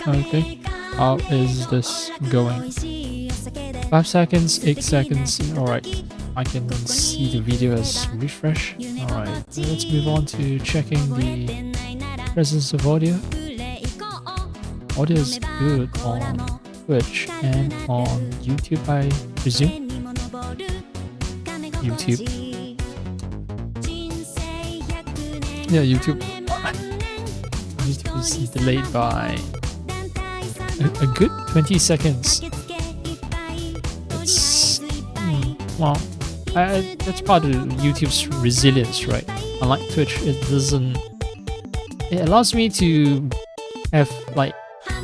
Okay, how is this going? 5 seconds, 8 seconds. Alright, I can see the video as refresh. Alright, let's move on to checking the presence of audio. Audio is good on Twitch and on YouTube, I presume. YouTube. Yeah, YouTube. YouTube is delayed by a good 20 seconds. That's well, that's part of YouTube's resilience, right? Unlike Twitch, it doesn't. It allows me to have like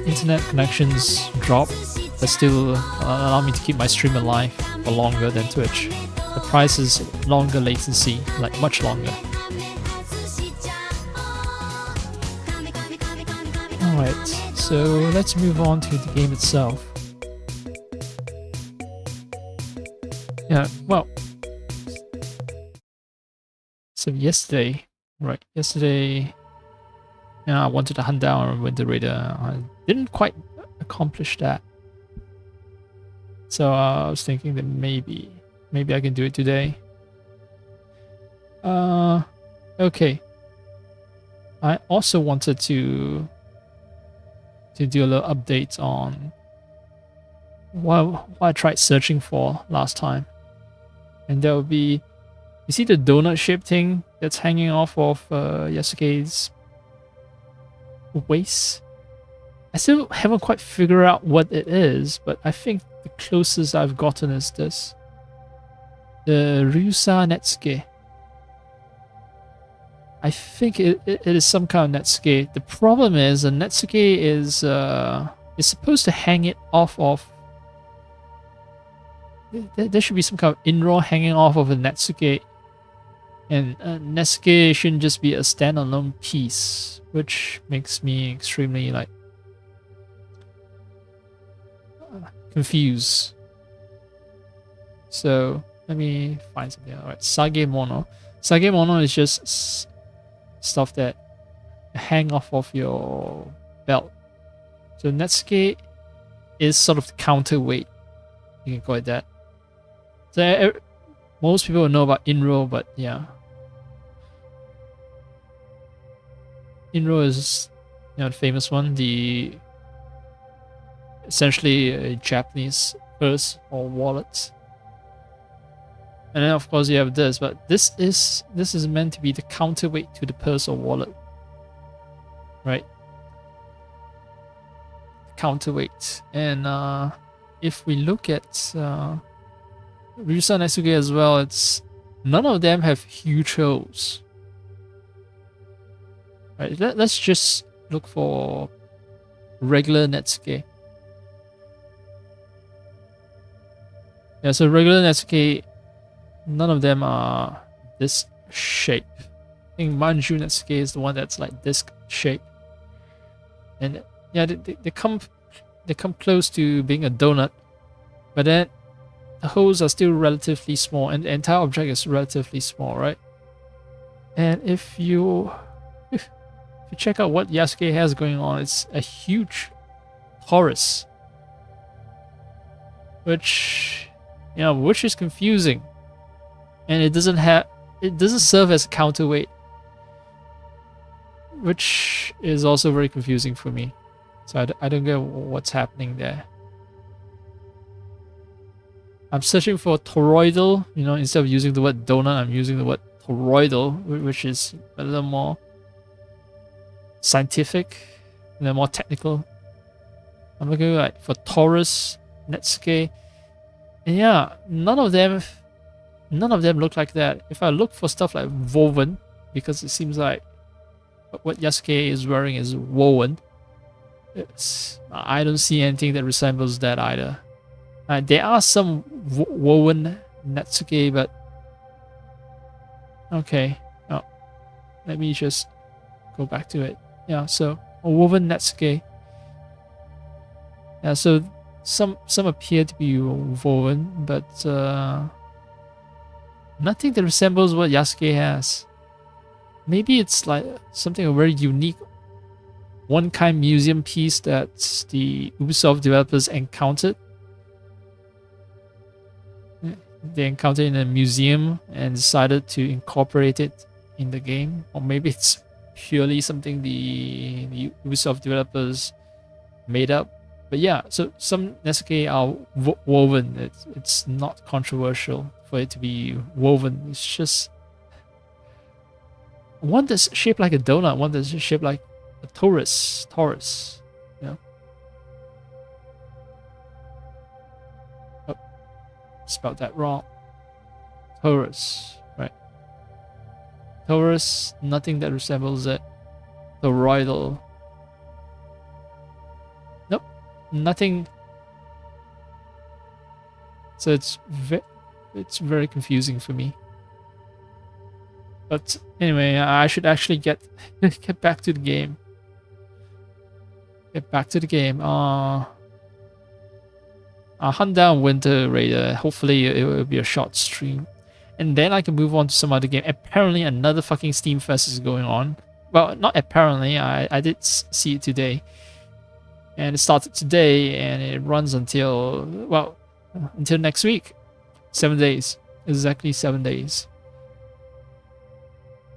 internet connections drop, but still allow me to keep my stream alive for longer than Twitch. The price is longer latency, like much longer. Alright, so let's move on to the game itself. Yeah, well, so yesterday, I wanted to hunt down a Winter Raider. I didn't quite accomplish that. So I was thinking that maybe I can do it today. Okay. I also wanted to do a little update on what I tried searching for last time. And that would be, you see the donut shaped thing that's hanging off of Yasuke's waist? I still haven't quite figured out what it is, but I think the closest I've gotten is this. The Ryusa Netsuke. I think it is some kind of Netsuke. The problem is a Netsuke is supposed to hang it off of. There should be some kind of inro hanging off of a Netsuke, and a Netsuke shouldn't just be a standalone piece, which makes me extremely like confused. So let me find something. Alright, Sage Mono. Sage Mono is just stuff that hang off of your belt. So Netsuke is sort of the counterweight. You can call it that. So most people know about Inro, but yeah. Inro is, you know, the famous one. The essentially a Japanese purse or wallet. And then of course you have this, but this is meant to be the counterweight to the purse or wallet, right? Counterweight. And if we look at Ryusa Netsuke as well, it's none of them have huge holes. Right, let's just look for regular Netsuke. Yeah, so regular Netsuke, none of them are this shape. I think Manju Netsuke is the one that's like disc shape. And yeah, they come close to being a donut, but then the holes are still relatively small, and the entire object is relatively small, right? And if you check out what Yasuke has going on, it's a huge torus, which is confusing, and it doesn't serve as a counterweight, which is also very confusing for me. So I don't get what's happening there. I'm searching for toroidal, instead of using the word donut, I'm using the word toroidal, which is a little more scientific, a little more technical. I'm looking for Taurus, Netsuke, and yeah, none of them look like that. If I look for stuff like woven, because it seems like what Yasuke is wearing is woven, I don't see anything that resembles that either. There are some woven Netsuke, but okay. Oh, let me just go back to it. Yeah, so a woven Netsuke. Yeah, so some appear to be woven, but nothing that resembles what Yasuke has. Maybe it's like something very unique one-kind museum piece that the Ubisoft developers encountered. They encountered in a museum and decided to incorporate it in the game, or maybe it's purely something the Ubisoft developers made up. But yeah, so some Nessuke are woven. It's not controversial for it to be woven. It's just one that's shaped like a donut, one that's shaped like a Taurus. You know? Oh, spelled that wrong. Taurus, right? Taurus, nothing that resembles it. Toroidal. Nope, nothing. So it's very confusing for me. But anyway, I should actually get back to the game. I'll hunt down Winter Raider. Hopefully it will be a short stream. And then I can move on to some other game. Apparently another fucking Steam Fest is going on. Well, not apparently. I did see it today. And it started today and it runs until, well, until next week. 7 days. Exactly 7 days.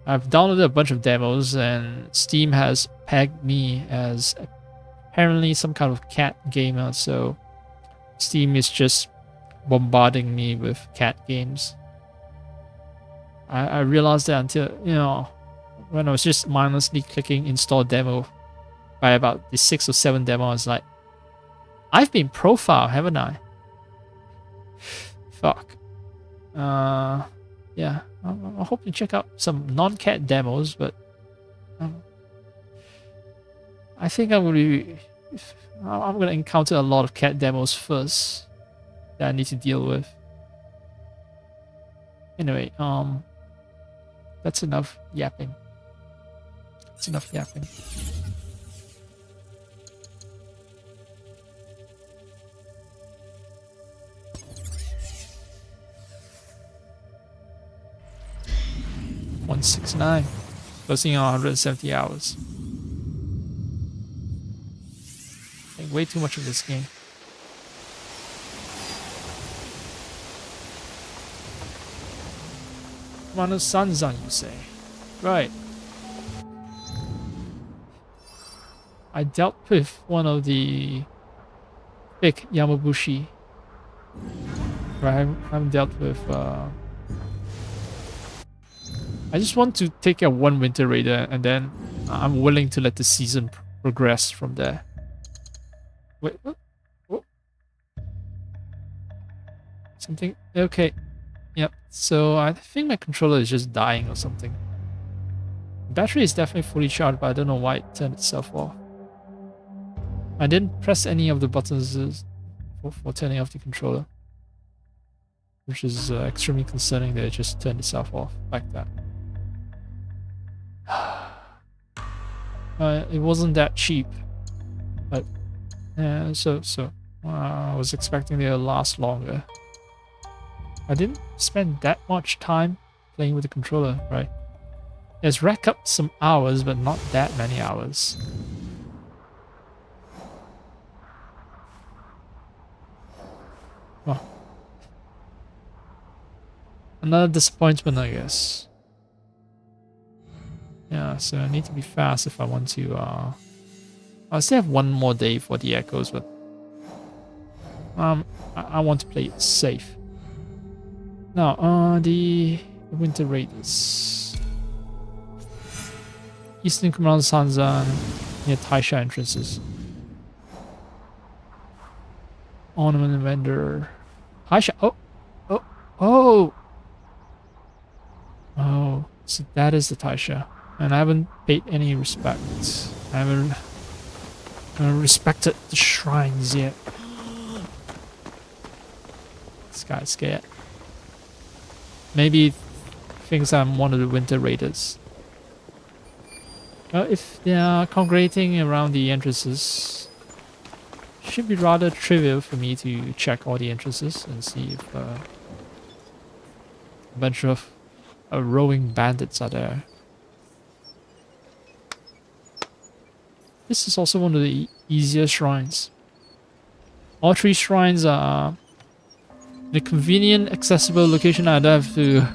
I've downloaded a bunch of demos and Steam has pegged me as apparently some kind of cat gamer, so Steam is just bombarding me with cat games. I realized that until, when I was just mindlessly clicking install demo by about the 6 or 7 demo, I was like, I've been profiled, haven't I? Fuck. Yeah, I'm hoping to check out some non-cat demos, but I think I'm gonna encounter a lot of cat demos first that I need to deal with. Anyway, that's enough yapping. That's enough yapping. $169, closing on 170 hours. I think way too much of this game. Mano Sanzan, you say? Right. I dealt with one of the big Yamabushi. Right, I haven't dealt with. I just want to take out one Winter Raider and then I'm willing to let the season progress from there. Wait, what? Something? Okay. Yep. So I think my controller is just dying or something. The battery is definitely fully charged, but I don't know why it turned itself off. I didn't press any of the buttons for turning off the controller, which is extremely concerning that it just turned itself off like that. It wasn't that cheap, but so I was expecting it to last longer. I didn't spend that much time playing with the controller, right? It's racked up some hours, but not that many hours. Oh. Another disappointment, I guess. Yeah, so I need to be fast if I want to. I'll still have one more day for the echoes, but I want to play it safe. Now, the Winter Raiders, Eastern Command Sanzan near Taisha entrances. Ornament vendor, Taisha. Oh. So that is the Taisha. And I haven't paid any respect. I haven't respected the shrines yet. This guy's scared. Maybe thinks I'm one of the Winter Raiders. Well, if they are congregating around the entrances, it should be rather trivial for me to check all the entrances and see if a bunch of rowing bandits are there. This is also one of the easier shrines. All 3 shrines are in a convenient, accessible location. I don't have to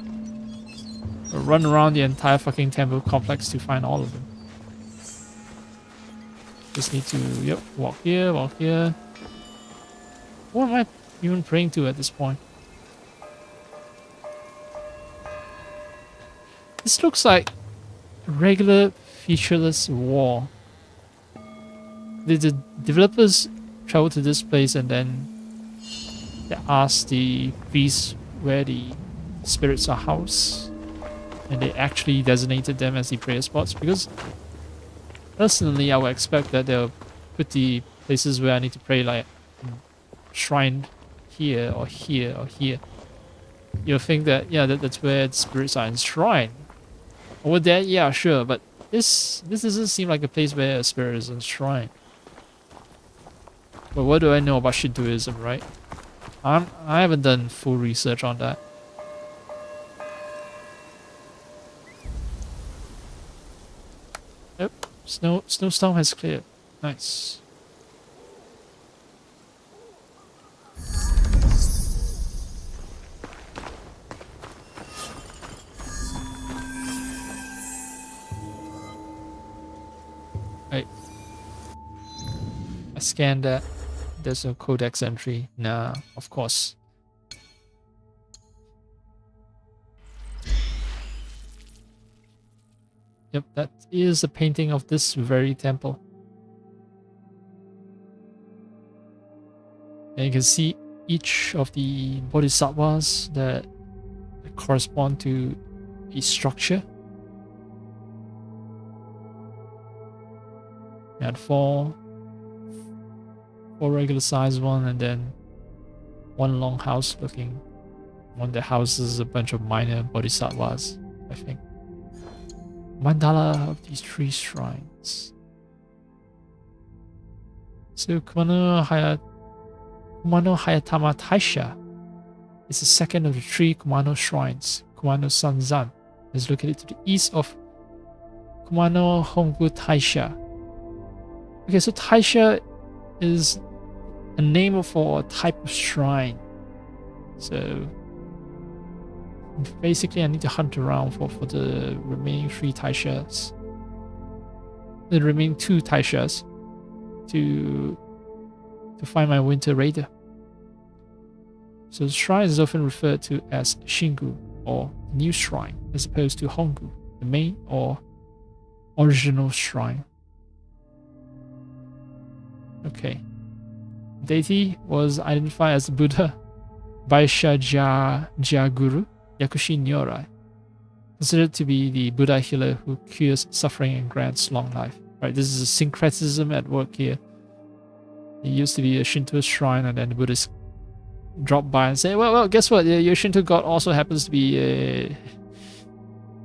run around the entire fucking temple complex to find all of them. Just need to, yep, walk here, walk here. What am I even praying to at this point? This looks like a regular featureless wall. The developers traveled to this place and then they asked the priests where the spirits are housed. And they actually designated them as the prayer spots, because personally I would expect that they'll put the places where I need to pray like shrine here or here or here. You'll think that, yeah, that's where the spirits are enshrined. Over there, yeah, sure, but this doesn't seem like a place where a spirit is enshrined. But what do I know about Shintoism, right? I haven't done full research on that. Yep, snowstorm has cleared. Nice. Right. I scanned that. There's no codex entry. Nah, of course. Yep, that is a painting of this very temple. And you can see each of the bodhisattvas that correspond to a structure. And four regular sized one, and then one long house looking one that houses a bunch of minor bodhisattvas, I think. Mandala of these 3 shrines. So Kumano Hayatama Taisha is the second of the 3 Kumano shrines. Kumano Sanzan is located to the east of Kumano Hongu Taisha. Okay, so Taisha is a name for a type of shrine. So basically I need to hunt around for the remaining 3 Taishas. The remaining 2 Taishas to find my winter raider. So the shrine is often referred to as Shingu, or new shrine, as opposed to Hongu, the main or original shrine. Okay. Deity was identified as Buddha Vaishajaguru Yakushi Nyorai, considered to be the Buddha healer who cures suffering and grants long life. Right, this is a syncretism at work here. It used to be a Shinto shrine, and then the Buddhists drop by and say, well, guess what? Your Shinto god also happens to be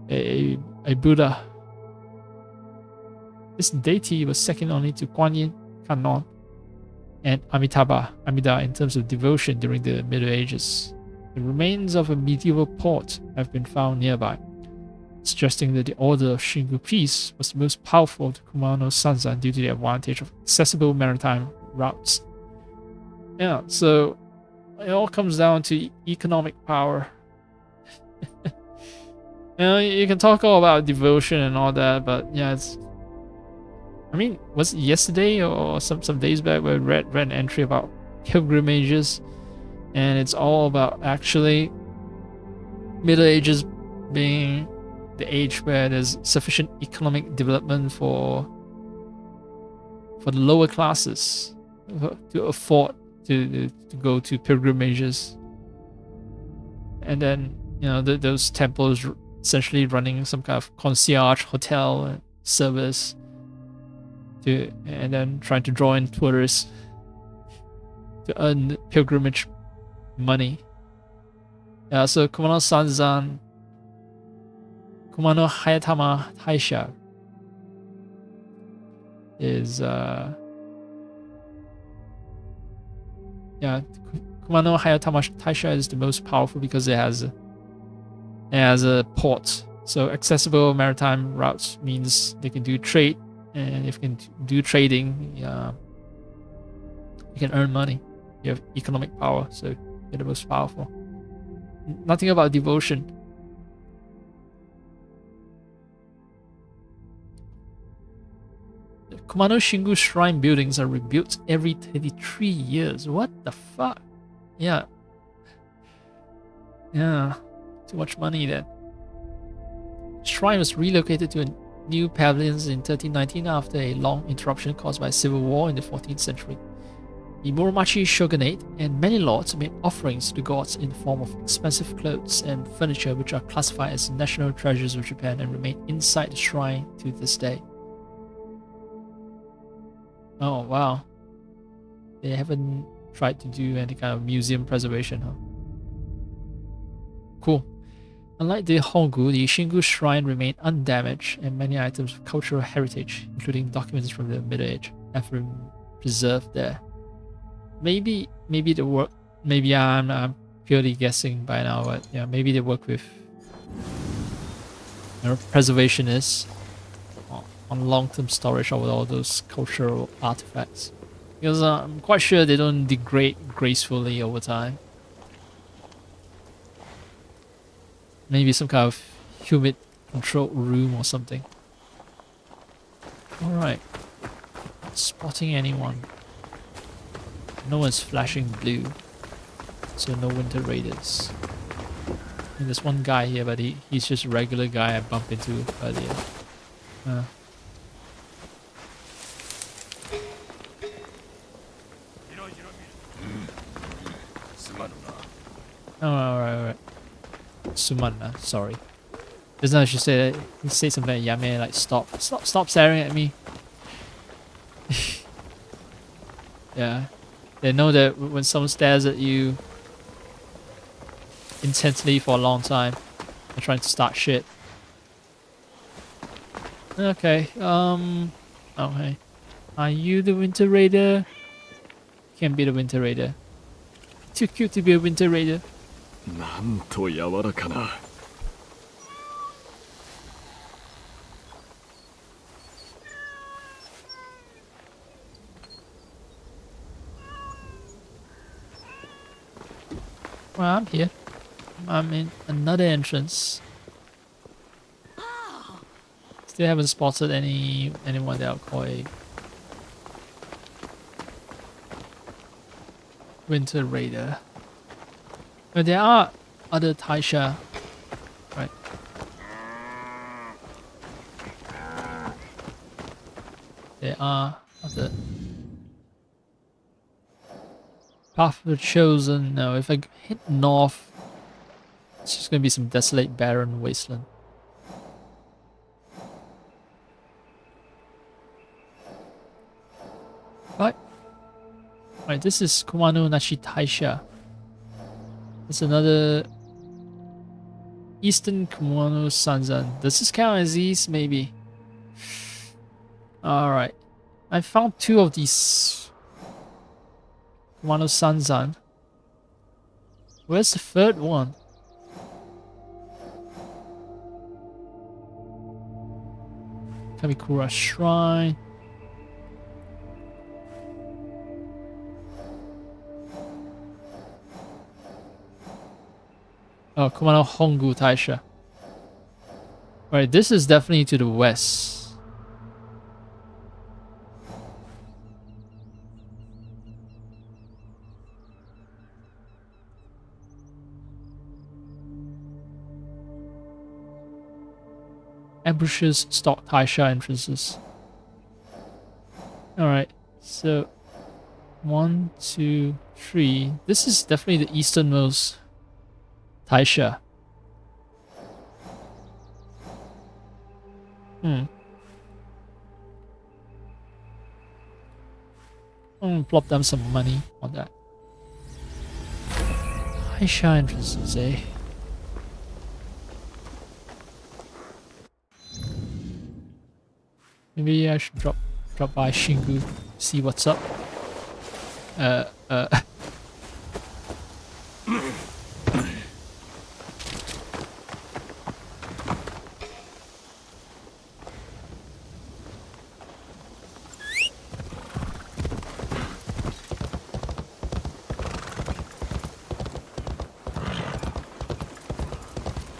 a Buddha. This deity was second only to Kuan Yin, Kannon, and Amida in terms of devotion during the Middle Ages. The remains of a medieval port have been found nearby, suggesting that the order of Shingu priests was the most powerful to Kumano Sanzan due to the advantage of accessible maritime routes. Yeah, so it all comes down to economic power. You can talk all about devotion and all that, but yeah, I mean, was it yesterday or some days back where I read an entry about pilgrimages, and it's all about actually Middle Ages being the age where there's sufficient economic development for the lower classes to afford to go to pilgrimages, and then those temples essentially running some kind of concierge hotel service and then trying to draw in tourists to earn pilgrimage money. Yeah, so Kumano Sanzan, Kumano Hayatama Taisha is Kumano Hayatama Taisha is the most powerful because it has a port. So accessible maritime routes means they can do trade And if you can do trading, you can earn money. You have economic power, so you're the most powerful. Nothing about devotion. The Kumano Shingu shrine buildings are rebuilt every 33 years. What the fuck? Yeah. Yeah. Too much money then. Shrine was relocated to a new pavilions in 1319 after a long interruption caused by civil war in the 14th century. The Muromachi shogunate and many lords made offerings to the gods in the form of expensive clothes and furniture, which are classified as national treasures of Japan and remain inside the shrine to this day. Oh wow. They haven't tried to do any kind of museum preservation, huh? Cool. Unlike the Hongu, the Shingu shrine remained undamaged, and many items of cultural heritage, including documents from the Middle Age, have been preserved there. Maybe the work. Maybe I'm purely guessing by now, but yeah, maybe they work with preservationists on long-term storage of all those cultural artifacts, because I'm quite sure they don't degrade gracefully over time. Maybe some kind of humid controlled room or something. Alright. Not spotting anyone. No one's flashing blue. So no winter raiders. And there's one guy here, but he's just a regular guy I bumped into earlier. Oh, alright. Sumana, sorry. Just now she said he said something like Yame, like stop staring at me. Yeah. They know that when someone stares at you intensely for a long time, they're trying to start shit. Okay, okay. Are you the Winter Raider? Can't be the Winter Raider. Too cute to be a Winter Raider. Well, I'm here. I'm in another entrance. Still haven't spotted anyone that I'll call a Winter Raider. But there are other Taisha, right? There are other Path of the Chosen. No, if I hit north, it's just gonna be some desolate, barren wasteland. Right. Right, this is Kumano Nashi Taisha. It's another Eastern Kumano Sanzan. Does this count as east? Maybe. Alright. I found two of these Kumano Sanzan. Where's the third one? Kamikura Shrine. Oh, Kumano Hongu Taisha. Right, this is definitely to the west. Ambushes stock Taisha entrances. Alright, so 1, 2, 3. This is definitely the easternmost Taisha. I'm gonna plop down some money on that. Taisha entrances, eh? Maybe I should drop by Shingu, see what's up.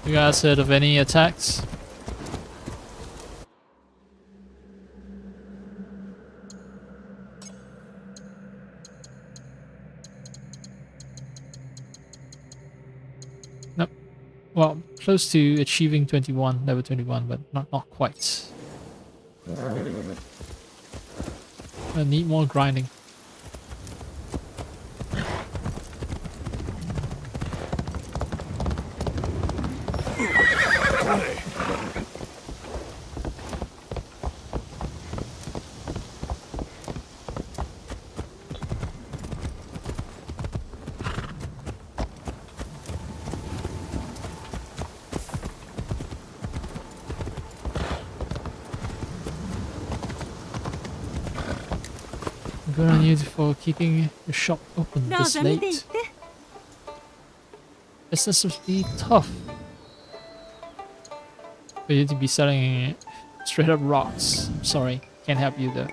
You guys heard of any attacks? Nope. Well, close to achieving 21, level 21, but not quite. I need more grinding. Good on you for keeping the shop open this late. Business must be tough for you to be selling straight up rocks. I'm sorry, can't help you though.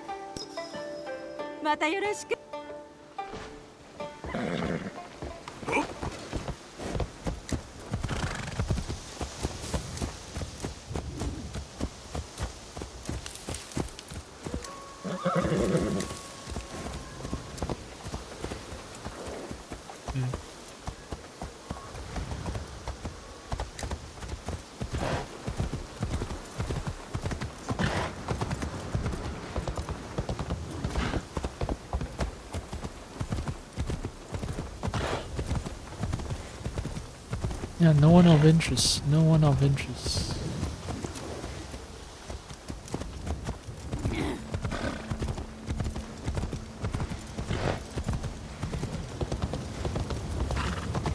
Yeah, no one of interest. No one of interest.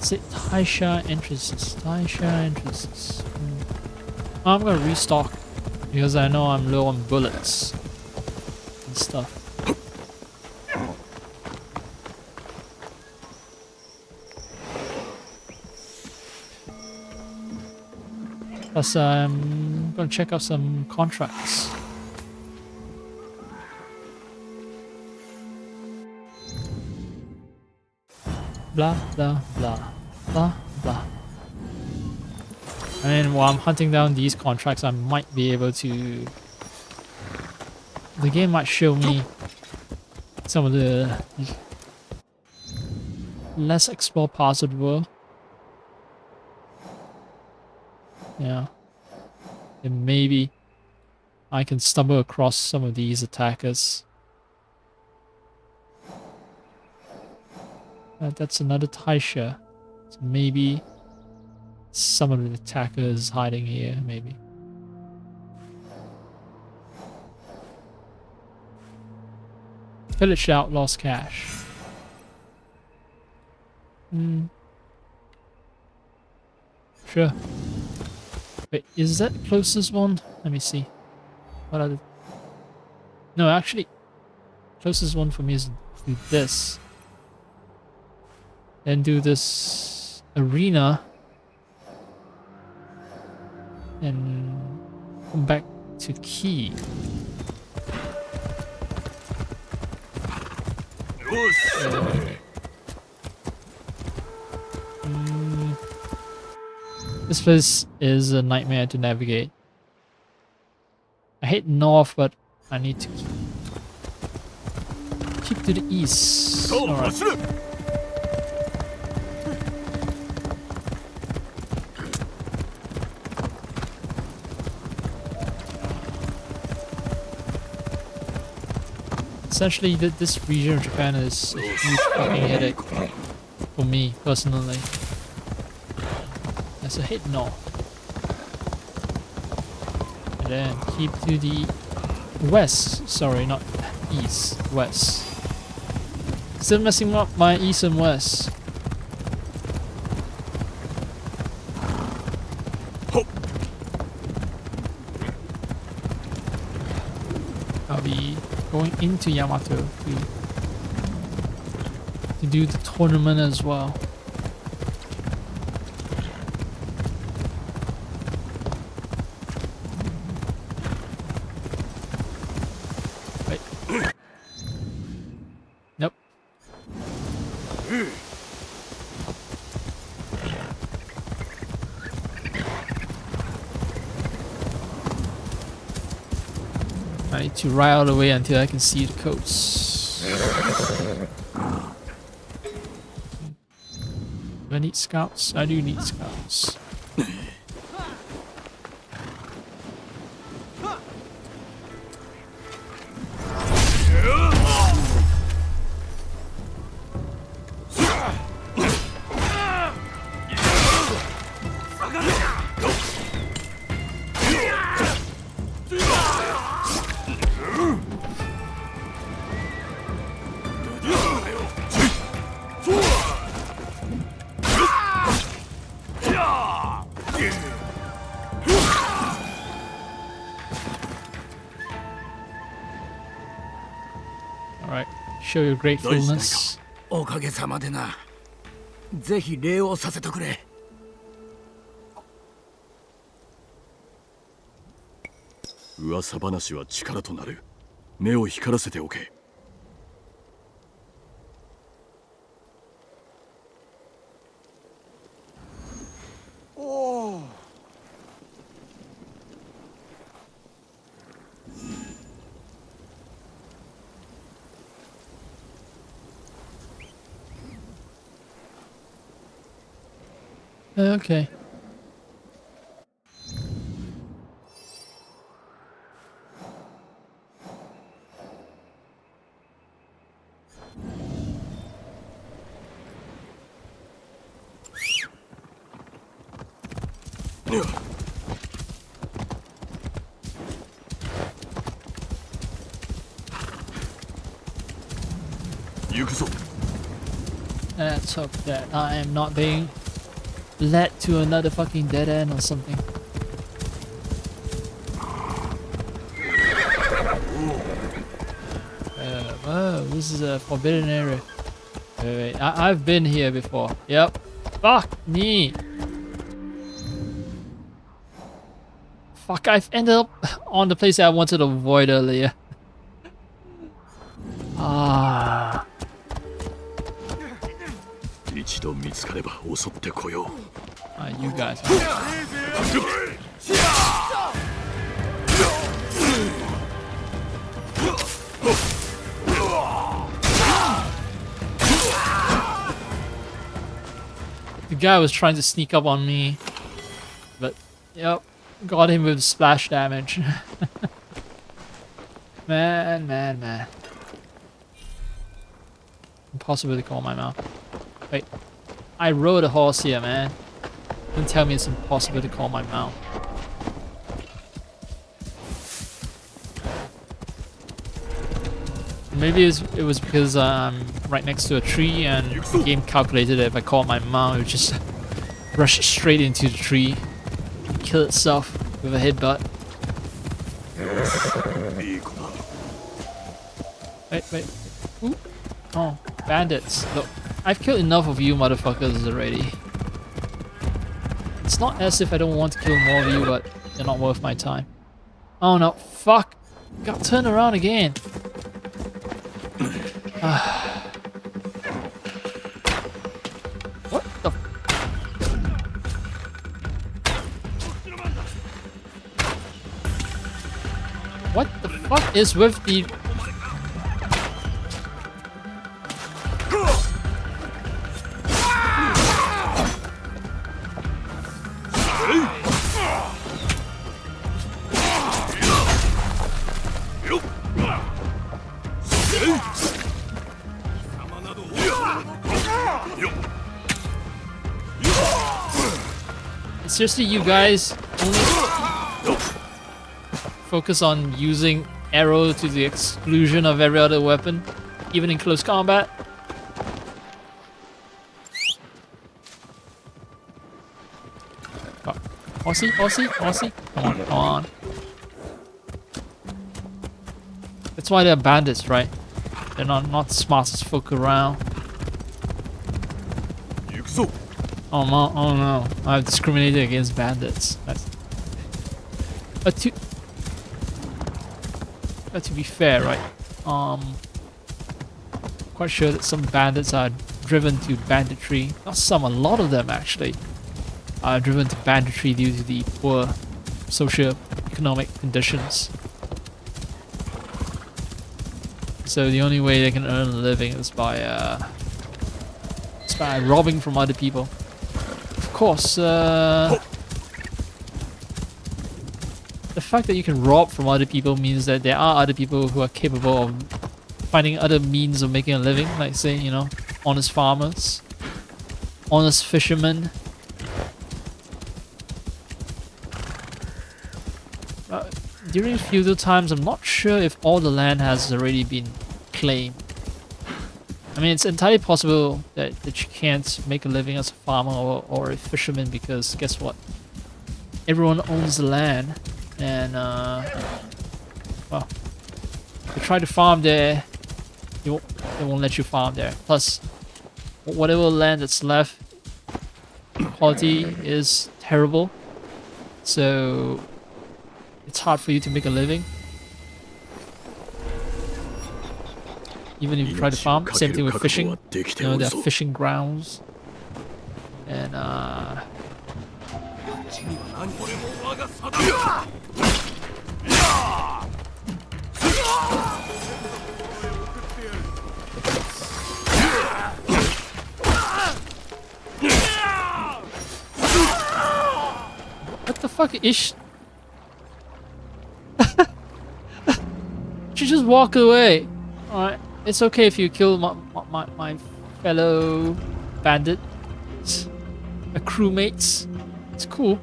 Is it Taisha interests? Taisha interests. I'm gonna restock because I know I'm low on bullets and stuff. Plus, I'm gonna check out some contracts. Blah blah blah blah blah. I mean, while I'm hunting down these contracts, I might be able to. The game might show me some of the less explored parts of the world. Yeah. And maybe I can stumble across some of these attackers. That's another Taisha. So maybe some of the attackers hiding here, maybe. Village out, lost cash. Sure. Wait, is that the closest one? Let me see. What are the... No, actually, closest one for me is do this. Then do this arena. And come back to key. This place is a nightmare to navigate. I hate north, but I need to keep to the east. Alright. Essentially, this region of Japan is a huge fucking headache for me personally. So hit north. And then keep to the west. Sorry, not east. West. Still messing up my east and west. I'll be going into Yamato to do the tournament as well. Nope. I need to ride all the way until I can see the coast. Do I need scouts? I do need scouts. Alright, show your gratefulness. おかげさまでな。ぜひ礼をさせてくれ。噂話は力となる。目を光らせておけ。おお。Okay. Let's hope that I am not being led to another fucking dead end or something. Whoa, this is a forbidden area. Wait, I've been here before. Yep. Fuck me. Fuck, I've ended up on the place that I wanted to avoid earlier. Ah. 一度見つかれば襲ってこよう。You guys. The guy was trying to sneak up on me, but yep, got him with splash damage. Man. Impossible to call my mouth. Wait, I rode a horse here, man. Don't tell me it's impossible to call my mount. Maybe it was because I'm right next to a tree and the game calculated that if I called my mount, it would just rush straight into the tree and kill itself with a headbutt. Wait. Ooh. Oh, bandits. Look, I've killed enough of you motherfuckers already. It's not as if I don't want to kill more of you, but they're not worth my time. Oh no, fuck! Got turned around again. What the? What the fuck is with the? Seriously, you guys only focus on using arrow to the exclusion of every other weapon, even in close combat? Oh. Aussie? Come on. That's why they're bandits, right? They're not the smartest folk around. Oh no, I've discriminated against bandits. But to be fair, right? Quite sure that some bandits are driven to banditry. Not some, a lot of them actually are driven to banditry due to the poor socio-economic conditions. So the only way they can earn a living is by robbing from other people. Of course, the fact that you can rob from other people means that there are other people who are capable of finding other means of making a living, like say, you know, honest farmers, honest fishermen. During feudal times, I'm not sure if all the land has already been claimed. I mean, it's entirely possible that you can't make a living as a farmer or a fisherman because guess what? Everyone owns the land, and well, you try to farm there, they won't let you farm there. Plus, whatever land that's left, quality is terrible, so it's hard for you to make a living. Even if you try to farm, same thing with fishing. You know, there are fishing grounds, and what the fuck is? She just walk away. Alright, it's okay if you kill my fellow bandits, my crewmates. It's cool.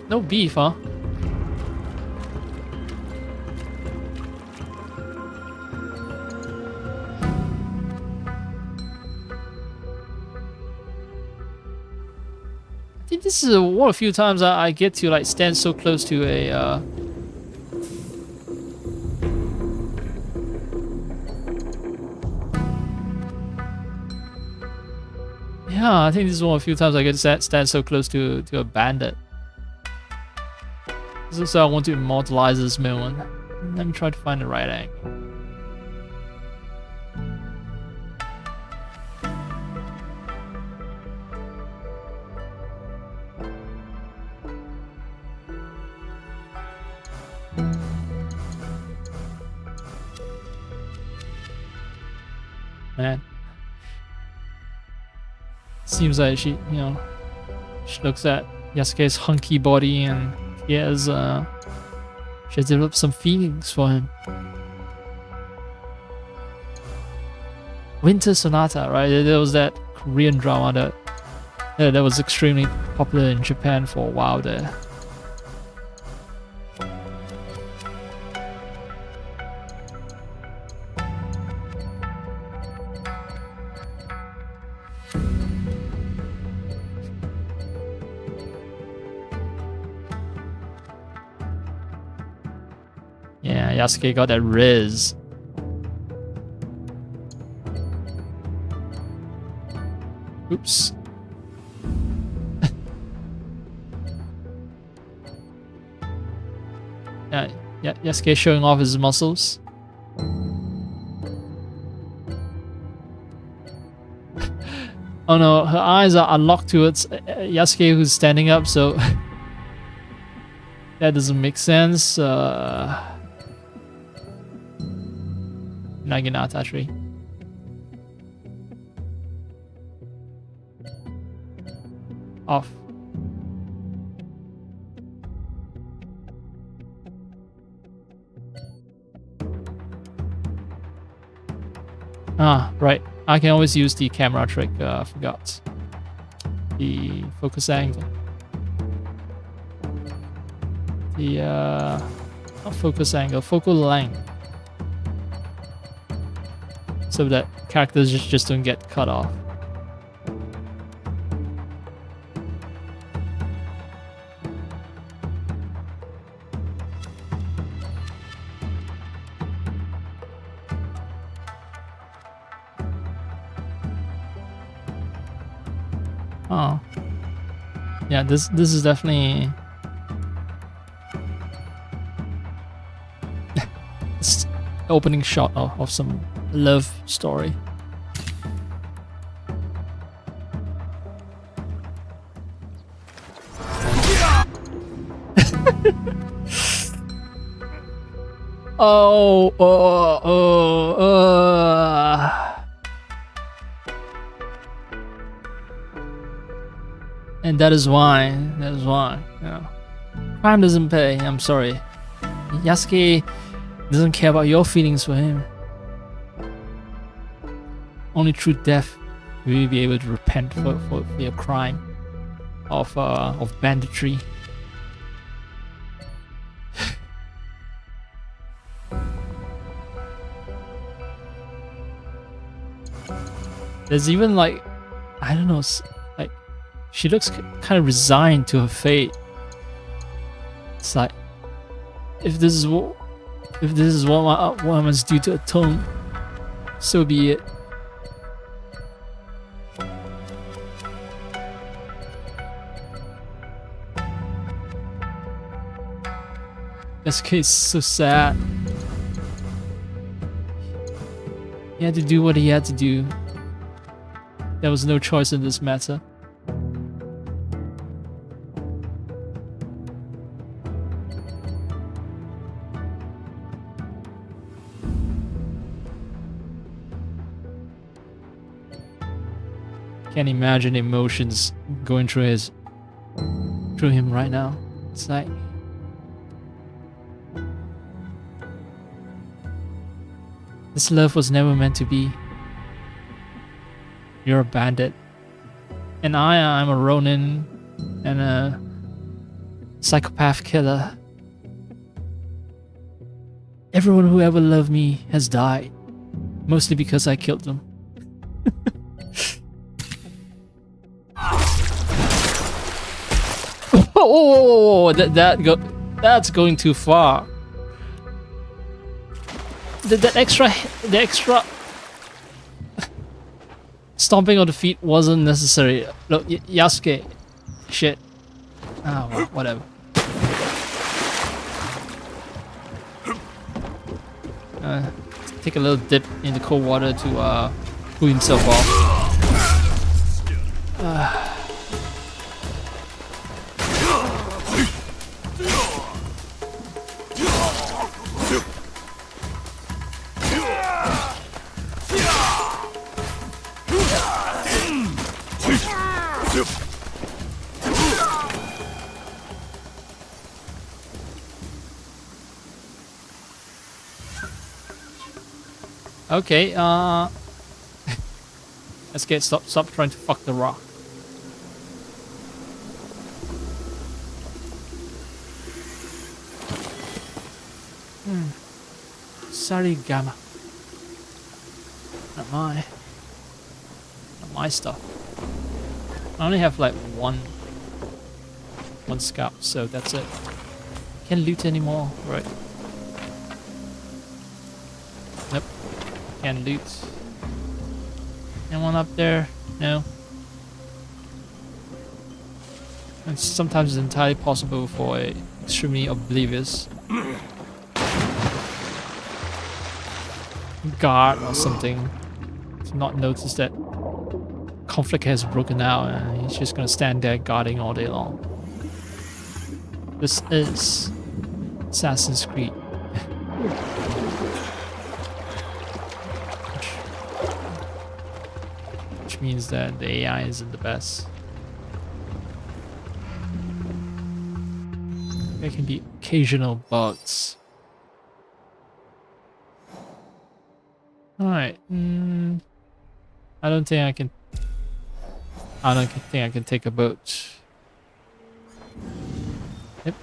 No beef, huh? I think this is one of the few times I get to like stand so close to a yeah, I think this is one of the few times I get to stand so close to a bandit. So I want to immortalize this moment. Let me try to find the right angle. Man. Seems like she looks at Yasuke's hunky body and she has developed some feelings for him. Winter Sonata, right? There was that Korean drama that was extremely popular in Japan for a while there. Yeah, Yasuke got that riz. Oops. Yeah, Yasuke showing off his muscles. Oh no, her eyes are locked towards Yasuke who's standing up, so that doesn't make sense. Naginata tree. Off. Ah, right. I can always use the camera trick. I forgot. The focus angle. The not focus angle, focal length. So that characters just don't get cut off. Oh. Yeah, this is definitely it's opening shot of some love story. Oh, and that is why, you know, crime doesn't pay. I'm sorry. Yasuke doesn't care about your feelings for him. Only through death will you be able to repent for your crime of banditry. There's even like, I don't know, like she looks kind of resigned to her fate. It's like, if this is what I must do to atone, so be it. This case is so sad. He had to do what he had to do. There was no choice in this matter. Can't imagine emotions going through him right now. It's like, this love was never meant to be. You're a bandit, and I'm a Ronin and a psychopath killer. Everyone who ever loved me has died, mostly because I killed them. Oh, that's going too far. The extra stomping of the feet wasn't necessary. Look, Yasuke, shit. Ah, well, whatever. Take a little dip in the cold water to cool himself off. Okay, let's stop trying to fuck the rock. Sarigama. Not my stuff. I only have like one scalp, so that's it. Can't loot anymore, right? Nope. Can't loot. Anyone up there? No. And sometimes it's entirely possible for a extremely oblivious guard or something to not notice that conflict has broken out, and he's just gonna stand there guarding all day long. This is Assassin's Creed. Which means that the AI isn't the best. There can be occasional bugs. Alright. I don't think I can take a boat. Yep.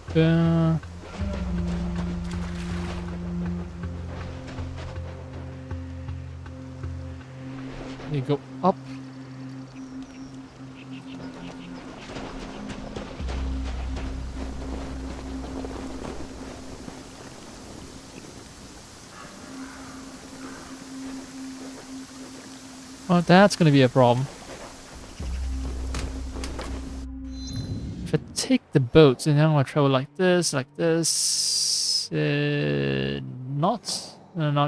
You go up. Well, that's gonna be a problem. If I take the boat and then I'm gonna travel like this, not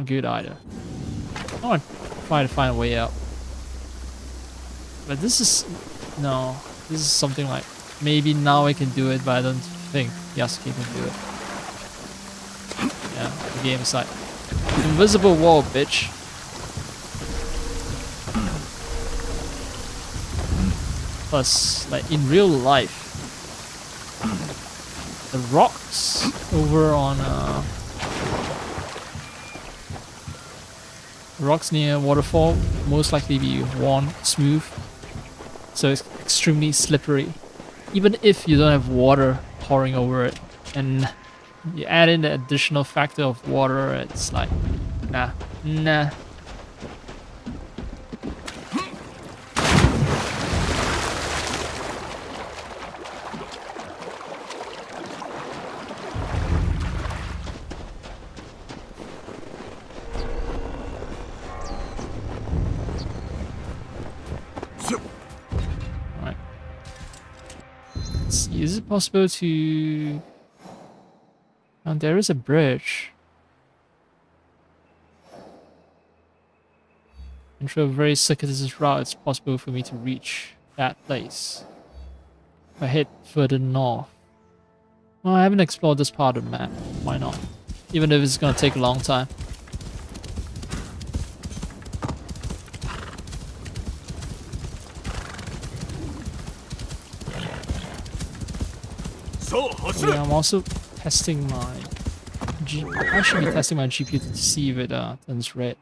good either. I wanna try to find a way out. But this is something like, maybe now I can do it, but I don't think Yasuke can do it. Yeah, the game is like invisible wall, bitch. Plus, like in real life, the rocks over on rocks near waterfall most likely be worn smooth, so it's extremely slippery. Even if you don't have water pouring over it, and you add in the additional factor of water, it's like, nah. Alright. Let's see, is it possible to... Oh, there is a bridge. And through a very circuitous route, it's possible for me to reach that place. If I head further north. Well, I haven't explored this part of the map. Why not? Even if it's gonna take a long time. Yeah, I'm also testing my... I should be testing my GPU to see if it turns red.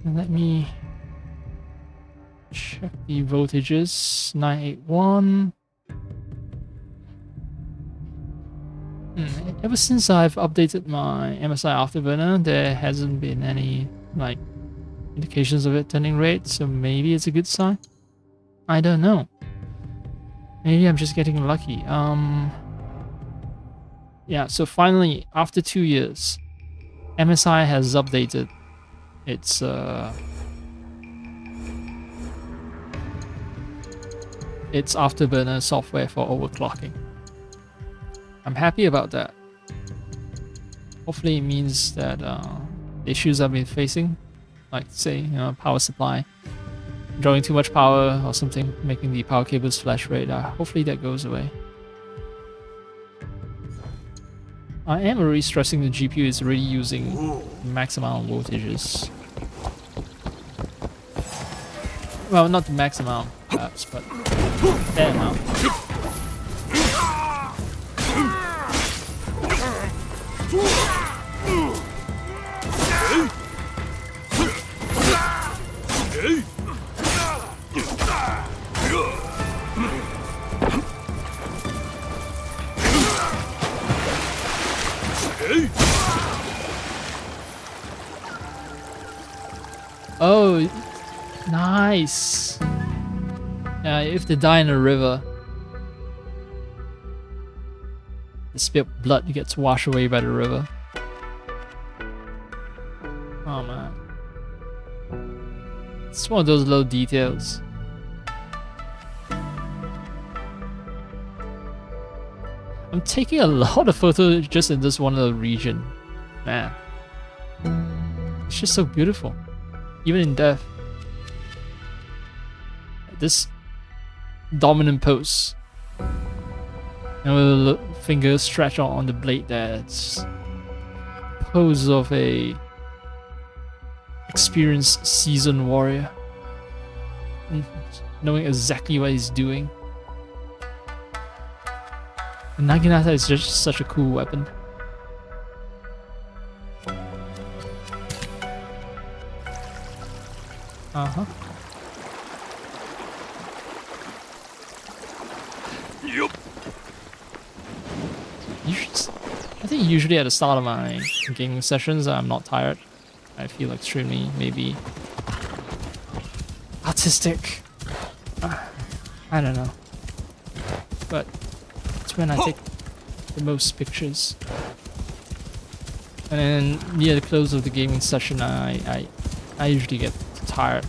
And let me check the voltages. 981. Ever since I've updated my MSI Afterburner, there hasn't been any like indications of it turning red, so maybe it's a good sign. I don't know. Maybe I'm just getting lucky. Yeah, so finally, after 2 years, MSI has updated its Afterburner software for overclocking. I'm happy about that. Hopefully it means that the issues I've been facing, like say, power supply, drawing too much power or something, making the power cables flash red, hopefully that goes away. I am already stressing the GPU is already using max amount of voltages. Well, not the max amount, perhaps, but that amount. Oh, nice. Yeah, if they die in a river, the spilled blood gets washed away by the river. Oh man. It's one of those little details. I'm taking a lot of photos just in this one little region. Man. It's just so beautiful. Even in death. This dominant pose. And with the fingers stretched out on the blade there. It's pose of a experienced seasoned warrior. Knowing exactly what he's doing. And Naginata is just such a cool weapon. Uh-huh. Yup. I think usually at the start of my gaming sessions, I'm not tired. I feel extremely, maybe, artistic. I don't know. But it's when I take the most pictures. And then near the close of the gaming session, I usually get tired.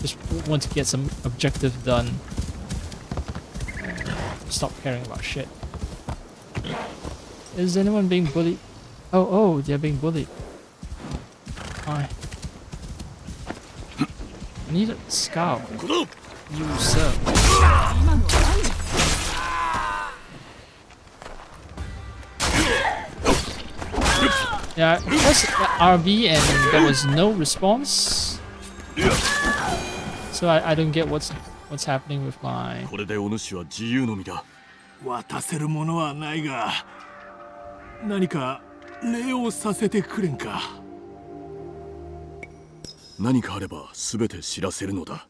Just want to get some objective done. Stop caring about shit. Is anyone being bullied? Oh, they're being bullied. Why? I need a scout. You sir. Yeah, I pressed RB and there was no response. So I don't get what's happening with my... これでお主は自由の身だ。渡せるものはないが、何か礼をさせてくれんか。何かあれば全て知らせるのだ。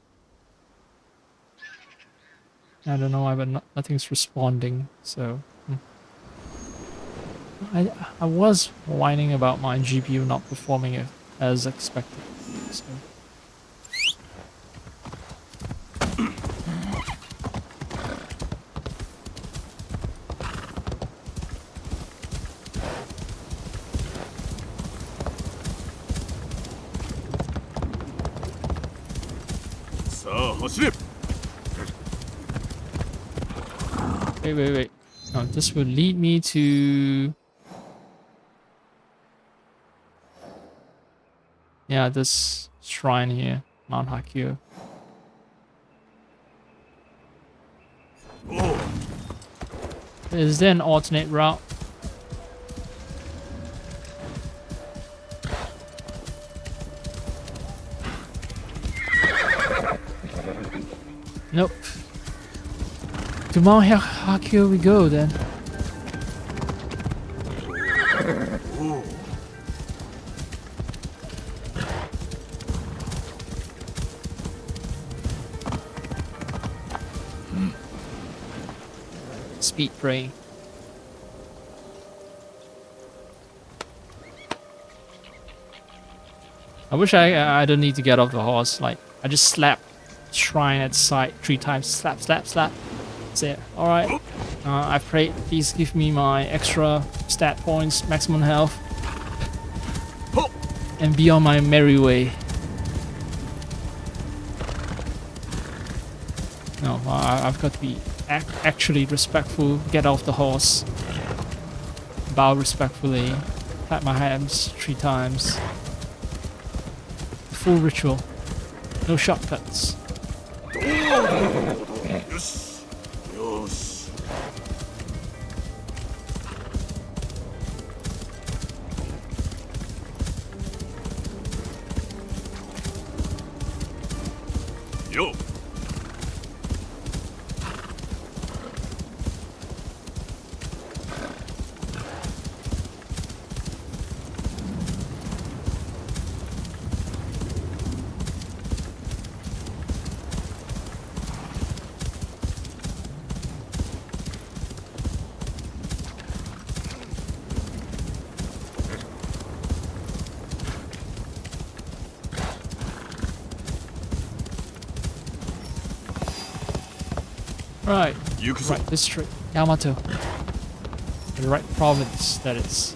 I don't know why, but nothing's responding. So I was whining about my GPU not performing it as expected. So. Wait. No, this will lead me to... Yeah, this shrine here, Mount Hakio. Is there an alternate route? Nope. To Mount Hakio we go then. Speed praying. I wish I don't need to get off the horse. Like I just slap shrine at sight 3 times. Slap. That's it. All right. I prayed. Please give me my extra stat points, maximum health, and be on my merry way. No, I've got to be actually respectful. Get off the horse. Bow respectfully. Clap my hands 3 times. Full ritual. No shortcuts. Yo. Right. Right district. Yamato. The right province, that is.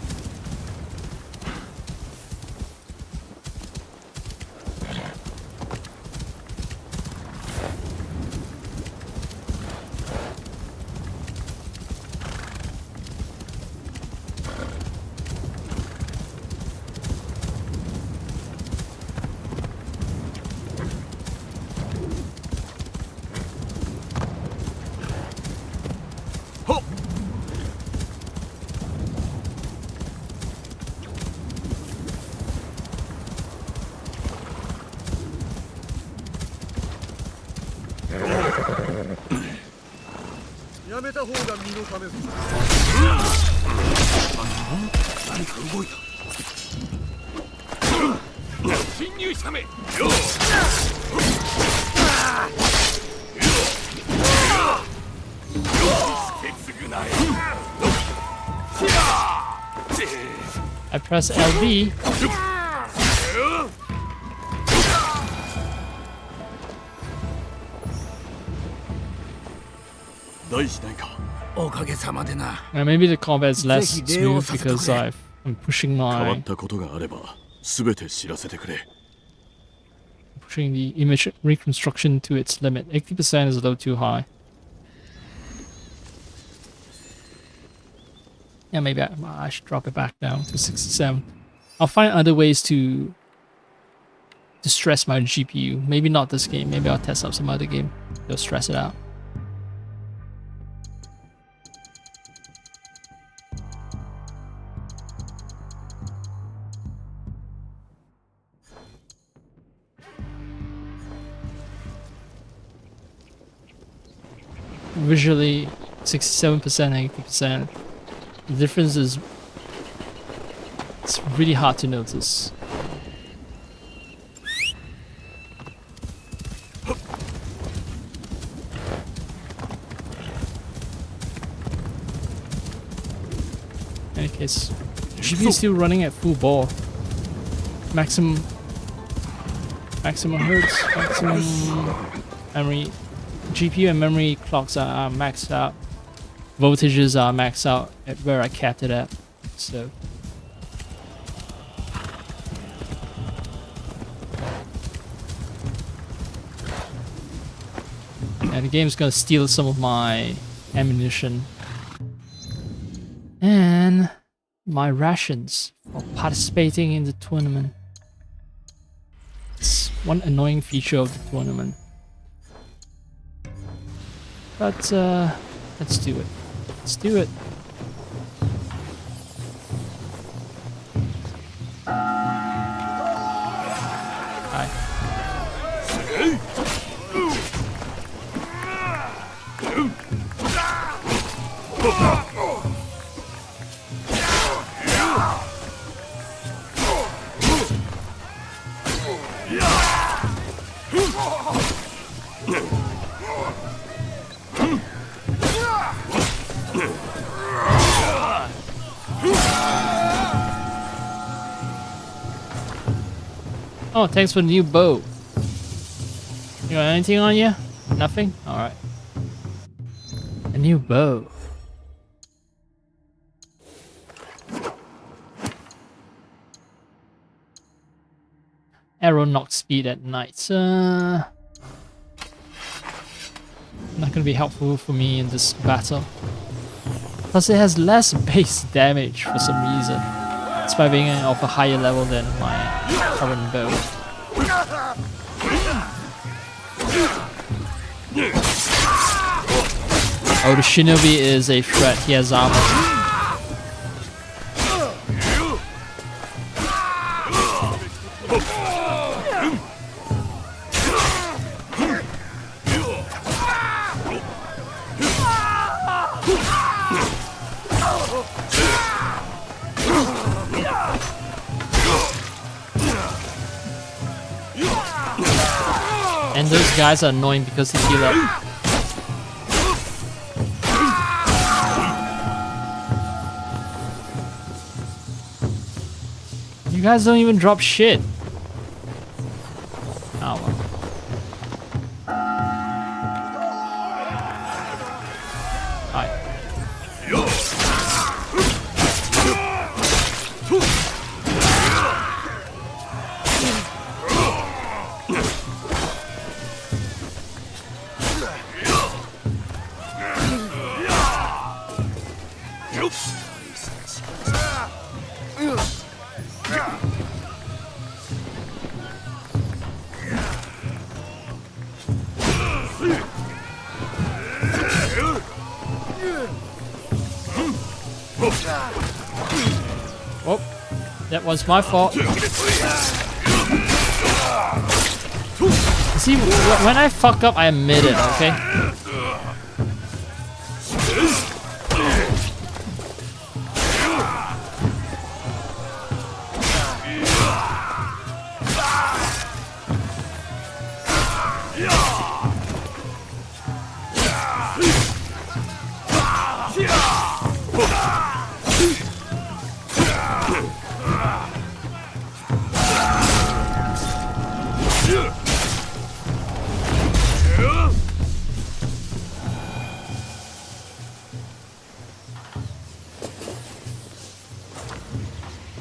I press LB. Maybe the combat is less smooth because I'm pushing the image reconstruction to its limit. 80% is a little too high. Yeah, maybe I should drop it back down to 67. I'll find other ways to stress my GPU. Maybe not this game. Maybe I'll test out some other game. Go stress it out. visually 67%, 80%. The difference is it's really hard to notice. In any case, GPU is still running at full bore. Maximum hertz, maximum memory. GPU and memory clocks are maxed out. Voltages are maxed out at where I capped it at. So and the game's gonna steal some of my ammunition and my rations for participating in the tournament. It's one annoying feature of the tournament. But let's do it. Let's do it. Hi. Oh, thanks for the new bow. You got anything on you? Nothing? Alright. A new bow. Arrow knock speed at night. Not gonna be helpful for me in this battle. Plus it has less base damage for some reason. Despite being of a higher level than my current bow. Oh, the shinobi is a threat. He has armor. And those guys are annoying because they heal up. You guys don't even drop shit. Oh well. Alright. Oh, that was my fault. See, when I fuck up, I admit it, okay?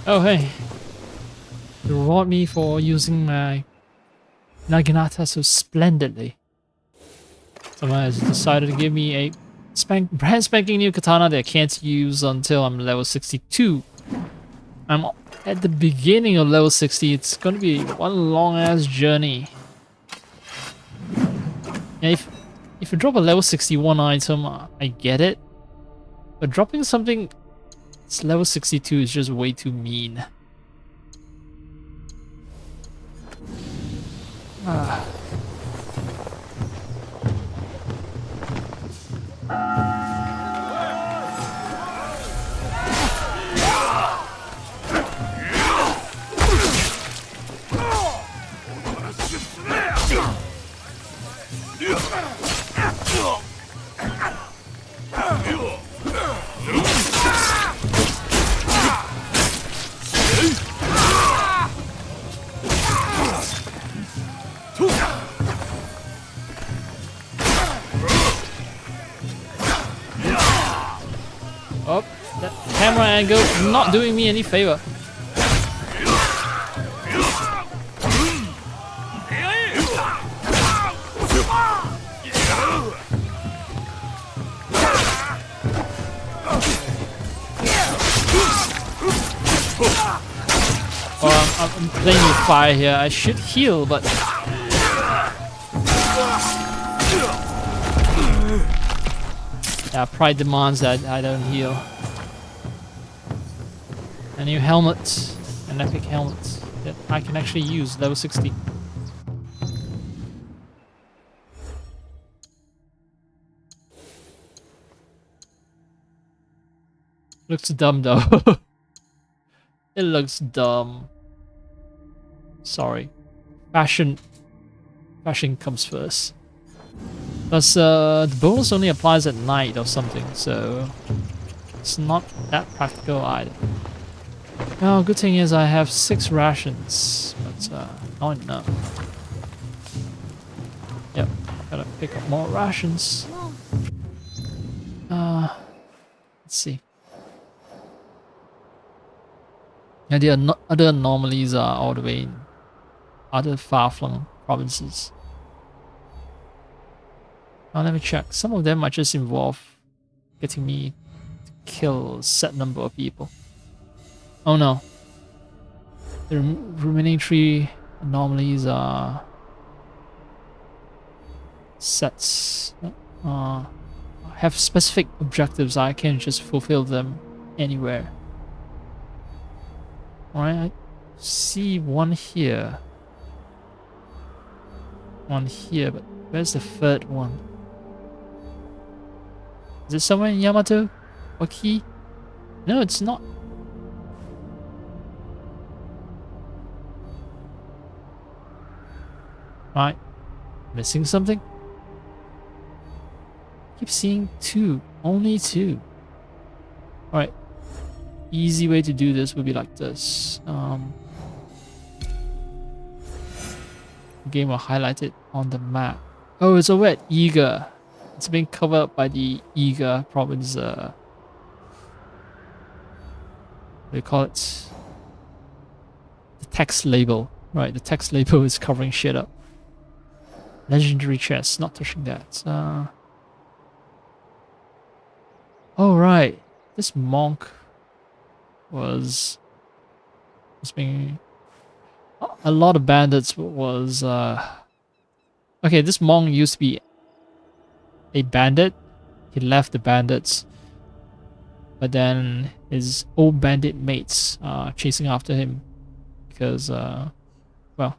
Oh hey, you reward me for using my Naginata so splendidly. Someone has decided to give me a brand spanking new katana that I can't use until I'm level 62. I'm at the beginning of level 60, it's gonna be one long ass journey. And if you drop a level 61 item, I get it. But dropping something it's level 62 is just way too mean. Oh, that camera angle not doing me any favor. Oh, I'm playing with fire here. I should heal, but yeah, pride demands that I don't heal. A new helmet, an epic helmet that I can actually use, level 60. Looks dumb though. It looks dumb. Sorry. Fashion comes first. Plus, the bonus only applies at night or something, so it's not that practical either. Well, good thing is I have 6 rations, but not enough. Yep, gotta pick up more rations. Let's see. Yeah, the other anomalies are all the way in other far-flung provinces. Now let me check. Some of them might just involve getting me to kill a set number of people. Oh no. The remaining 3 anomalies are sets. Have specific objectives. I can't just fulfill them anywhere. Alright, I see one here. One here, but where's the third one? Is it somewhere in Yamato? Oki? No, it's not. Right. Missing something? Keep seeing 2. Only 2. Alright. Easy way to do this would be like this. Game will highlight it on the map. Oh, it's over at Iga. It's been covered up by the Iga province. What do you call it? The text label. Right, the text label is covering shit up. Legendary chest, not touching that. Oh right, this monk was being a lot of bandits was okay, this monk used to be a bandit. He left the bandits, but then his old bandit mates are chasing after him because well,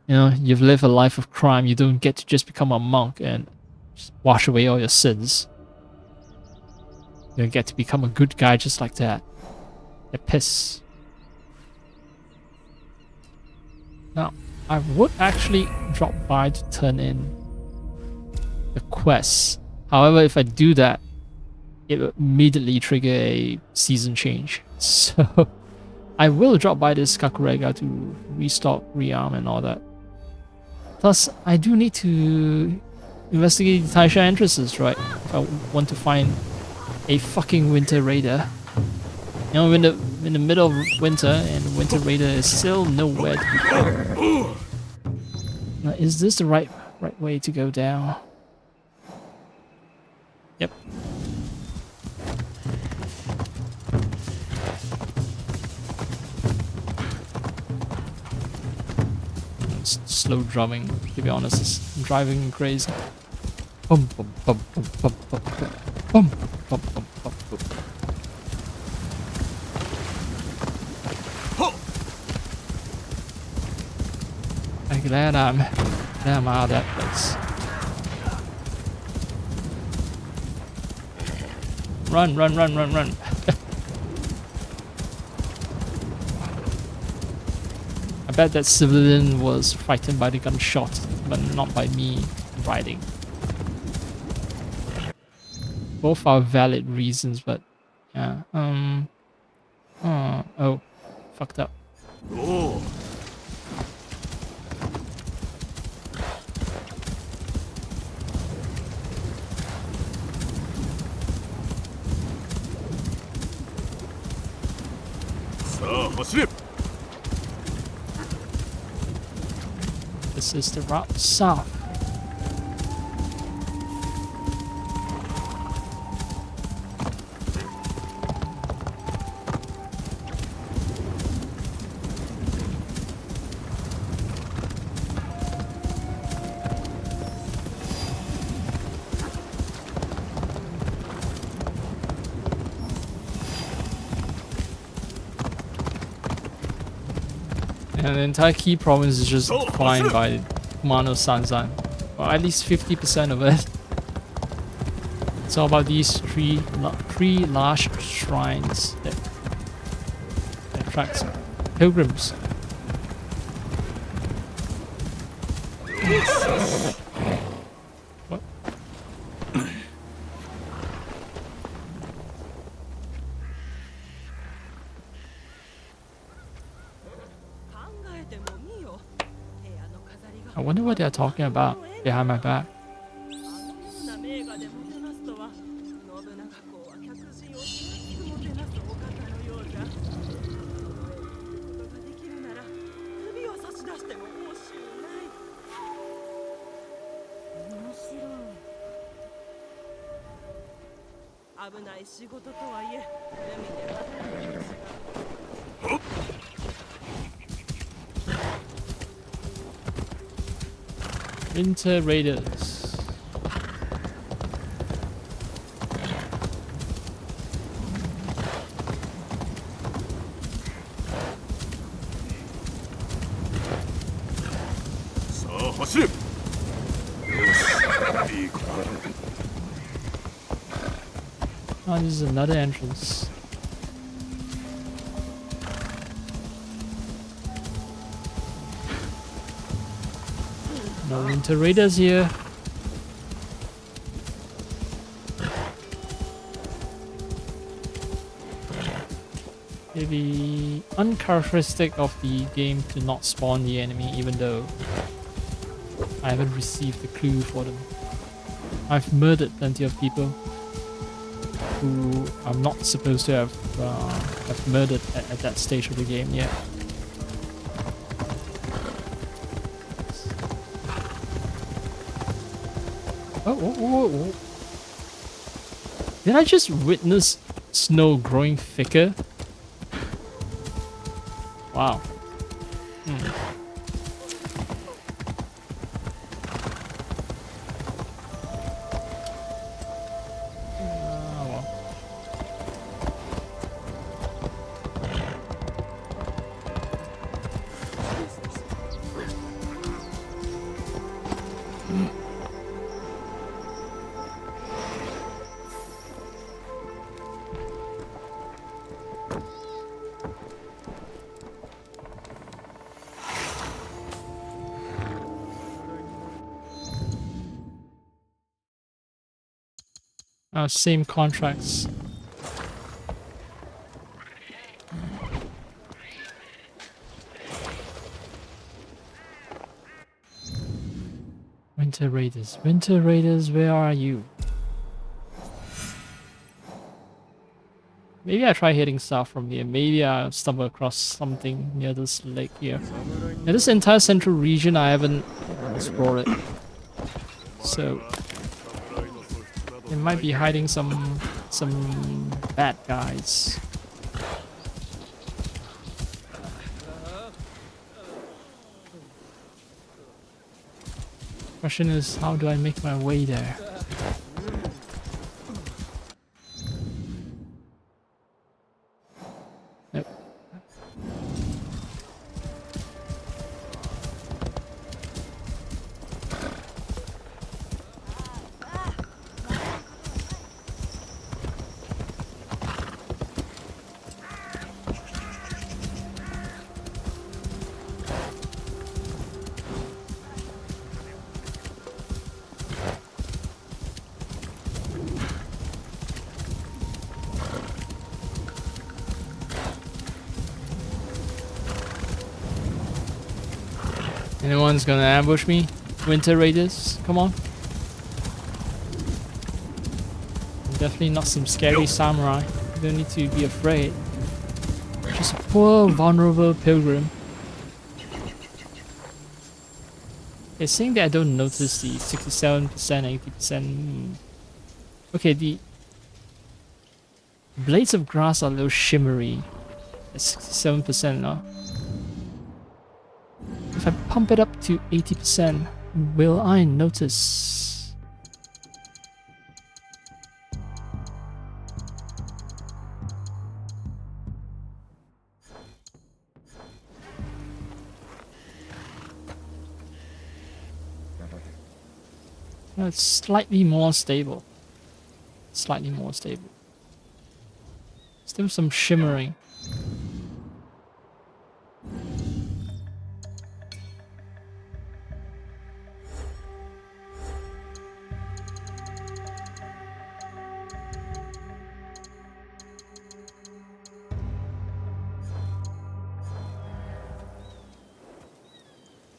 you know, you've lived a life of crime. You don't get to just become a monk and just wash away all your sins. You don't get to become a good guy just like that. They're pissed. Now, I would actually drop by to turn in the quests. However, if I do that, it will immediately trigger a season change. So, I will drop by this Kakurega to restock, rearm, and all that. Plus, I do need to investigate the Taisha entrances, right? If I want to find a fucking Winter Raider. You know, in the middle of winter, and Winter Raider is still nowhere to be found. Now, is this the right way to go down? Yep. It's slow drumming, to be honest. It's driving me crazy. Bum bum bum bum bum bum bum bum bum bum bum bum. I'm glad I'm out of that place. Run, run, run, run, run. I bet that civilian was frightened by the gunshot, but not by me riding. Both are valid reasons, but yeah. Oh, fucked up. おう さあ走れ This is the route south. And the entire key province is just defined by Mano Sanzan. Or at least 50% of it. It's all about these three large shrines that attracts pilgrims. What? 考えてもいいよ。部屋の飾りが I wonder what they're talking about behind my back. あのような名画でもてなすとは、信長公は客人を気安くもてなすお方のようじゃ。この絵に来ることができるなら、首を差し出しても惜しゅうない。面白い。危ない仕事とはいえ、海で働く私が。Winter Raiders. Oh, this is another entrance. No Winter Raiders here. Maybe uncharacteristic of the game to not spawn the enemy, even though I haven't received a clue for them. I've murdered plenty of people who I'm not supposed to have murdered at that stage of the game yet. Oh. Did I just witness snow growing thicker? Wow. Well. Same contracts. Winter Raiders, where are you? Maybe I try heading south from here. Maybe I'll stumble across something near this lake here. Now, this entire central region I haven't explored it. So it might be hiding some bad guys. Question is, how do I make my way there? Nope. Anyone's gonna ambush me? Winter Raiders, come on. I'm definitely not some scary samurai. You don't need to be afraid. Just a poor, vulnerable pilgrim. It's saying that I don't notice the 67%, 80%. Okay, the blades of grass are a little shimmery. It's 67% now. If I pump it up to 80%, will I notice? No, it's slightly more stable. Slightly more stable. Still some shimmering.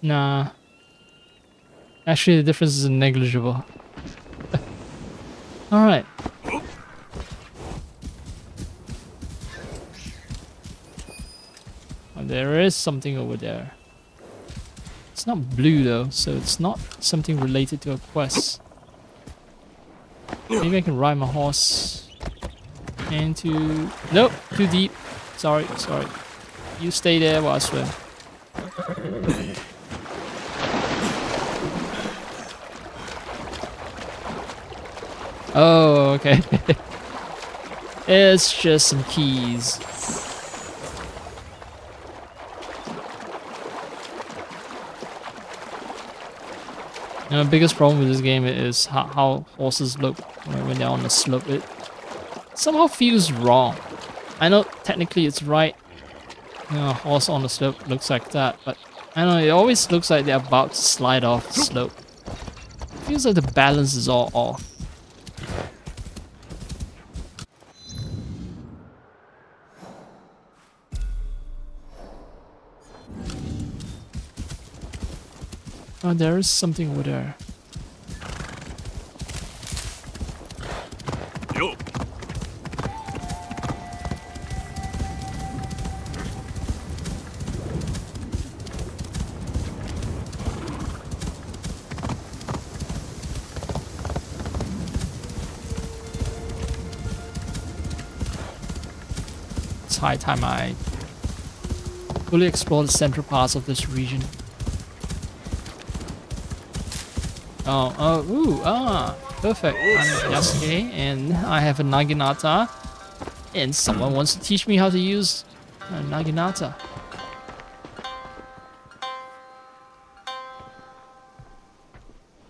Nah. Actually, the difference is negligible. Alright. Oh, there is something over there. It's not blue though, so it's not something related to a quest. Maybe I can ride my horse into... Nope, too deep. Sorry. You stay there while I swim. Oh, okay. It's just some keys. You know, the biggest problem with this game is how horses look when they're on the slope. It somehow feels wrong. I know technically it's right. You know, a horse on the slope looks like that, but I know it always looks like they're about to slide off the slope. It feels like the balance is all off. Oh, there is something over there. Yo. It's high time I fully explore the central parts of this region. Perfect. I'm Yasuke, and I have a Naginata, and someone wants to teach me how to use a Naginata.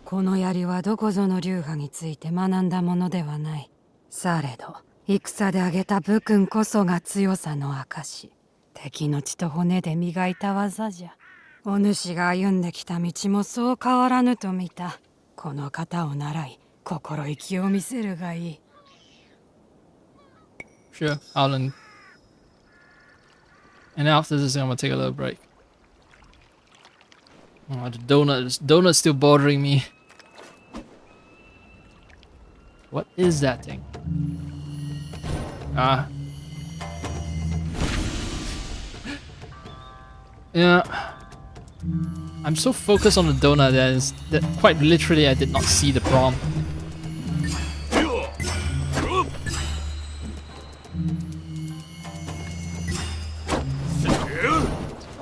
この槍はどこぞの流派について学んだものではない。されど、戦で挙げた武勲こそが強さの証。敵の血と骨で磨いた技じゃ。お主が歩んできた道もそう変わらぬと見た。この型を習い、心意気を見せるがいい。Sure, I'll learn. And after this, I'm gonna take a little break. Oh, the donut's still bothering me. What is that thing? Ah. Yeah. I'm so focused on the donut that quite literally I did not see the prompt.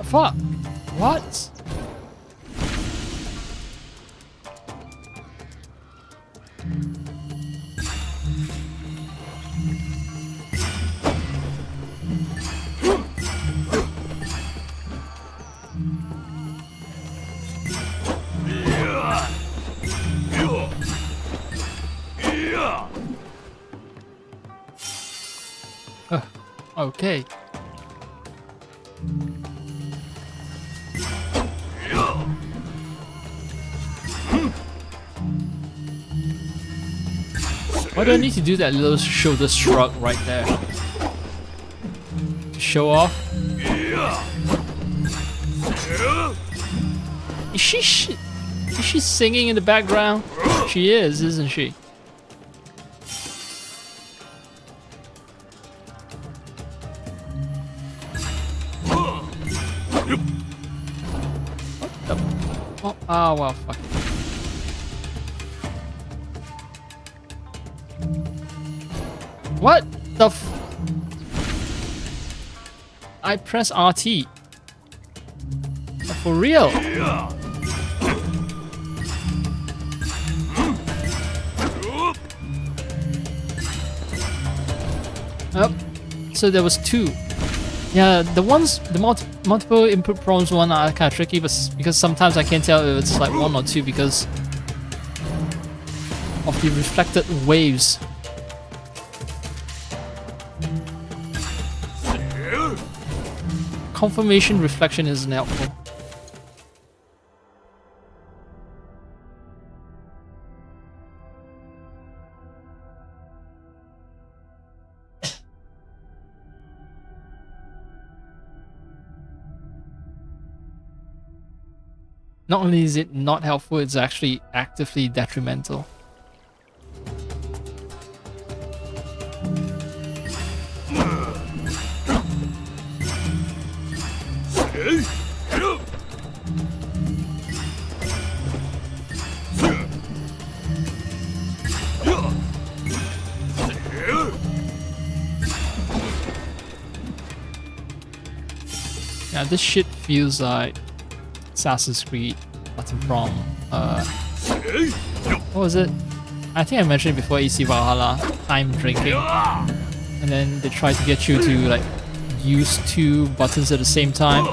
Fuck! What? Okay. Why do I need to do that little shoulder shrug right there? To show off? Is she singing in the background? She is, isn't she? Oh, oh well, fuck it. What the I press RT. For real? Oh, so there was two. Yeah, the multiple input problems one are kind of tricky, but because sometimes I can't tell if it's like one or two because of the reflected waves. Confirmation reflection isn't helpful. Not only is it not helpful, it's actually actively detrimental. Yeah, this shit feels like Assassin's Creed button from what was it? I think I mentioned it before, AC Valhalla, time drinking. And then they try to get you to like use two buttons at the same time.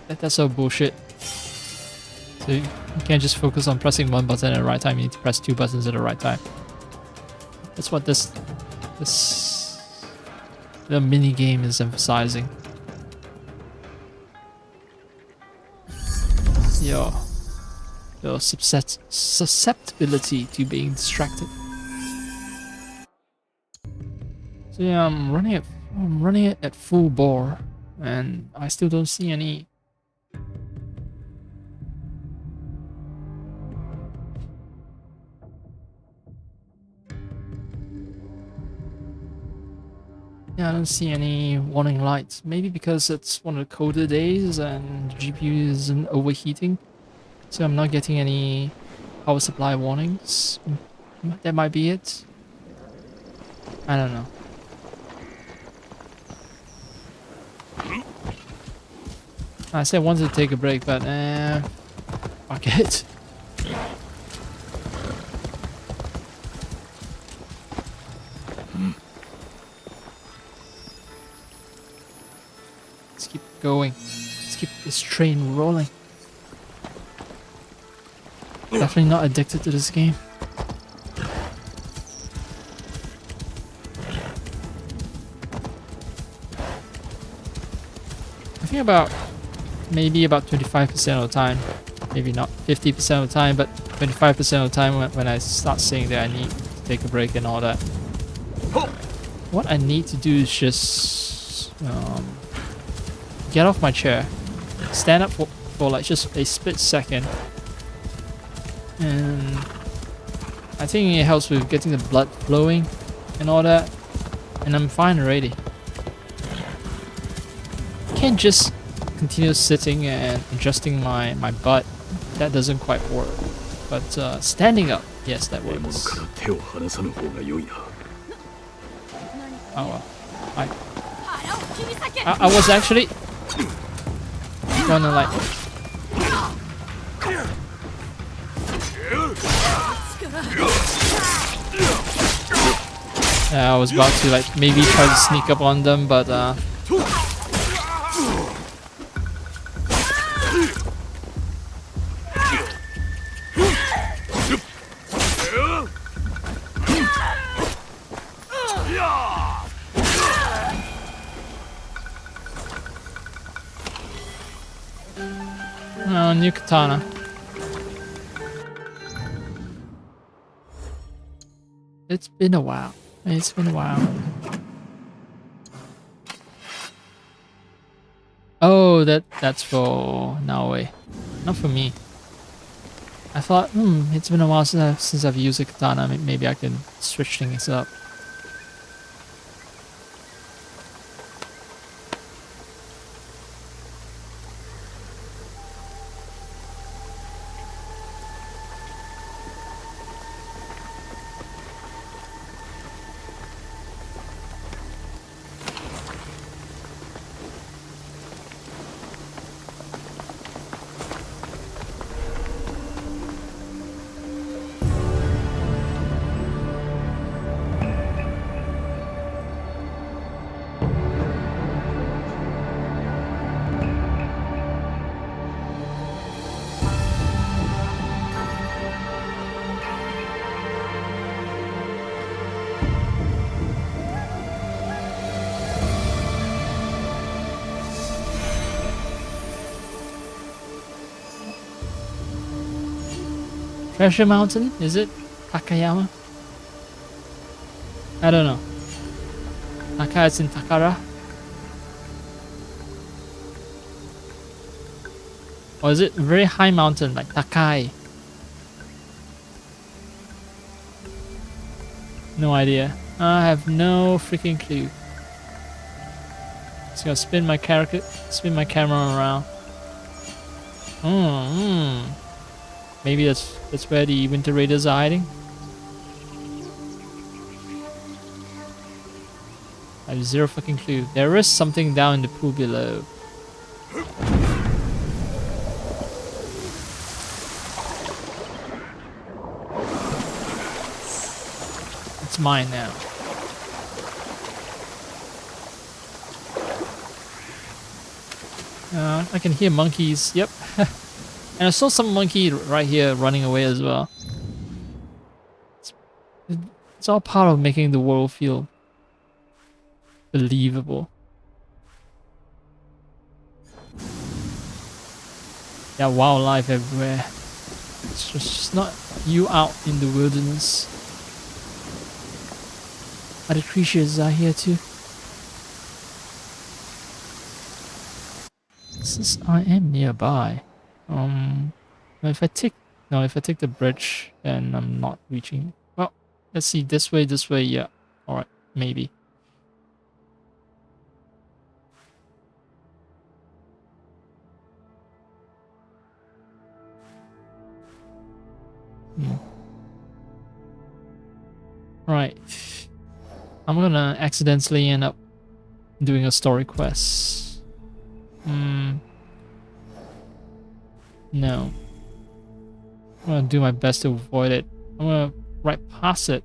That's so bullshit. So you can't just focus on pressing one button at the right time, you need to press two buttons at the right time. That's what the mini game is emphasizing. Your susceptibility to being distracted. So yeah, I'm running it at full bore, and I still don't see any. Yeah, I don't see any warning lights. Maybe because it's one of the colder days and the GPU isn't overheating. So I'm not getting any power supply warnings. That might be it. I don't know. I said I wanted to take a break, but fuck it. Let's keep going. Let's keep this train rolling. Definitely not addicted to this game. I think maybe about 25% of the time, maybe not 50% of the time, but 25% of the time when I start saying that I need to take a break and all that. What I need to do is just get off my chair, stand up for like just a split second, and I think it helps with getting the blood flowing and all that, and I'm fine already. Can't just continue sitting and adjusting my butt. That doesn't quite work. But standing up, yes, that works. Oh well. I was actually gonna like I was about to like maybe try to sneak up on them, but new katana. It's been a while. It's been a while. Oh, that's for Naoe. Not for me. I thought, it's been a while since I've used a katana. Maybe I can switch things up. Treasure Mountain? Is it Takayama? I don't know. Taka is in Takara? Or is it very high mountain like Takai? No idea. I have no freaking clue. Just gonna spin my camera around. Maybe that's where the Winter Raiders are hiding. I have zero fucking clue. There is something down in the pool below. It's mine now. I can hear monkeys. Yep. And I saw some monkey right here running away as well. It's all part of making the world feel believable. Yeah, wildlife everywhere. It's just not you out in the wilderness. Other creatures are here too. Since I am nearby, if I take the bridge, then I'm not reaching. Well, let's see. This way. Yeah. All right, maybe. Right. I'm gonna accidentally end up doing a story quest. No. I'm gonna do my best to avoid it. I'm gonna right past it.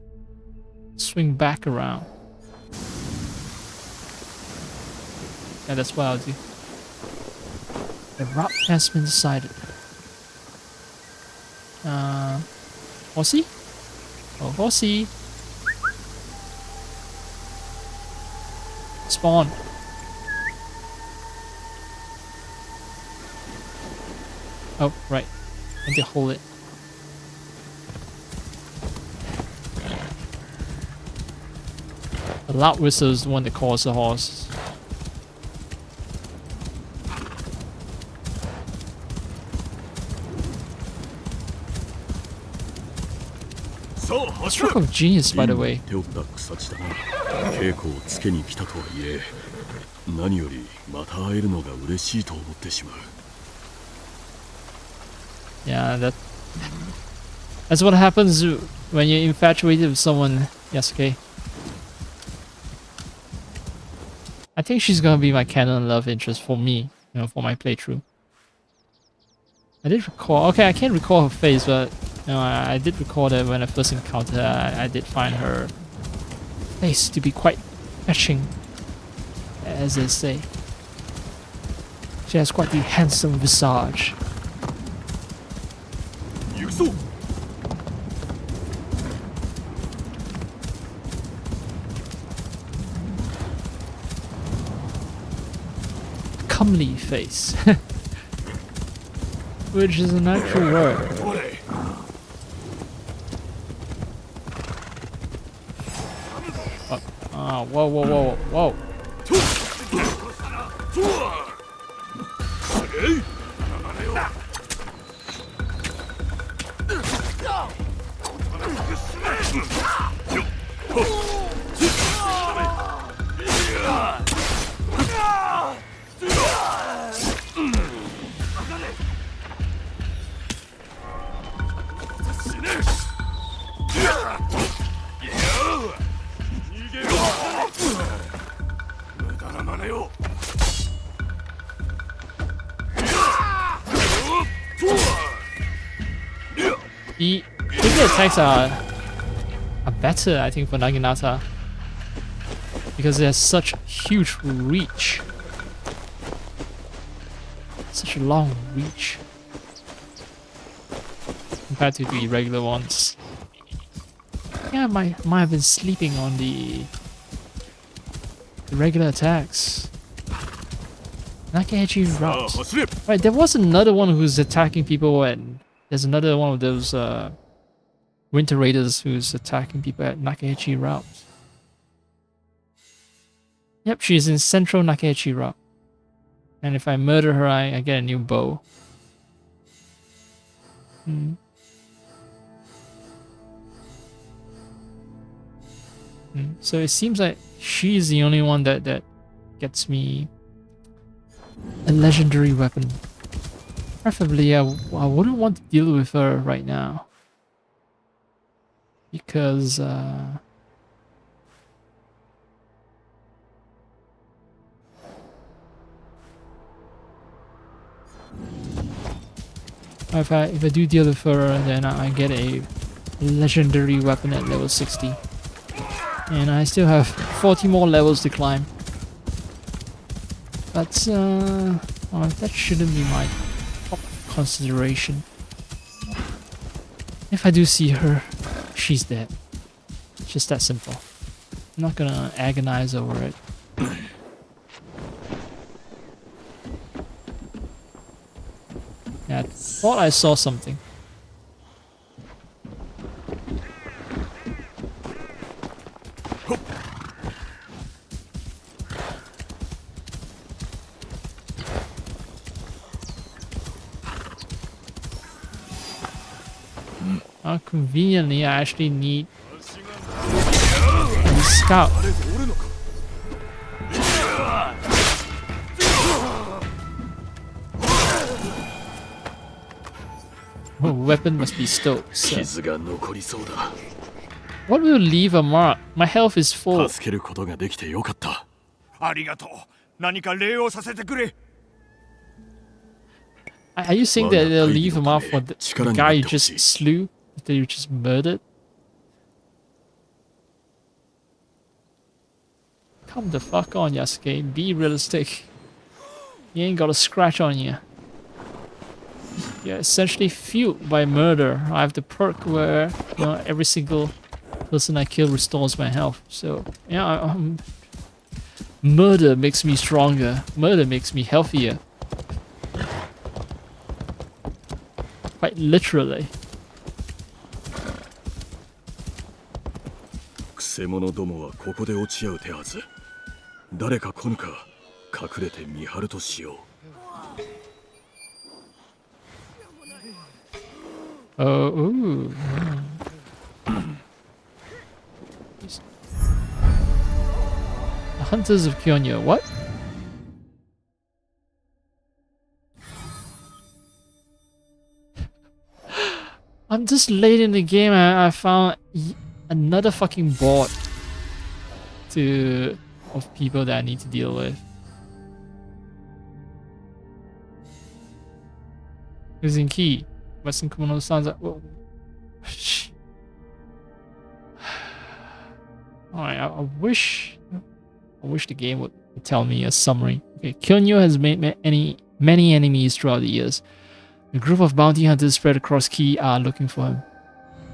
Swing back around. Yeah, that's what I'll do. The route has been decided. Horsey? Oh, horsey. Spawn. Oh, right. I need to hold it. The loud whistle is the one that calls the horse. Stroke of genius, by the way. 手を打った草地だな。稽古をつけに来たとはいえ、何よりまた会えるのが嬉しいと思ってしまう。Yeah, that's what happens when you're infatuated with someone, Yasuke. I think she's gonna be my canon love interest for me, for my playthrough. I did recall. Okay, I can't recall her face, but I did recall that when I first encountered her, I did find her face to be quite fetching, as they say. She has quite the handsome visage. Comely face. Which is an actual word. Whoa. The regular attacks are better, I think, for Naginata because it has such huge reach, such a long reach compared to the regular ones. Yeah, I might have been sleeping on the regular attacks. Nakaechi route. Right, there was another one who's attacking people, and there's another one of those Winter Raiders who's attacking people at Nakaechi route. Yep, she's in central Nakaechi route. And if I murder her, I get a new bow. So it seems like she's the only one that gets me a legendary weapon. Preferably, I wouldn't want to deal with her right now. Because, if I do deal with her, then I get a legendary weapon at level 60. And I still have 40 more levels to climb. But, well, that shouldn't be my top consideration. If I do see her, she's dead. It's just that simple. I'm not gonna agonize over it. Yeah, I thought I saw something. Conveniently, I actually need a scout. Oh, weapon must be stoked. So. What will leave a mark? My health is full. Are you saying that they'll leave a mark for the guy you just slew? That you just murdered? Come the fuck on, Yasuke. Be realistic. You ain't got a scratch on you. You're essentially fueled by murder. I have the perk where, you know, every single person I kill restores my health. So, yeah, murder makes me stronger. Murder makes me healthier. Quite literally. くせ者どもはここで落ち合う手はず。誰か来ぬか隠れて見張るとしよう。Oh, ooh. The Hunters of Kyonyo. What? I'm just late in the game. I found another fucking board of people that I need to deal with. Using key. Western Kimono sounds like. Alright, I wish the game would tell me a summary. Okay, Kyonyo has made many enemies throughout the years. A group of bounty hunters spread across Ki are looking for him.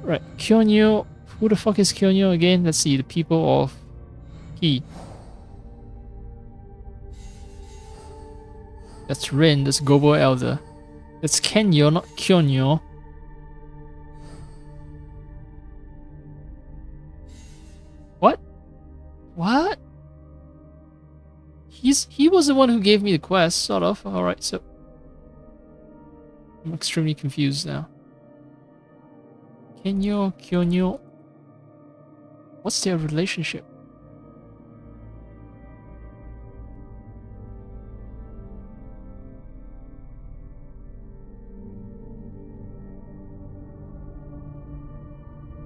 Right, Kyonyo. Who the fuck is Kyonyo again? Let's see, the people of Ki. That's Rin, that's Gobo Elder. That's Kenyo, not Kyonyo. What? What? He was the one who gave me the quest, sort of. Alright, so I'm extremely confused now. Kenyo, Kyonyo. What's their relationship?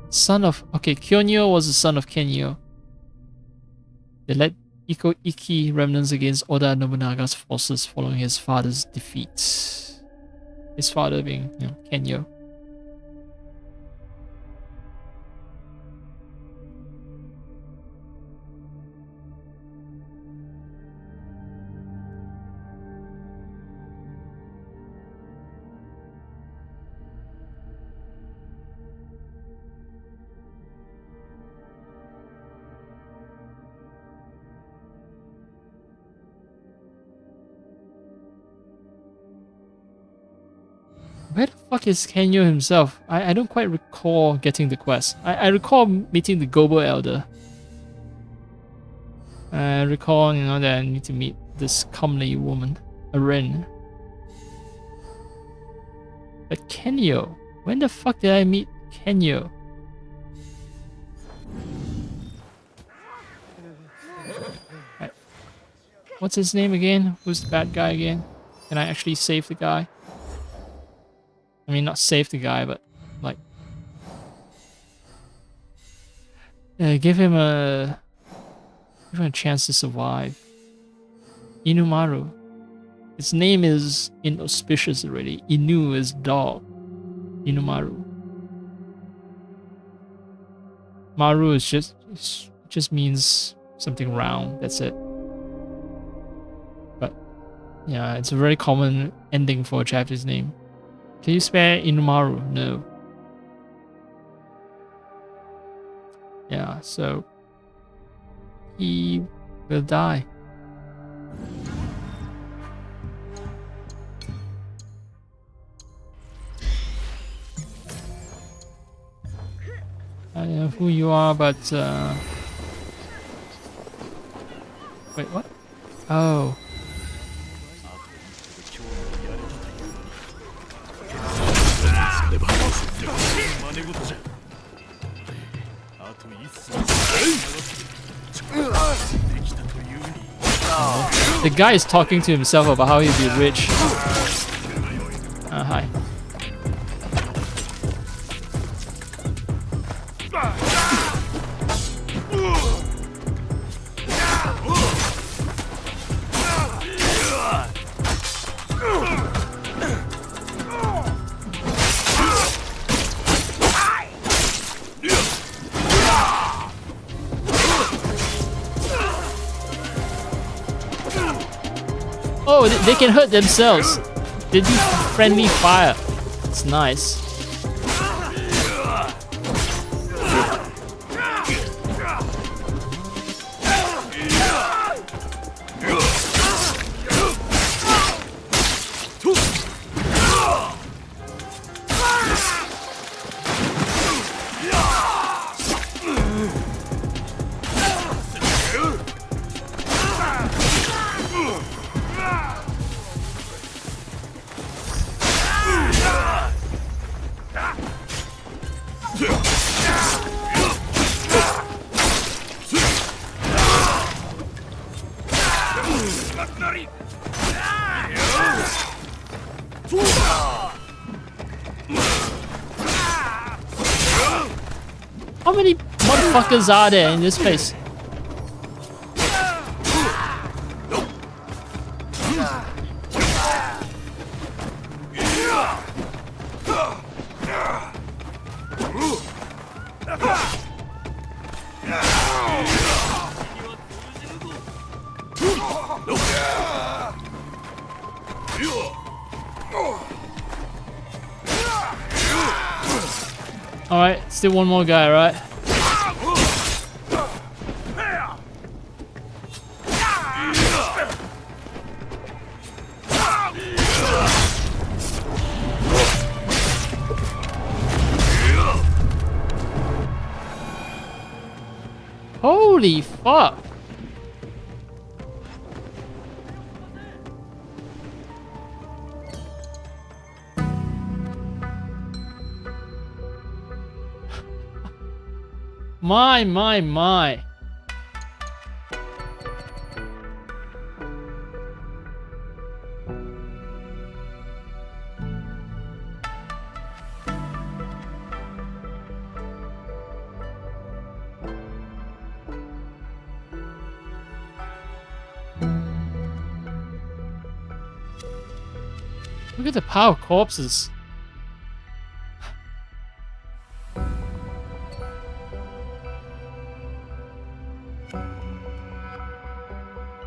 Son of... Okay, Kyonyo was the son of Kenyo. They led Iki remnants against Oda Nobunaga's forces following his father's defeat. His father being, Kenyo. Where the fuck is Kenyo himself? I don't quite recall getting the quest. I recall meeting the Gobo Elder. I recall, that I need to meet this comely woman, Aren. But Kenyo? When the fuck did I meet Kenyo? Right. What's his name again? Who's the bad guy again? Can I actually save the guy? I mean, not save the guy, but like give him a chance to survive. Inumaru. His name is inauspicious already. Inu is dog. Inumaru. Maru is just means something round. That's it. But yeah, it's a very common ending for a chapter's name. Can you spare Inumaru? No. Yeah, so he will die. I don't know who you are, but wait, what? Oh. The guy is talking to himself about how he'll be rich. Hi. Oh, they can hurt themselves. They do friendly fire. It's nice. How many motherfuckers are there in this place? Alright, still one more guy, right? Holy fuck! My. Look at the pile of corpses.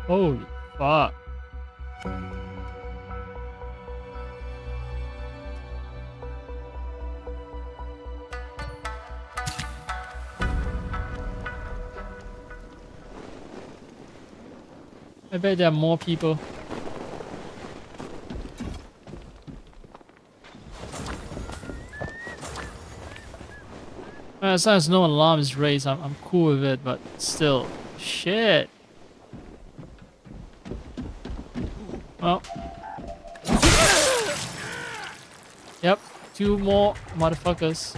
Holy fuck. I bet there are more people. As long as no alarm is raised, I'm cool with it, but still. Shit. Well. Yep, 2 more motherfuckers.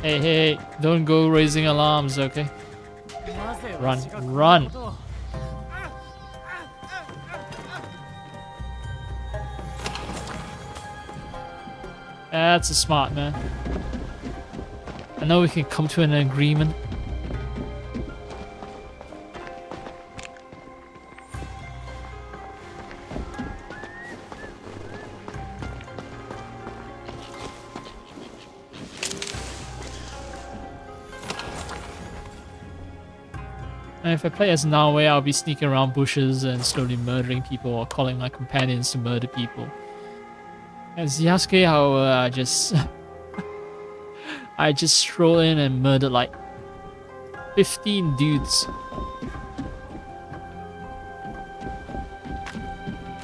Hey, don't go raising alarms, okay? Run. That's a smart man. I know we can come to an agreement. And if I play as Naoe, I'll be sneaking around bushes and slowly murdering people or calling my companions to murder people. As Yasuke, however, I just stroll in and murder like 15 dudes.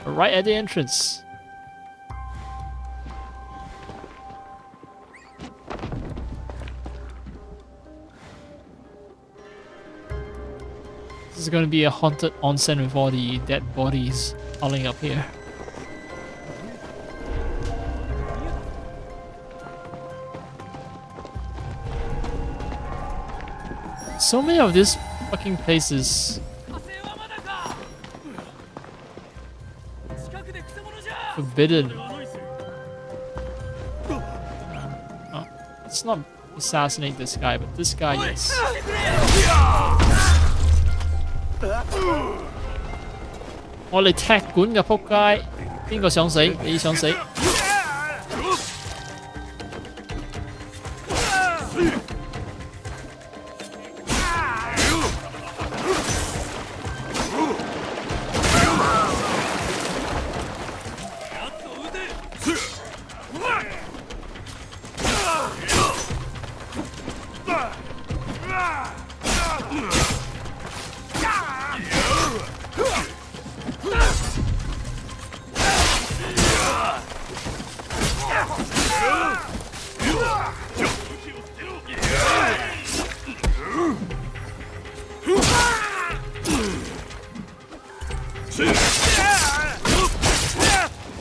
Right at the entrance. This is going to be a haunted onsen with all the dead bodies piling up here. So many of these fucking places. Forbidden. Oh, let's not assassinate this guy, but this guy, yes. 我嚟踢館嘅仆街，邊個想死？你想死？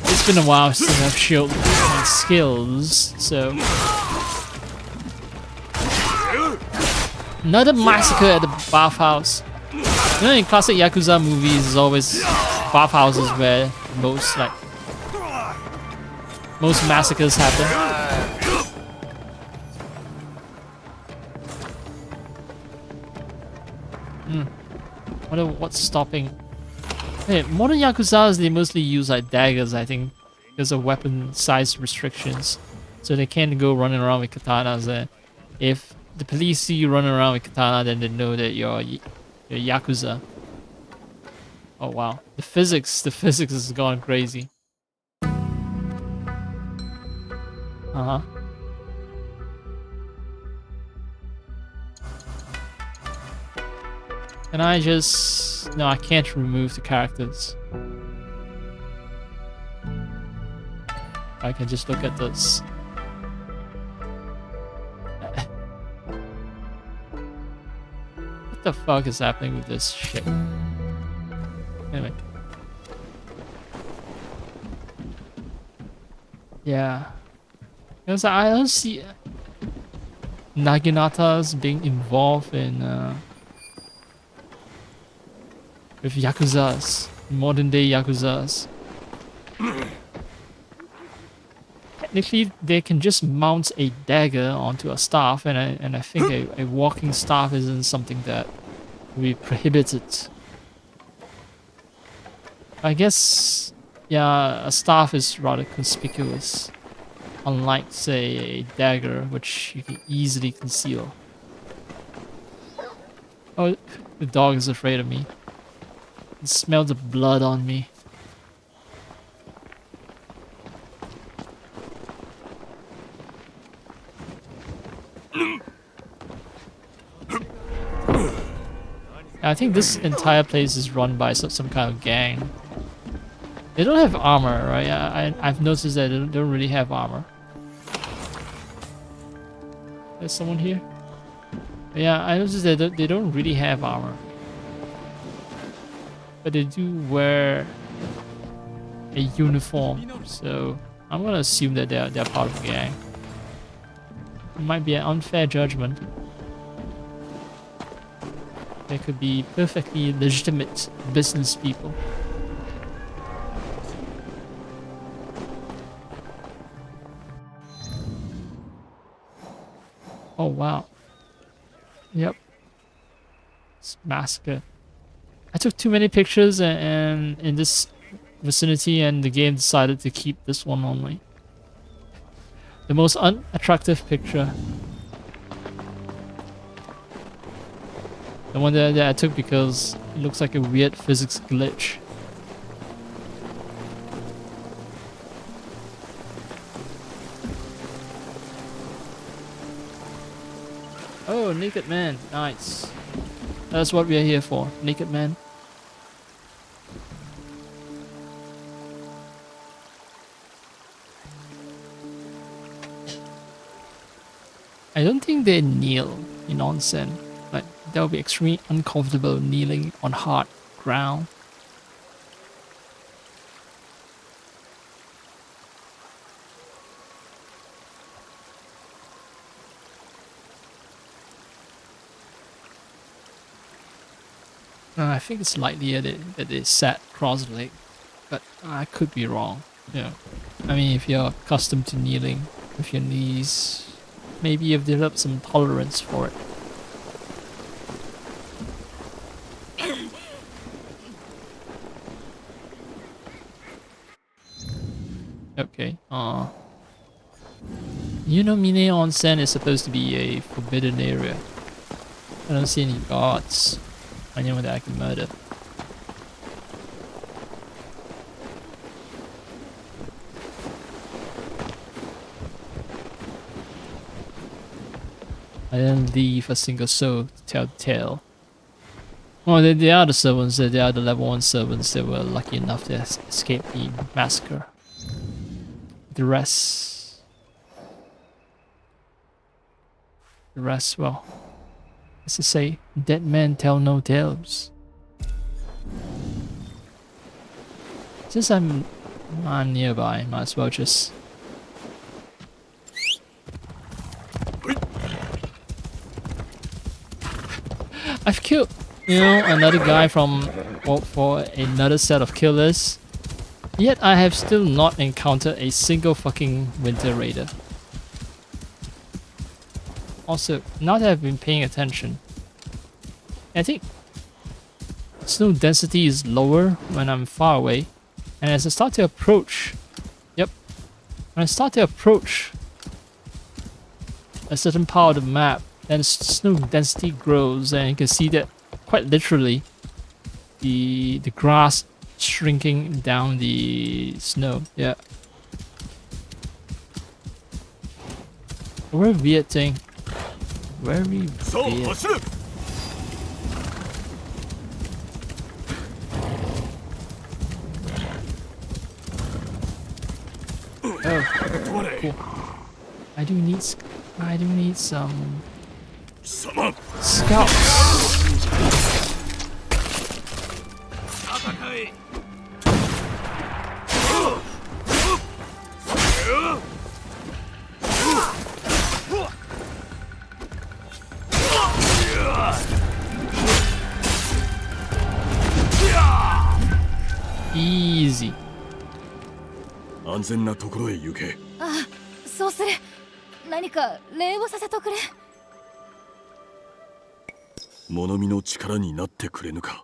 It's been a while since I've showed my skills, so another massacre at the bathhouse. You know, in classic Yakuza movies, there's always bathhouses where most massacres happen. Wonder what's stopping. Hey, modern Yakuzas, they mostly use like daggers, I think, because of weapon size restrictions. So they can't go running around with katanas. If the police see you running around with katana, then they know that you're Yakuza. Oh wow, the physics has gone crazy. Uh-huh. Can I just... No, I can't remove the characters. I can just look at this. What the fuck is happening with this shit? Anyway. Yeah. Because I don't see Naginatas being involved in with Yakuzas, modern day Yakuzas. Technically, they can just mount a dagger onto a staff, and I think a walking staff isn't something that will be prohibited. I guess, yeah, a staff is rather conspicuous, unlike, say, a dagger, which you can easily conceal. Oh, the dog is afraid of me. It smells the blood on me. I think this entire place is run by some kind of gang. They don't have armor, right? I've noticed that they don't really have armor. There's someone here? Yeah, I noticed that they don't really have armor. But they do wear a uniform, so I'm gonna assume that they're part of the gang. It might be an unfair judgment. They could be perfectly legitimate business people. Oh wow. Yep. It's massacre. I took too many pictures and in this vicinity, and the game decided to keep this one only. The most unattractive picture. The one that I took because it looks like a weird physics glitch. Oh, naked man. Nice. That's what we're here for. Naked man. I don't think they kneel in onsen. Like, that would be extremely uncomfortable kneeling on hard ground. I think it's likely that they sat cross-legged, but I could be wrong. Yeah, I mean, if you're accustomed to kneeling with your knees, maybe you've developed some tolerance for it. Okay, Yunomine Onsen is supposed to be a forbidden area. I don't see any guards. Anyone that I can murder. I didn't leave a single soul to tell the tale. Well, they are the servants, they are the level 1 servants that were lucky enough to escape the massacre. The rest, well, as to say, dead men tell no tales. Since I'm nearby, might as well just... I've killed, another guy for another set of killers. Yet I have still not encountered a single fucking Winter Raider. Also, now that I've been paying attention, I think snow density is lower when I'm far away, and as I start to approach, when I start to approach a certain part of the map, then snow density grows, and you can see that quite literally the grass shrinking down the snow. Yeah. A very weird thing. Very weird. Oh, cool. I do need some scouts. Easy. 安全なところへ行け。ああ、そうする。何か礼をさせとくれ。物見の力になってくれぬか。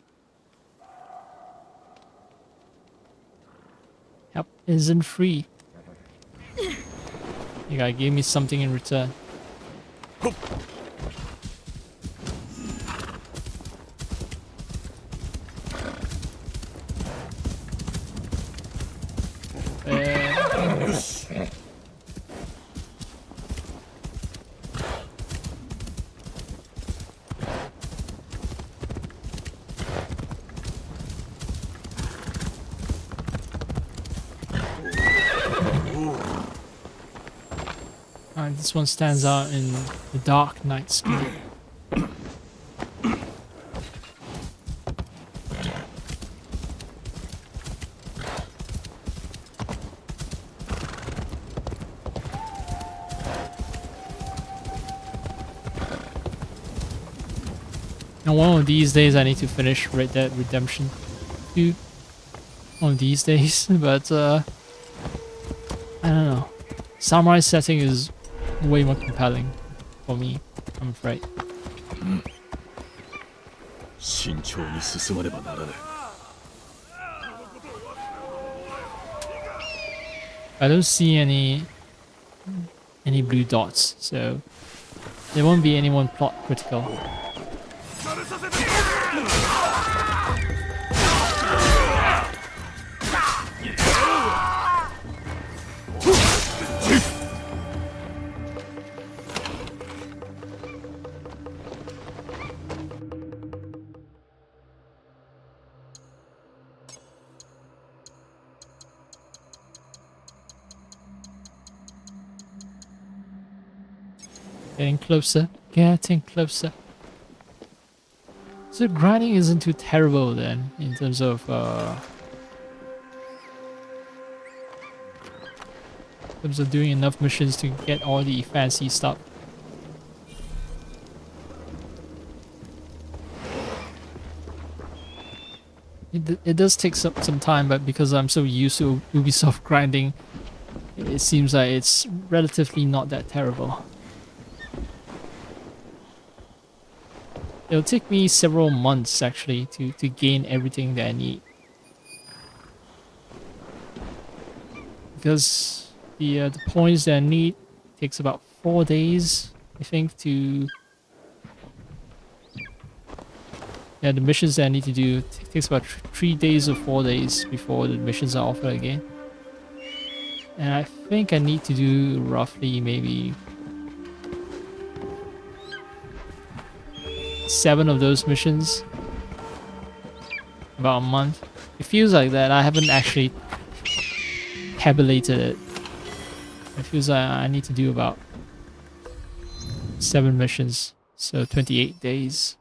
Help isn't free. You gotta give me something in return. Alright, this one stands out in the Dark Night skill. And one of these days I need to finish Red Dead Redemption 2. One of these days, but I don't know. Samurai setting is way more compelling for me, I'm afraid. 慎重に進まねばならぬ。 I don't see any blue dots, so there won't be anyone plot critical. Getting closer, getting closer. So grinding isn't too terrible then, in terms of doing enough missions to get all the fancy stuff. It does take some time, but because I'm so used to Ubisoft grinding, it seems like it's relatively not that terrible. It'll take me several months actually to gain everything that I need. Because the points that I need takes about 4 days, I think, to... Yeah, the missions that I need to do takes about 3 days or 4 days before the missions are offered again. And I think I need to do roughly maybe 7 of those missions, about a month. It feels like that. I haven't actually tabulated it. It feels like I need to do about 7 missions, so 28 days.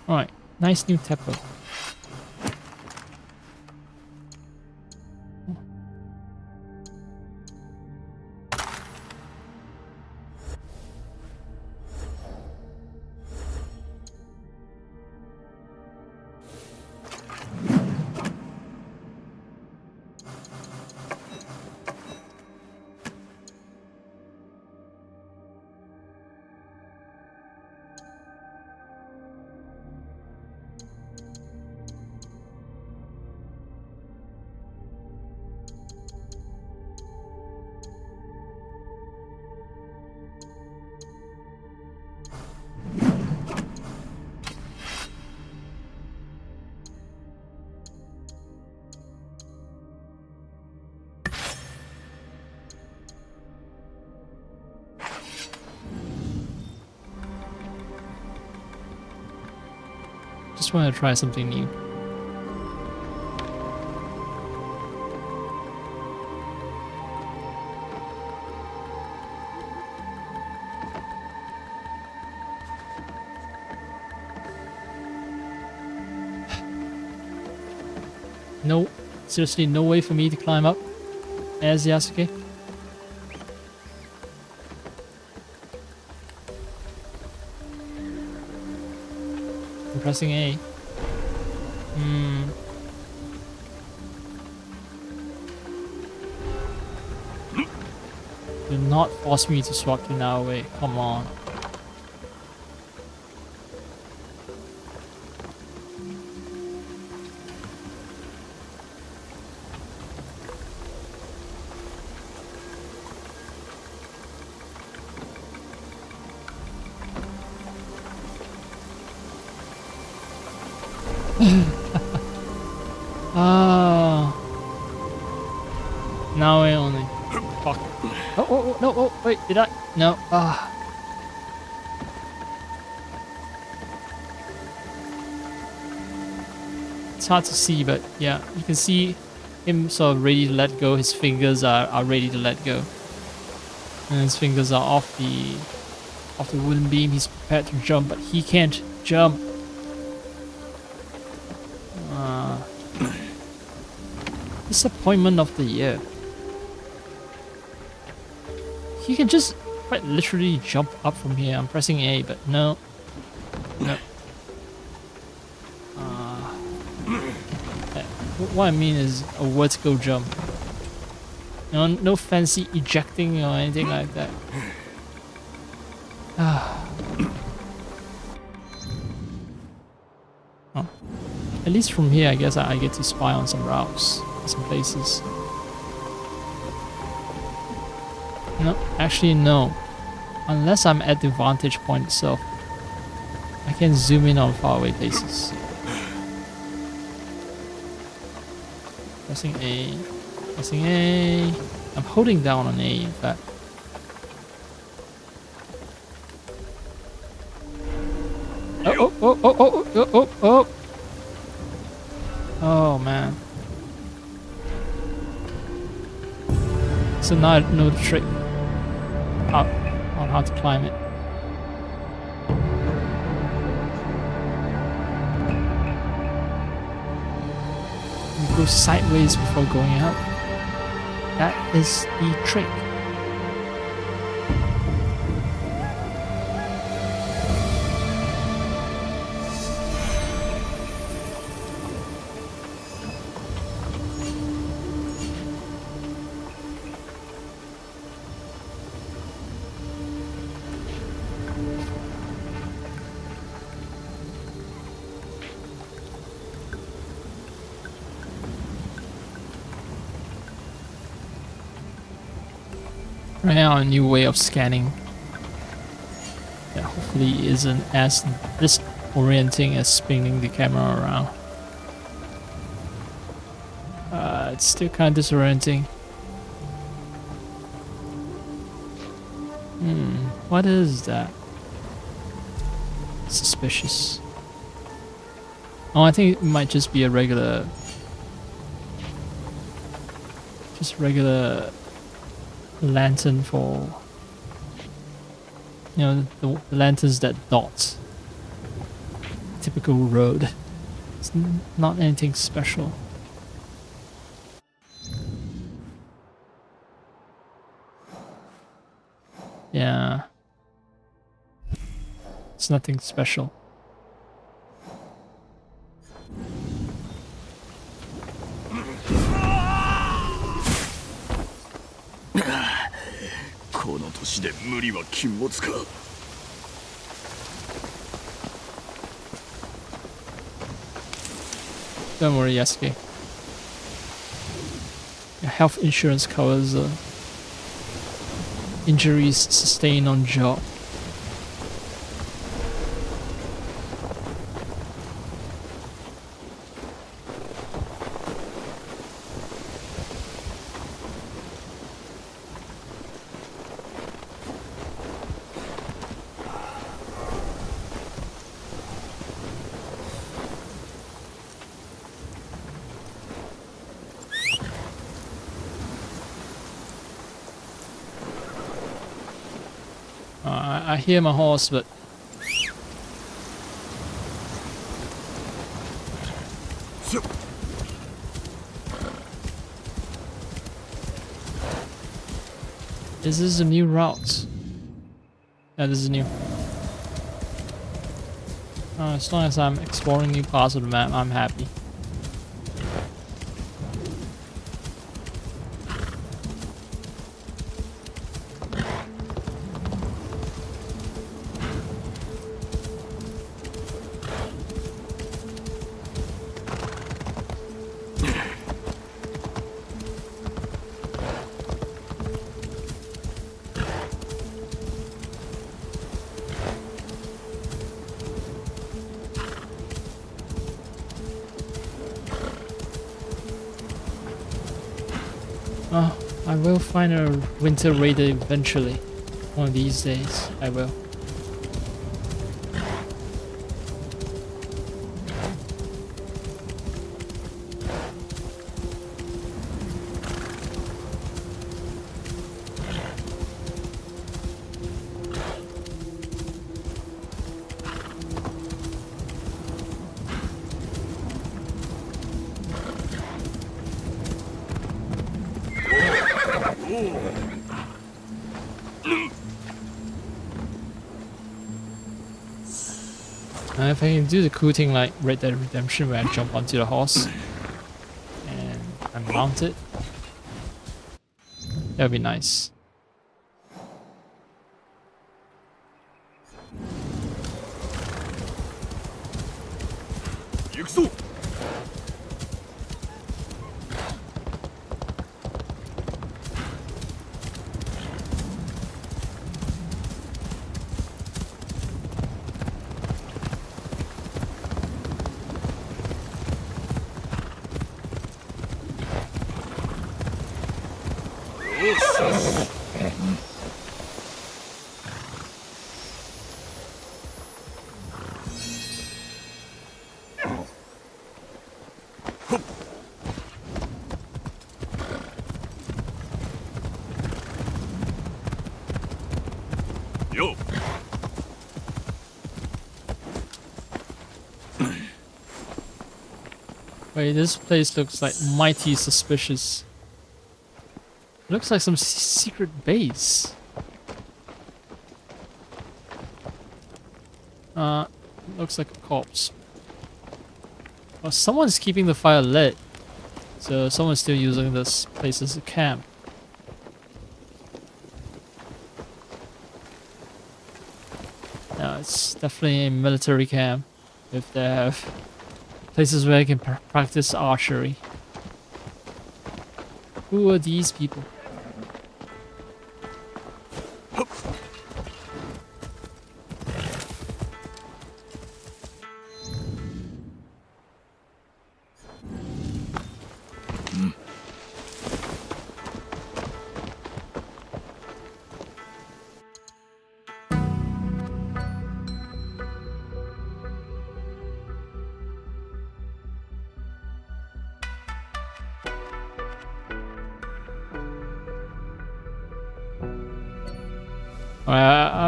Alright, nice new tempo. Just want to try something new. No, seriously, no way for me to climb up as Yasuke. I'm pressing A. Do not force me to swap to now away. Come on. Ah. Now I only. Fuck. Oh, no, oh, wait, did I? No, It's hard to see, but yeah, you can see him sort of ready to let go. His fingers are ready to let go. And his fingers are off the wooden beam. He's prepared to jump, but he can't jump. Disappointment of the year. He can just quite literally jump up from here. I'm pressing A, but no. No. What I mean is a vertical jump. No fancy ejecting or anything like that. Oh. At least from here, I guess I get to spy on some routes, some places. No, actually no. Unless I'm at the vantage point itself, I can zoom in on faraway places. Pressing A. Pressing A. I'm holding down on A, in fact. Oh. Oh, man. So now I know the trick on how to climb it. You go sideways before going out. That is the trick. Right now, a new way of scanning that hopefully isn't as disorienting as spinning the camera around. It's still kind of disorienting. What is that? Suspicious. Oh, I think it might just be a regular lantern for, you know, the lanterns that dot typical road. It's not anything special. Yeah, it's nothing special. Don't worry, Yasuke. Your health insurance covers injuries sustained on job. I hear my horse, but Is this a new route? Yeah, this is new. As long as I'm exploring new parts of the map, I'm happy. Oh, I will find a winter raider eventually. One of these days, I will. If I can do the cool thing like Red Dead Redemption where I jump onto the horse and I mount it, that would be nice. Yo. Wait, this place looks like mighty suspicious. Looks like some secret base. Looks like a corpse. Well, someone's keeping the fire lit, so someone's still using this place as a camp. No, it's definitely a military camp. If they have places where you can practice archery. Who are these people?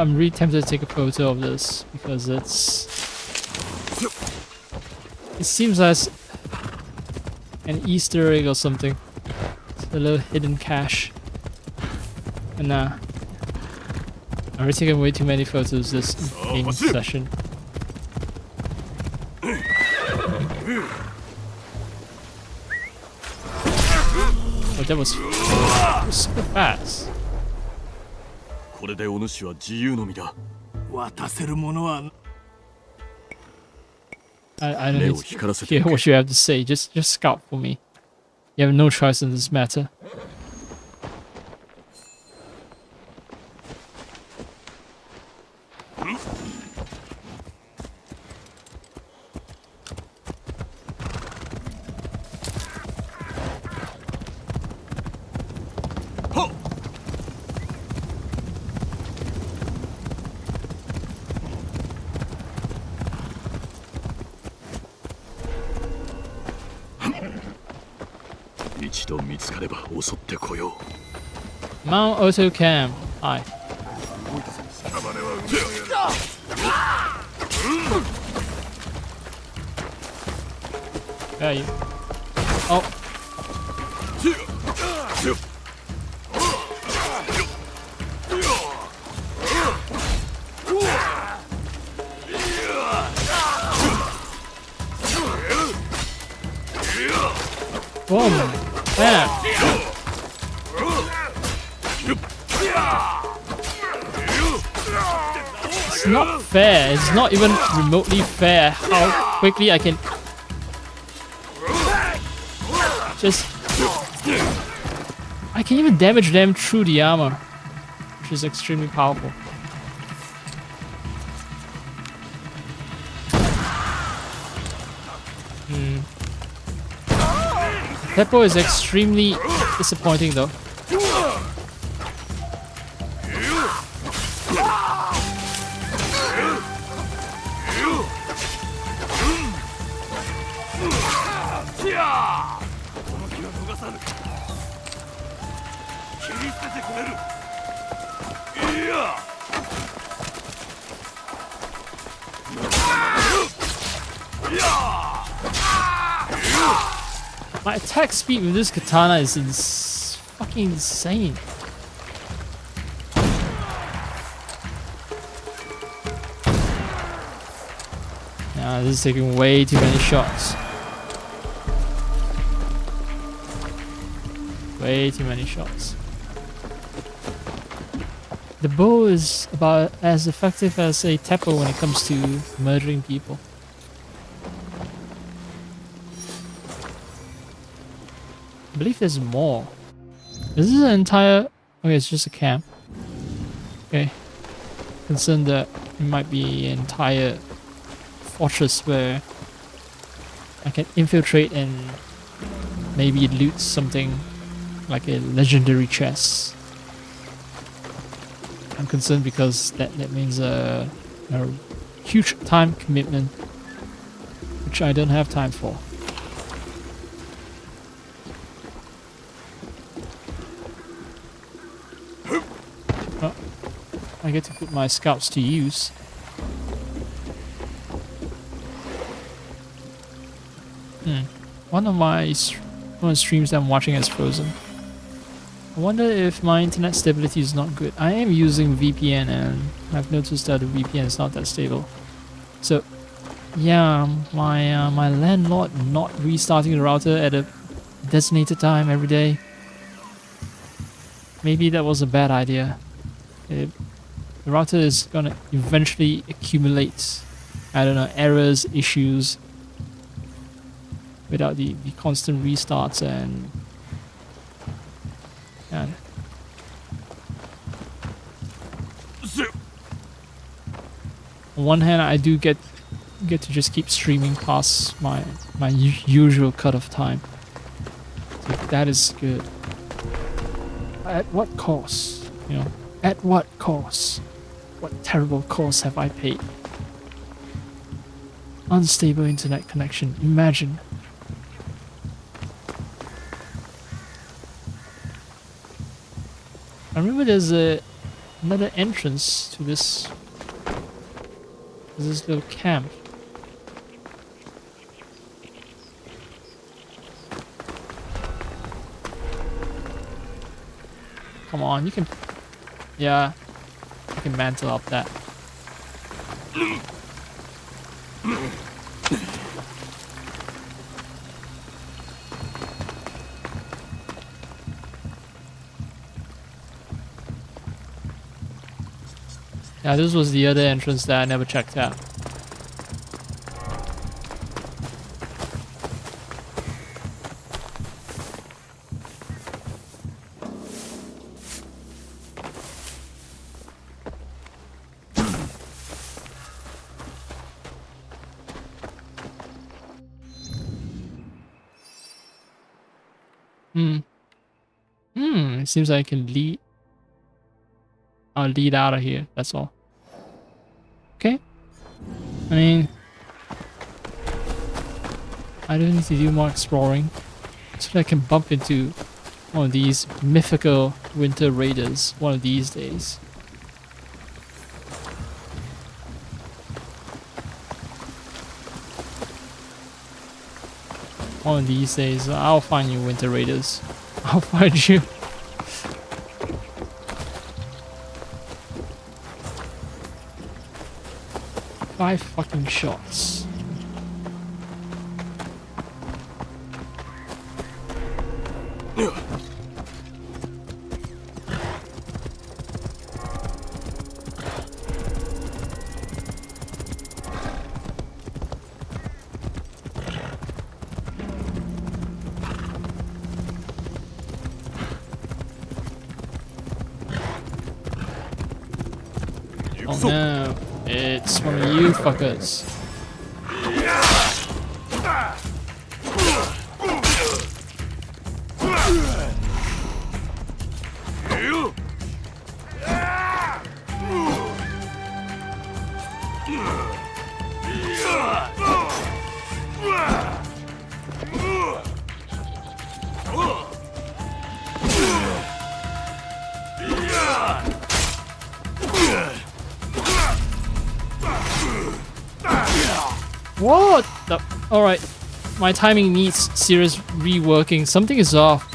I'm really tempted to take a photo of this because it seems like an Easter egg or something. It's a little hidden cache. And nah, I've already taken way too many photos this game session. Oh, that was super fast. これでお主は自由の身だ。渡せるものは I don't need to hear what you have to say. Just scout for me. You have no choice in this matter. Mount Auto Cam. Hi. Where are you? Oh. Boom. Bam. It's not fair. It's not even remotely fair how quickly I can just... I can even damage them through the armor, which is extremely powerful. Teppo is extremely disappointing though. My attack speed with this katana is fucking insane. Nah, this is taking way too many shots. Way too many shots. The bow is about as effective as a teppo when it comes to murdering people. I believe there's more. This is an entire... Okay, it's just a camp. Okay. Concerned that it might be an entire fortress where I can infiltrate and maybe loot something like a legendary chest. I'm concerned because that means a huge time commitment, which I don't have time for. Oh, I get to put my scouts to use. One of the streams that I'm watching is frozen. I wonder if my internet stability is not good. I am using VPN and I've noticed that the VPN is not that stable. So yeah, my landlord not restarting the router at a designated time every day. Maybe that was a bad idea. The router is gonna eventually accumulate, I don't know, errors, issues without the constant restarts and on one hand, I do get to just keep streaming past my usual cutoff time. So that is good. At what cost? You know, at what cost? What terrible cost have I paid? Unstable internet connection. Imagine. I remember there's another entrance to this little camp. Come on, you can... Yeah, you can mantle up that. Yeah, this was the other entrance that I never checked out. It seems like I can lead. I'll lead out of here, that's all. Okay. I mean, I don't need to do more exploring so that I can bump into one of these mythical winter raiders one of these days. One of these days, I'll find you, winter raiders. I'll find you. Five fucking shots. Oh no, it's one of you fuckers. What the? Alright, my timing needs serious reworking. Something is off.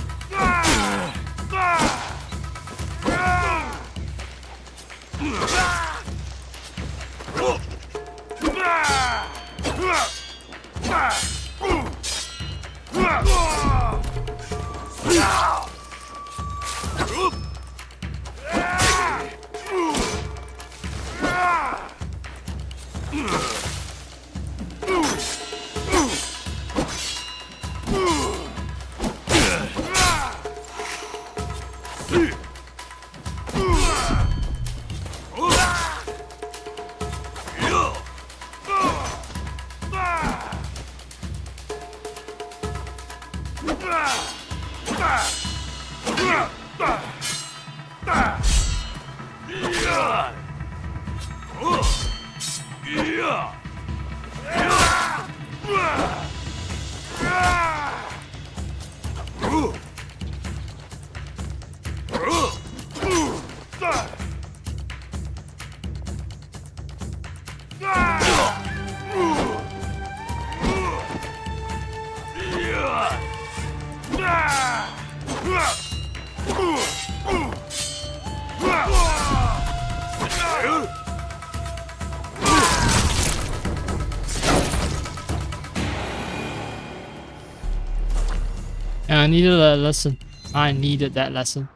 I needed a lesson. I needed that lesson.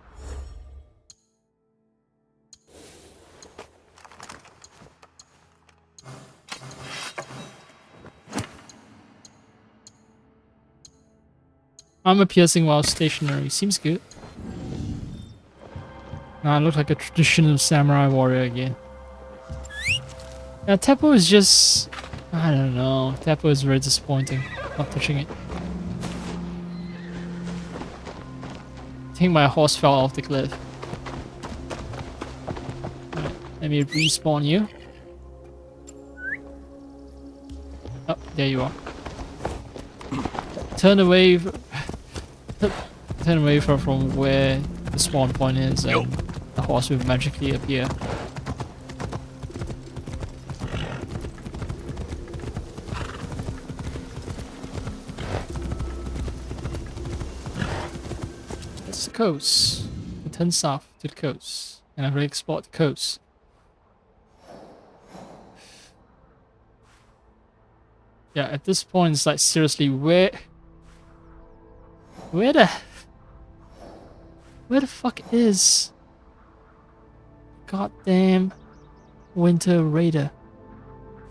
Armor piercing while stationary. Seems good. Now I look like a traditional samurai warrior again. Yeah, Teppo is just... I don't know. Teppo is very disappointing. Not touching it. I think my horse fell off the cliff. Right, let me respawn you. Oh, there you are. Turn away. Turn away from where the spawn point is, and the horse will magically appear. That's the coast. We turn south to the coast, and I re-export the coast. Yeah, at this point, it's like, seriously, where the fuck is goddamn Winter Raider?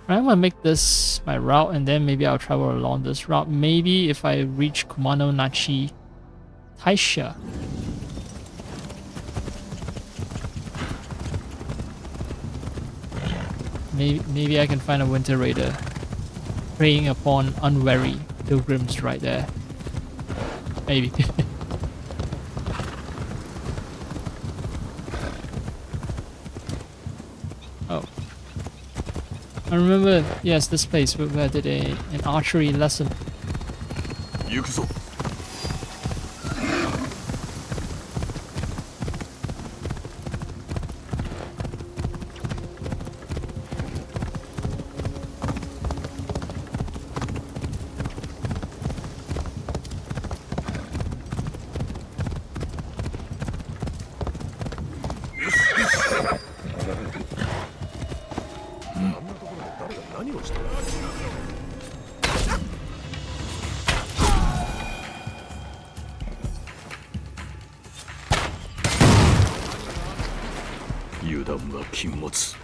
I'm gonna make this my route, and then maybe I'll travel along this route. Maybe if I reach Kumano Nachi Taisha. Maybe I can find a Winter Raider preying upon unwary pilgrims right there. Maybe. Oh. I remember, yes, this place where I did an archery lesson. 行くぞ。油断は禁物。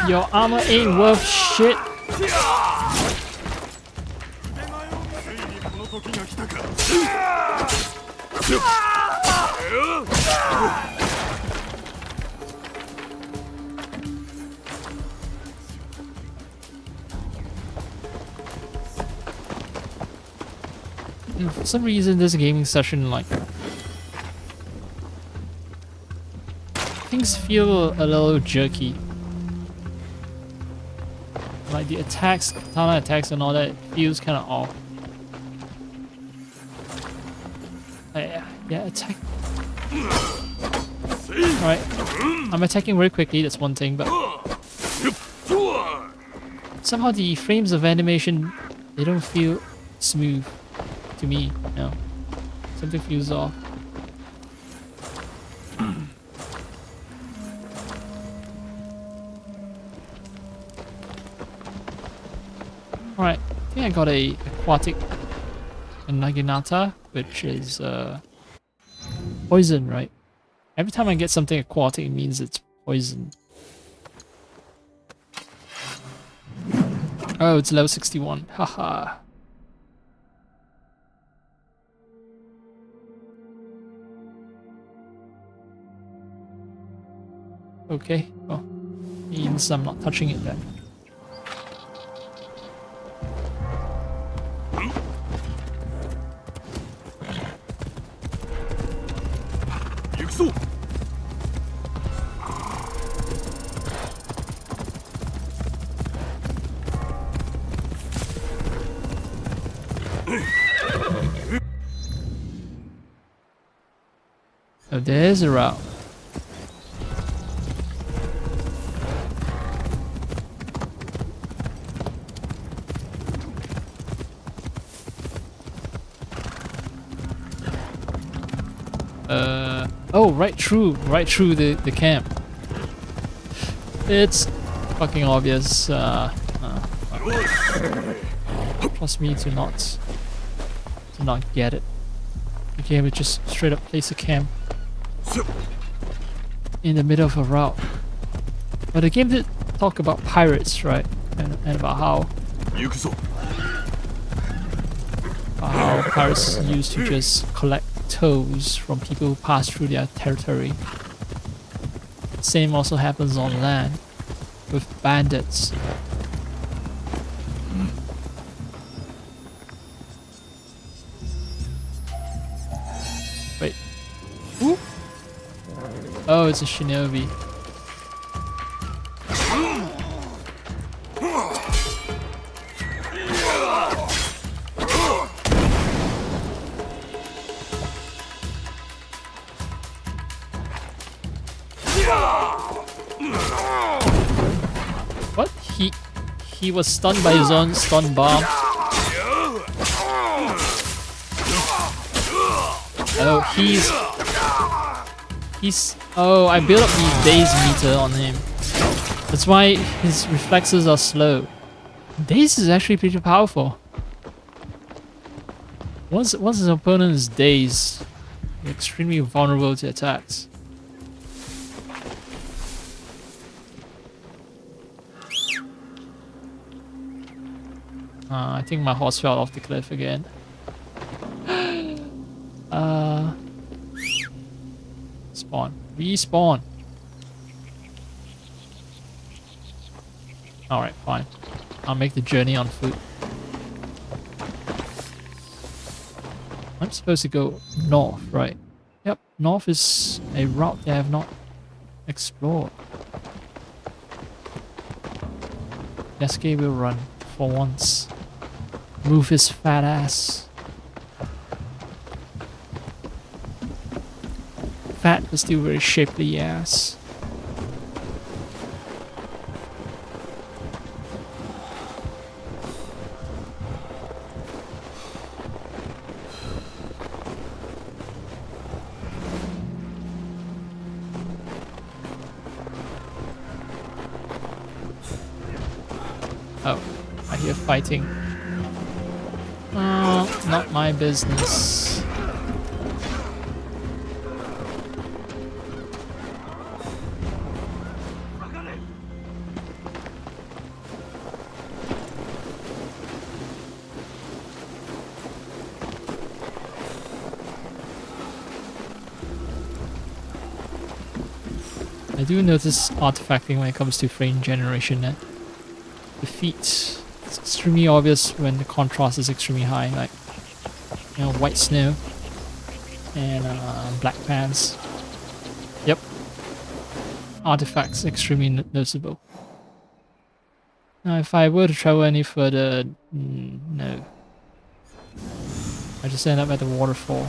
Your armor ain't worth shit. ついにこの時が来たか。And for some reason, this gaming session, like, things feel a little jerky. Like the attacks, katana attacks and all that feels kind of off. Yeah, attack. Alright, I'm attacking very quickly, that's one thing, but somehow the frames of animation, they don't feel smooth to me, you know. Something feels off. Alright, I think I got a aquatic Naginata, which is poison, right? Every time I get something aquatic, it means it's poison. Oh, it's level 61. Haha. Okay, well, means I'm not touching it then. Oh, there's a route. Oh, right through the camp. It's fucking obvious. Trust me to not get it. The game would just straight up place a camp in the middle of a route. But the game did talk about pirates, right? And about how pirates used to just collect tolls from people who pass through their territory. Same also happens on land with bandits. Wait. Ooh. Oh, it's a shinobi. What? He was stunned by his own stun bomb. Oh, he's oh, I built up the daze meter on him. That's why his reflexes are slow. Daze is actually pretty powerful. Once his opponent is dazed, he's extremely vulnerable to attacks. I think my horse fell off the cliff again. Spawn. Respawn. Alright, fine. I'll make the journey on foot. I'm supposed to go north, right? Yep, north is a route that I have not explored. Yasuke will run for once. Move his fat ass. Fat but still very shapely ass. Oh, I hear fighting. Oh, not my business. I do notice artifacting when it comes to frame generation. The feet, it's extremely obvious when the contrast is extremely high, like, you know, white snow and black pants. Yep, artifacts extremely noticeable. Now, if I were to travel any further, no, I just end up at the waterfall.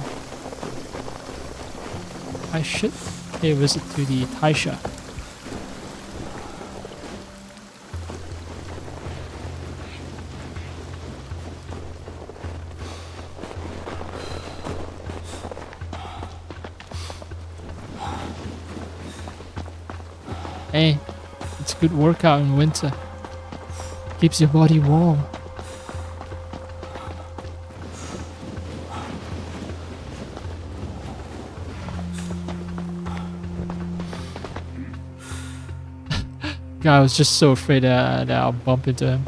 I should pay a visit to the Taisha. Hey, it's a good workout in winter. Keeps your body warm. God, I was just so afraid that I'll bump into him.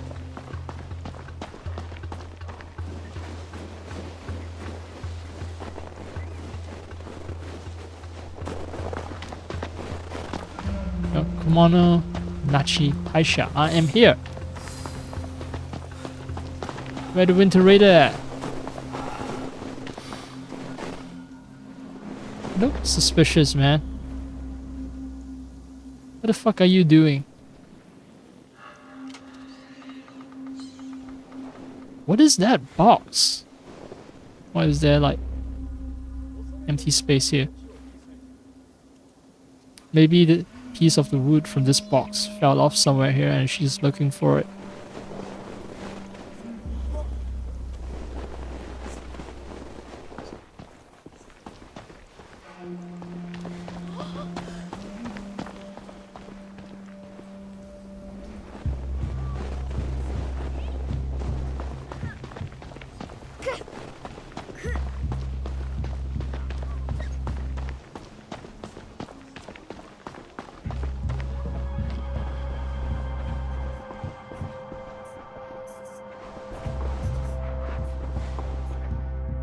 Oh, Kumano Nachi Taisha, I am here. Where the Winter Raider at? Look suspicious, man. What the fuck are you doing? What is that box? Why is there like empty space here? Maybe the piece of the wood from this box fell off somewhere here and she's looking for it.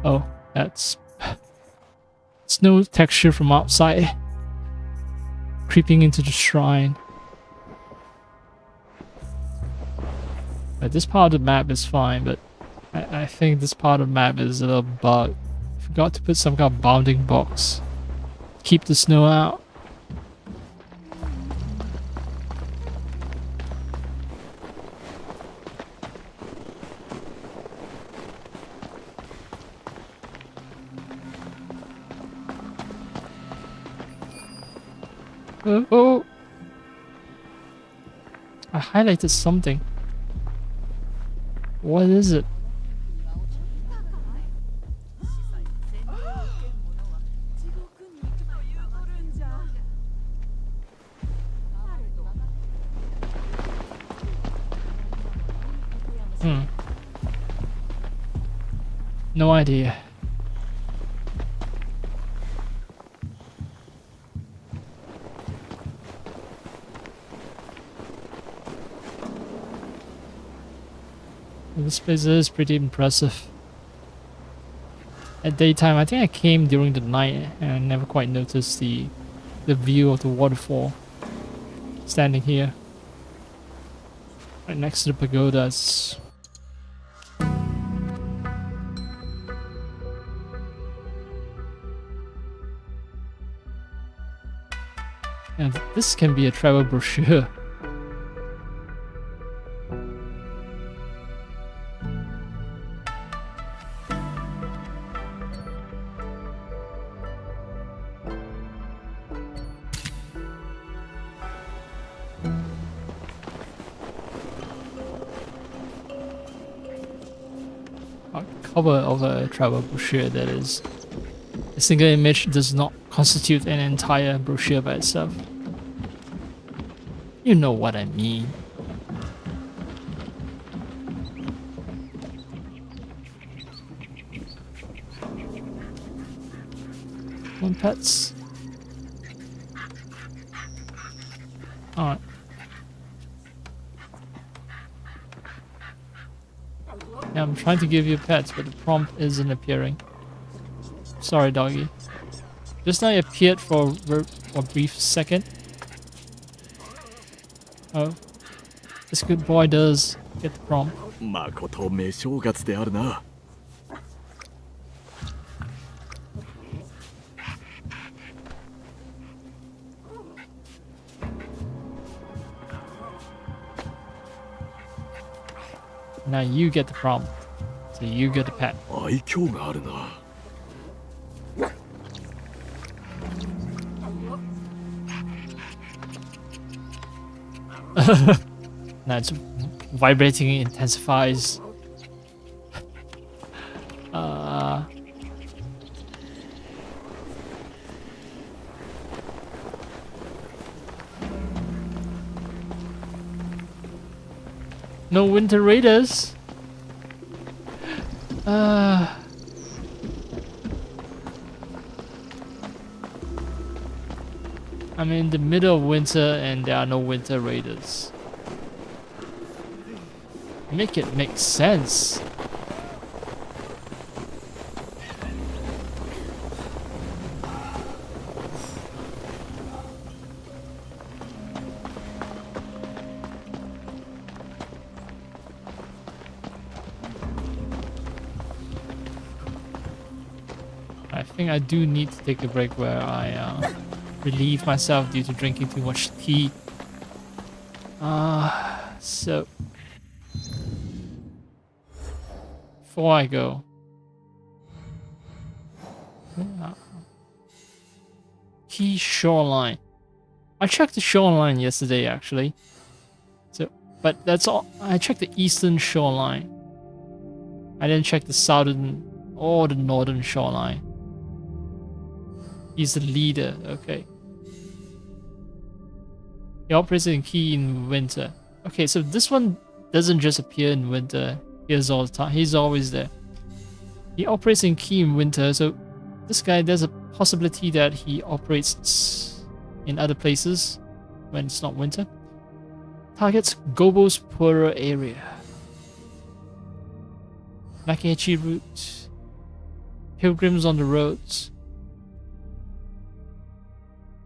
Oh, that's snow texture from outside creeping into the shrine. But this part of the map is fine, but I think this part of the map is a little bug. Forgot to put some kind of bounding box. Keep the snow out. Oh! I highlighted something. What is it? No idea. This place is pretty impressive. At daytime, I think I came during the night and I never quite noticed the view of the waterfall. Standing here, right next to the pagodas. And this can be a travel brochure. Cover of a travel brochure, that is. A single image does not constitute an entire brochure by itself. You know what I mean. One pets. Alright. Yeah, I'm trying to give you pets, but the prompt isn't appearing. Sorry, doggy. Just now it appeared for a brief second. Oh. This good boy does get the prompt. まことめ正月であるな。Now you get the prompt. So you get the pet. 愛嬌があるな。Now it's vibrating intensifies. No winter raiders. I'm in the middle of winter and there are no winter raiders. Make it make sense. I think I do need to take a break where I relieve myself due to drinking too much tea. So before I go, key shoreline. I checked the shoreline yesterday actually. So, but that's all. I checked the eastern shoreline. I didn't check the southern or the northern shoreline. He's the leader. Okay. He operates in key in winter. Okay, so this one doesn't just appear in winter. He's all the time. He's always there. He operates in key in winter, so this guy, there's a possibility that he operates in other places when it's not winter. Targets Gobo's poorer area. Makiachi route. Pilgrims on the roads.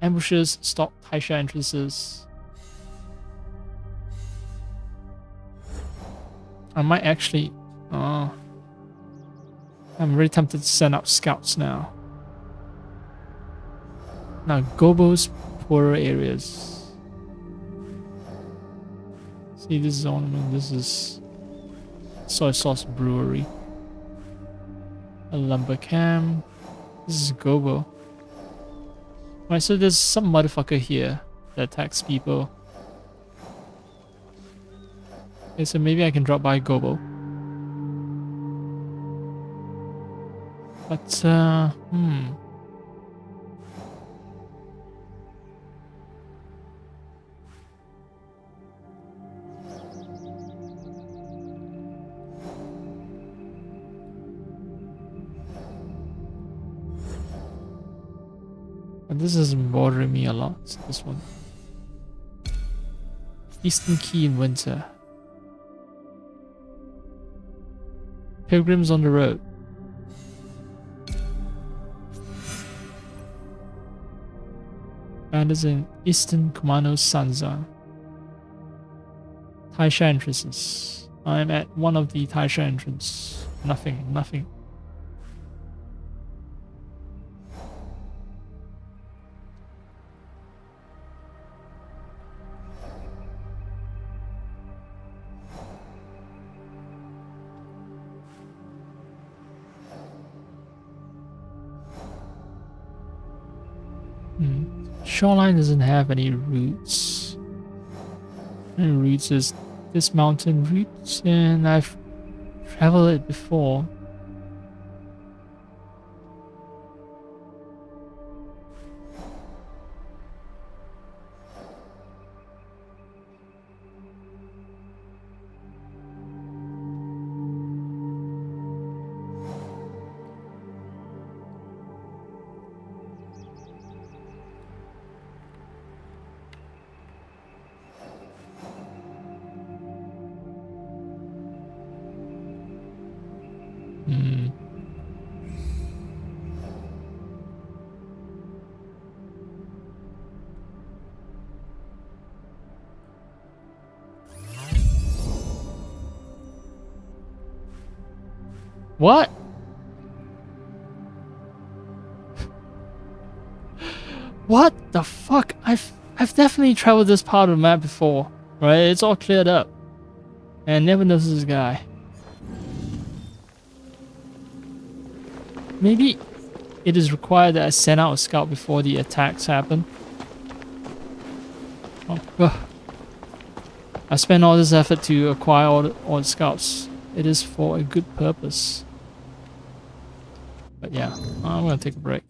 Ambushes stop Taisha entrances. I might actually... I'm really tempted to send out scouts now. Now, Gobo's poorer areas. See, this is ornament. This is soy sauce brewery. A lumber camp. This is Gobo. Right, so there's some motherfucker here that attacks people. Okay, so maybe I can drop by Gobo. But, But this is bothering me a lot, this one. Eastern Key in winter. Pilgrims on the road. Bandits in Eastern Kumano Sanza. Taisha entrances. I'm at one of the Taisha entrance. Nothing, nothing. Shoreline doesn't have any routes. Any routes is this mountain route, and I've traveled it before. What? What the fuck? I've definitely traveled this part of the map before, right? It's all cleared up. And I never noticed this guy. Maybe it is required that I send out a scout before the attacks happen. Oh, ugh. I spent all this effort to acquire all the scouts. It is for a good purpose. But yeah, I'm gonna take a break.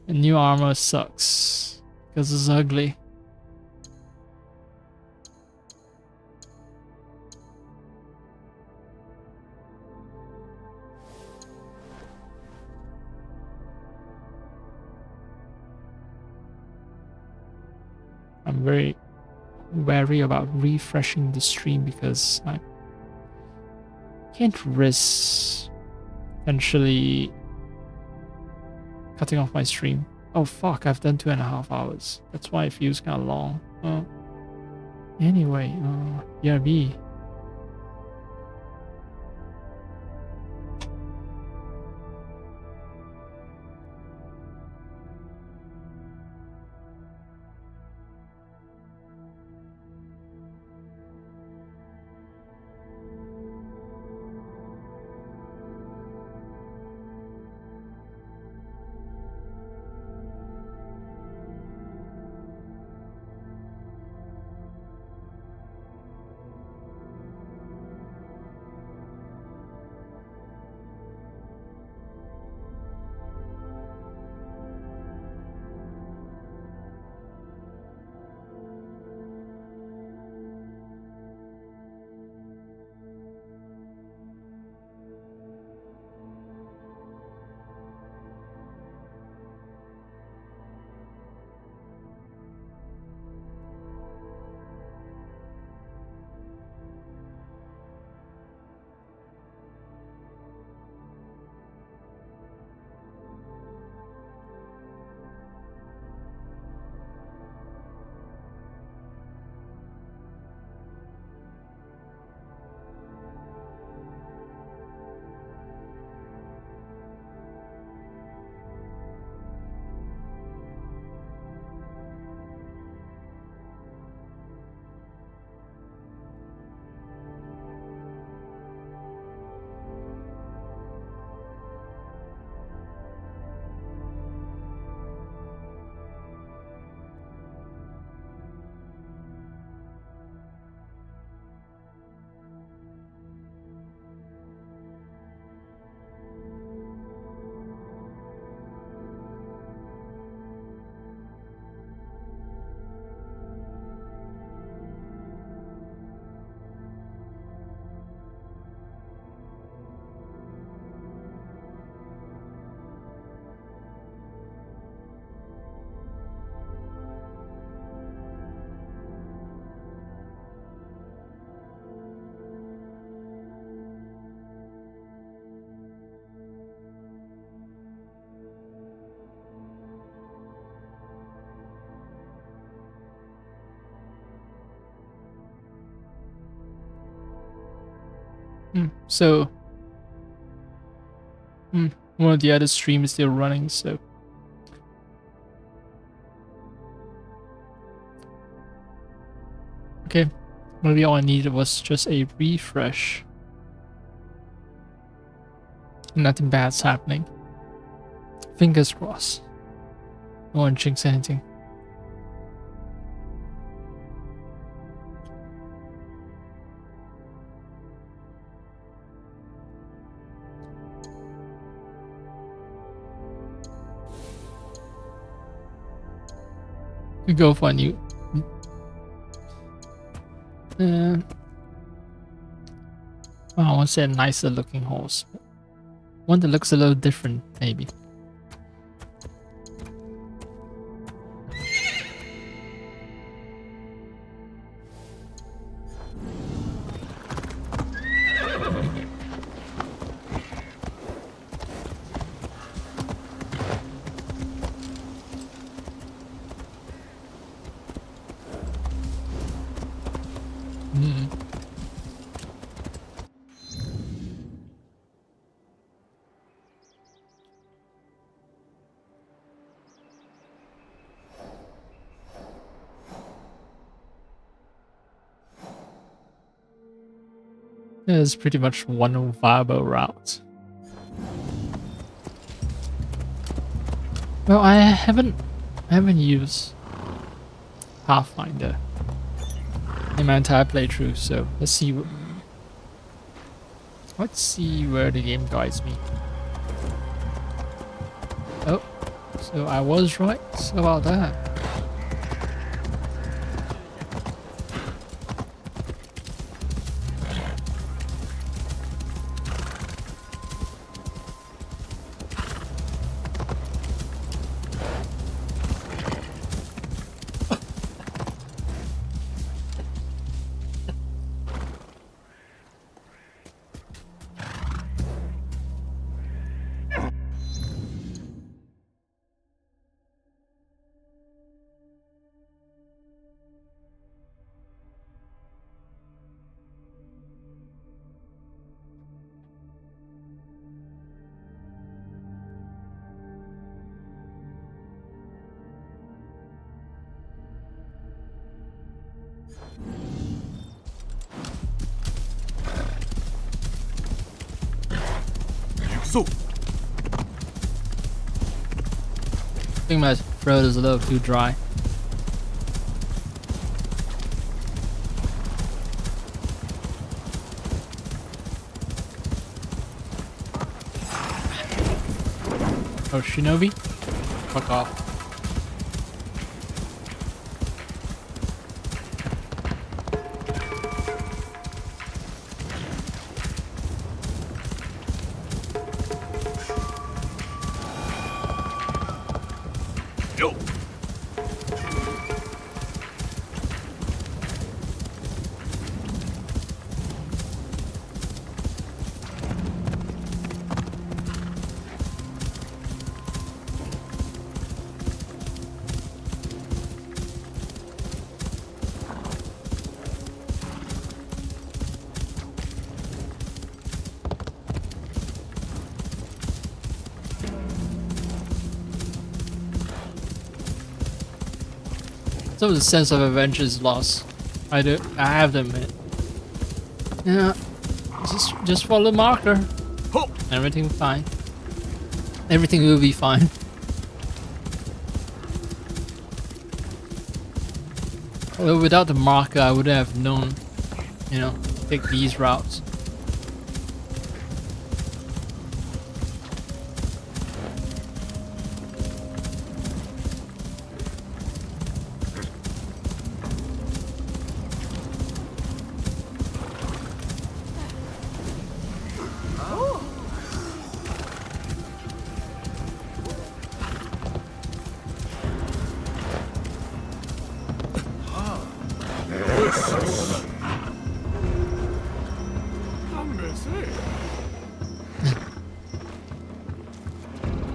And new armor sucks because it's ugly. I'm very wary about refreshing the stream because I can't risk potentially cutting off my stream. Oh fuck, I've done 2.5 hours. That's why it feels kind of long. Anyway, BRB. So, one of the other streams is still running, so. Okay, maybe all I needed was just a refresh. Nothing bad's happening. Fingers crossed. No one jinx anything. We go for a new. I want to say a nicer looking horse. One that looks a little different, maybe. There's pretty much one viable route. Well, I haven't used Pathfinder in my entire playthrough, so let's see where the game guides me. Oh, so I was right about that. So, I think my throat is a little too dry. Oh, Shinobi? Fuck off. yo. Some of the sense of adventure is lost. I have to admit. Yeah, just follow the marker. Ho! Everything fine. Everything will be fine. Well, without the marker, I wouldn't have known, take these routes.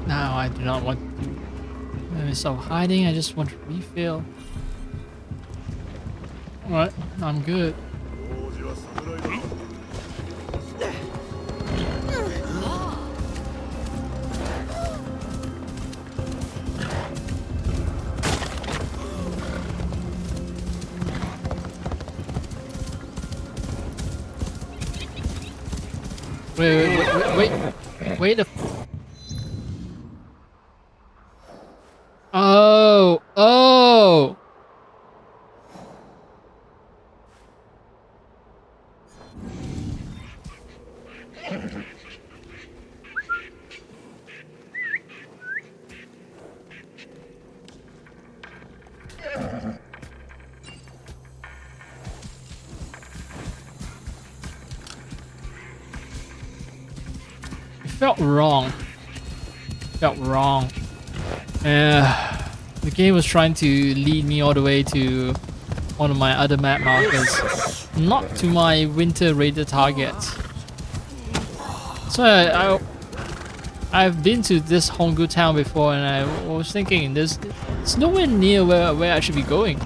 Now I do not want to do myself hiding, I just want to refill. Alright, I'm good. Wait a... Oh! It felt wrong. The game was trying to lead me all the way to one of my other map markers, not to my winter rated targets. So I've been to this Hongu town before, and I was thinking it's nowhere near where I should be going.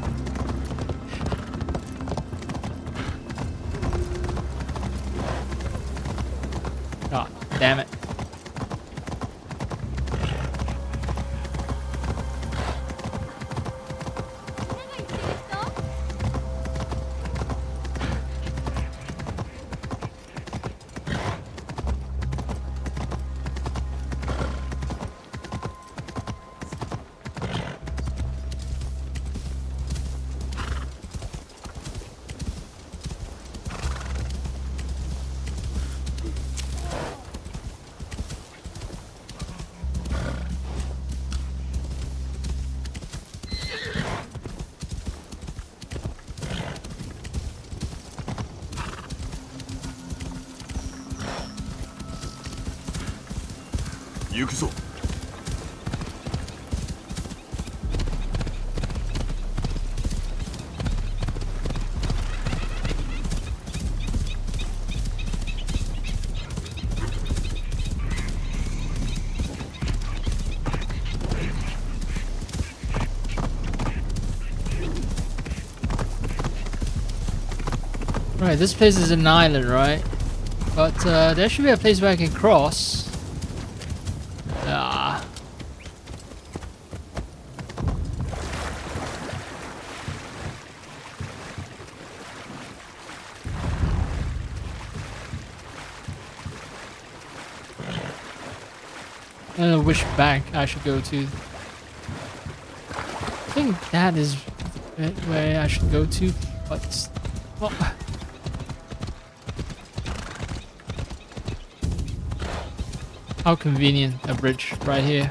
God damn it. 行くぞ。 Right, this place is an island, right? But there should be a place where I can cross. Ah. I don't know which bank I should go to. I think that is where I should go to, but well, how convenient, a bridge right here.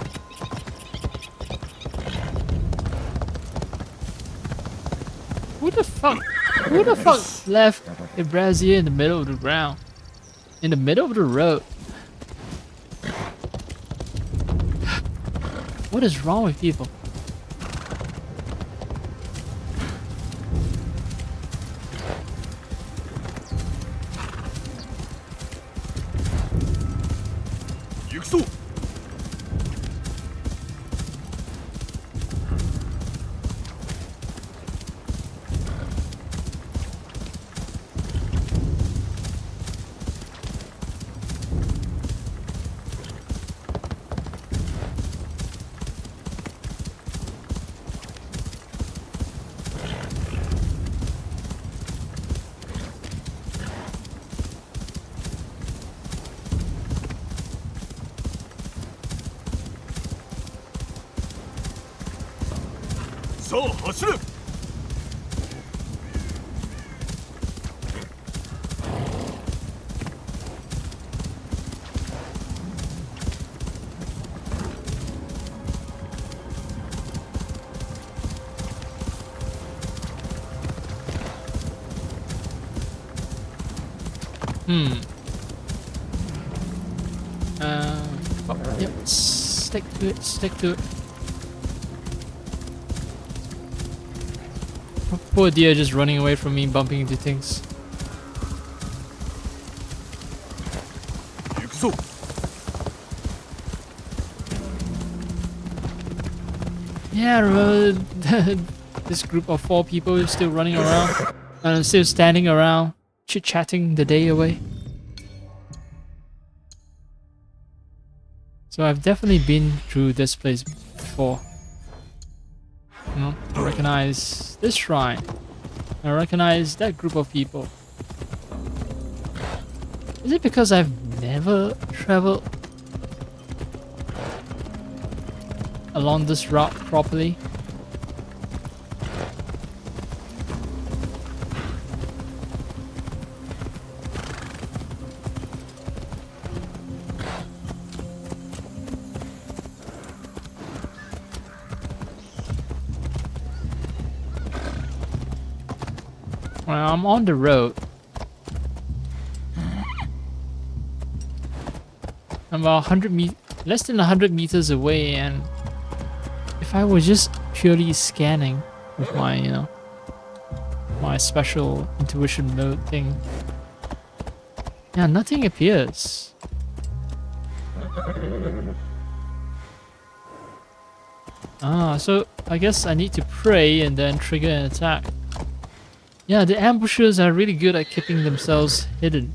Who the fuck left a brazier in the middle of the ground? In the middle of the road? What is wrong with people? Yep, stick to it. Poor deer just running away from me, bumping into things. Yeah, I remember this group of 4 people is still running around and still standing around, chit-chatting the day away. So I've definitely been through this place before. You know, I recognize this shrine. I recognize that group of people. Is it because I've never traveled along this route properly? Well, I'm on the road. I'm about less than 100 meters away, and if I was just purely scanning with my, you know, my special intuition mode thing, yeah, nothing appears. So I guess I need to pray and then trigger an attack. Yeah, the ambushers are really good at keeping themselves hidden.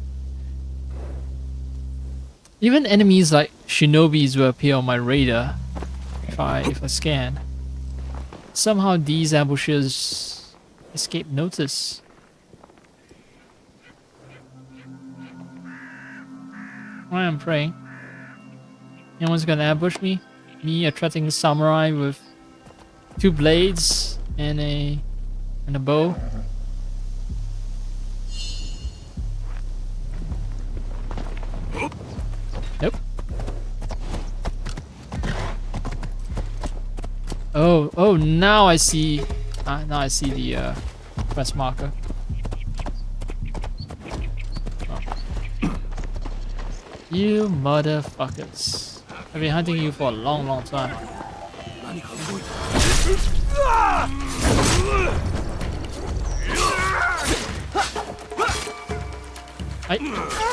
Even enemies like shinobis will appear on my radar if I scan. Somehow these ambushers escape notice. I am praying. Anyone's gonna ambush me? Me, a threatening samurai with 2 blades and a bow. Nope. Oh, now I see. Now I see the quest marker. Oh. You motherfuckers. I've been hunting you for a long, long time.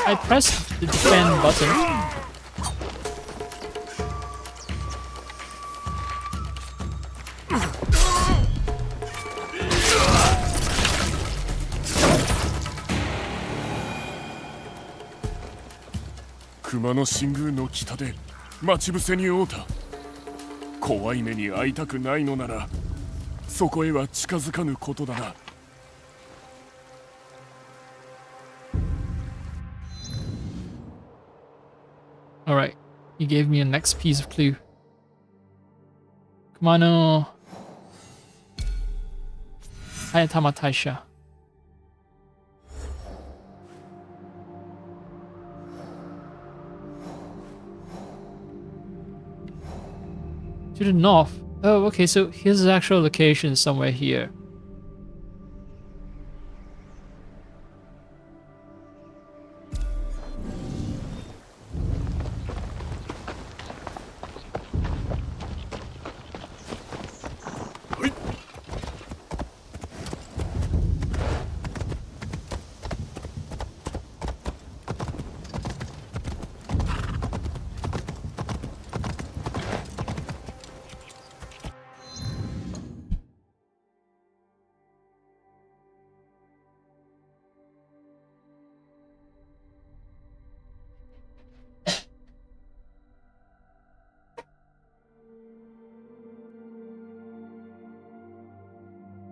I pressed the defend button. 熊の新宮の北で待ち伏せに遭うた。怖い目に遭いたくないのならそこへは近づかぬことだな。Alright, you gave me a next piece of clue. Kumano Hayatama Taisha. To the north. Oh, okay, so here's the actual location somewhere here.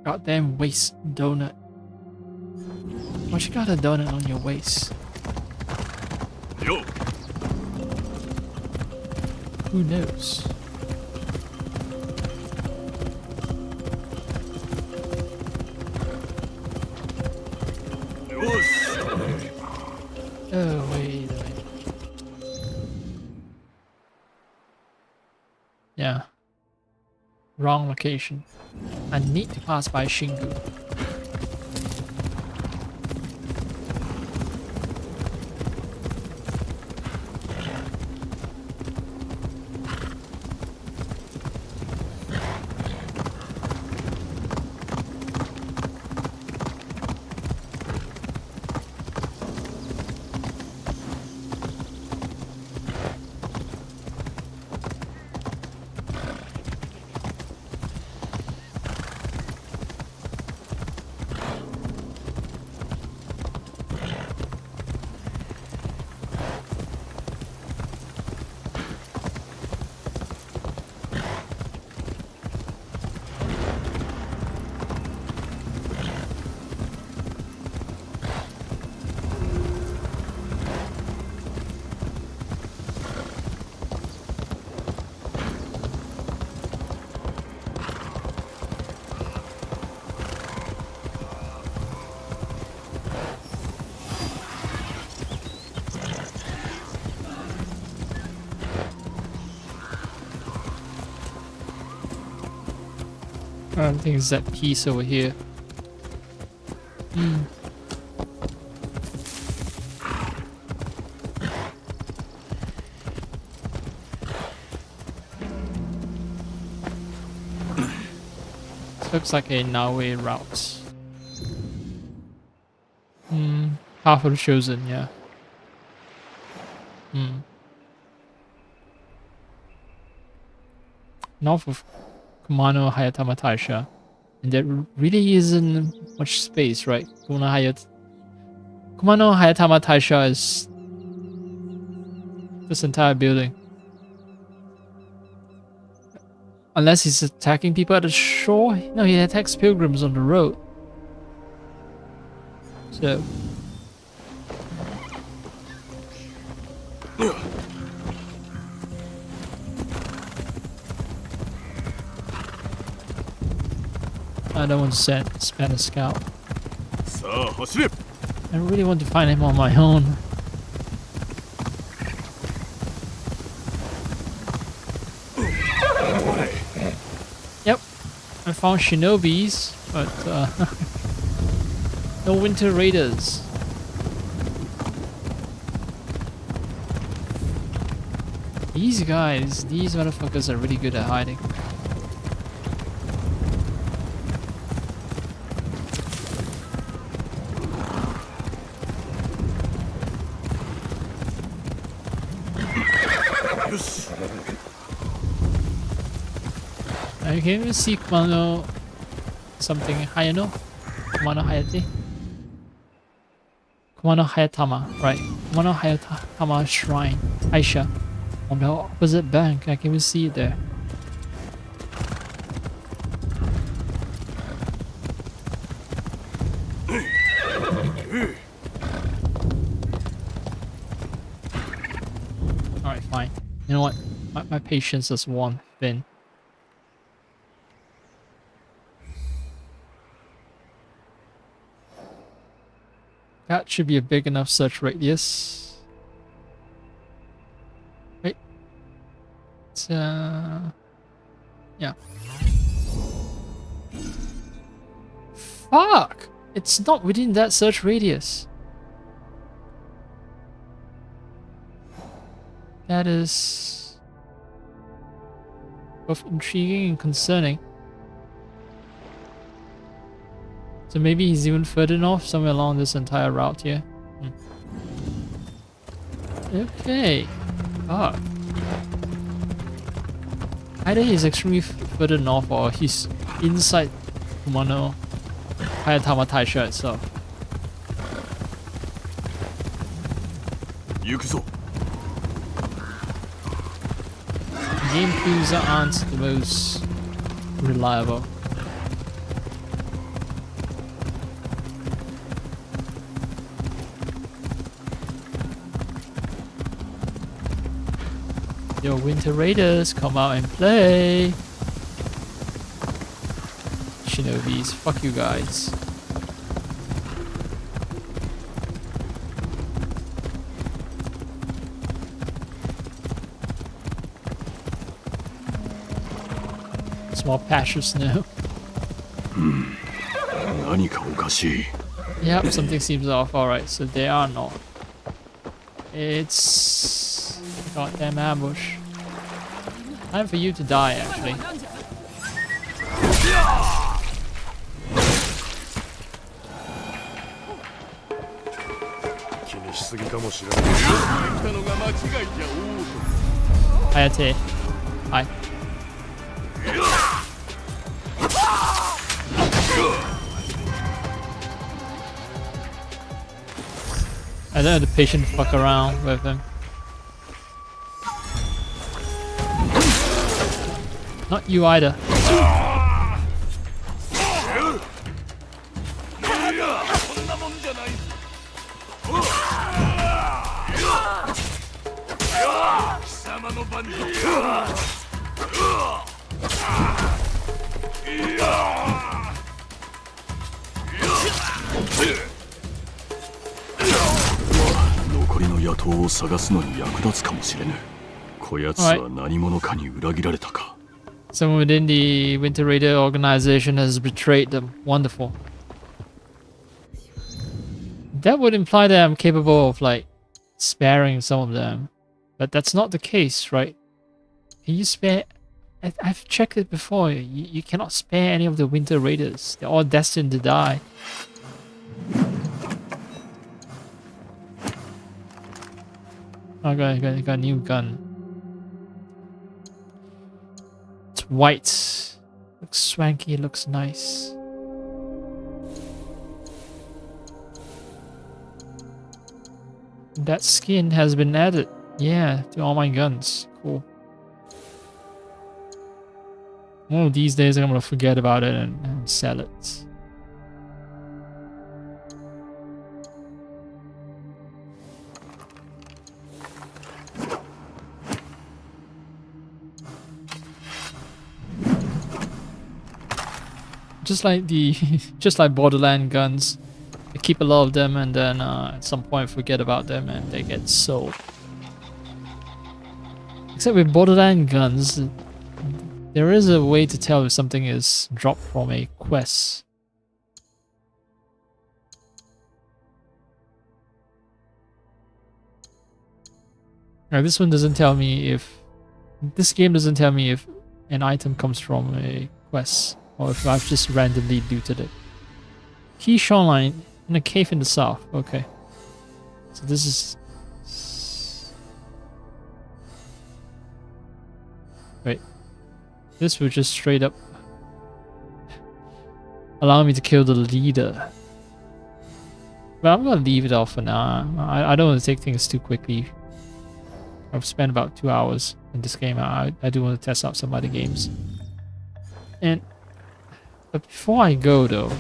Goddamn waist donut. Why you got a donut on your waist? Yo. Who knows? Oh, wait a minute. Yeah. Wrong location. I need to pass by Shingu. I think it's that piece over here. Looks like a Naue route. Half of the chosen, yeah. North of Kumano Hayatama Taisha. And there really isn't much space, right? Kumano Hayatama Taisha is this entire building. Unless he's attacking people at the shore? No, he attacks pilgrims on the road. So... I don't want to spend a scout. I really want to find him on my own. Yep, I found shinobis, but no winter raiders. These guys, these motherfuckers are really good at hiding. Now you can even see Kumano something Hayano. Kumano Hayate. Kumano Hayatama, right. Kumano Hayatama Shrine. Aisha. On the opposite bank. I can even see it there. Alright, fine. You know what? My patience is worn thin. That should be a big enough search radius. Wait. It's, yeah. Fuck! It's not within that search radius. That is both intriguing and concerning. So maybe he's even further north, somewhere along this entire route here. Okay. Ah. Either he's extremely further north or he's inside Kumano Hayatama Taisha itself. 行くぞ。 Game clues aren't the most reliable. Yo, Winter Raiders, come out and play! Shinobis, fuck you guys. Small patch of snow. 何かおかしい。 Yep, something seems off. Alright, so they are not. It's goddamn ambush. Time for you to die, actually. Hayate. Hi. I don't have the patience to fuck around with him. Not you either. Someone within the Winter Raider organization has betrayed them. Wonderful. That would imply that I'm capable of, like, sparing some of them. But that's not the case, right? Can you spare... I've checked it before. You cannot spare any of the Winter Raiders. They're all destined to die. Oh, I got a new gun. It's white. Looks swanky, looks nice. That skin has been added. Yeah, to all my guns. Cool. One of these days I'm gonna forget about it and sell it. Just like the, just like Borderland guns, I keep a lot of them and then at some point forget about them and they get sold. Except with Borderland guns, there is a way to tell if something is dropped from a quest. Now this one doesn't tell me if This game doesn't tell me if an item comes from a quest or if I've just randomly looted it. Key shoreline in a cave in the south. Okay. So this is... Wait. This will just straight up allow me to kill the leader. But I'm gonna leave it off for now. I don't want to take things too quickly. I've spent about 2 hours in this game. I do want to test out some other games. But before I go though,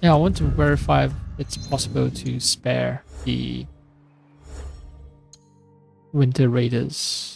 yeah, I want to verify if it's possible to spare the Winter Raiders.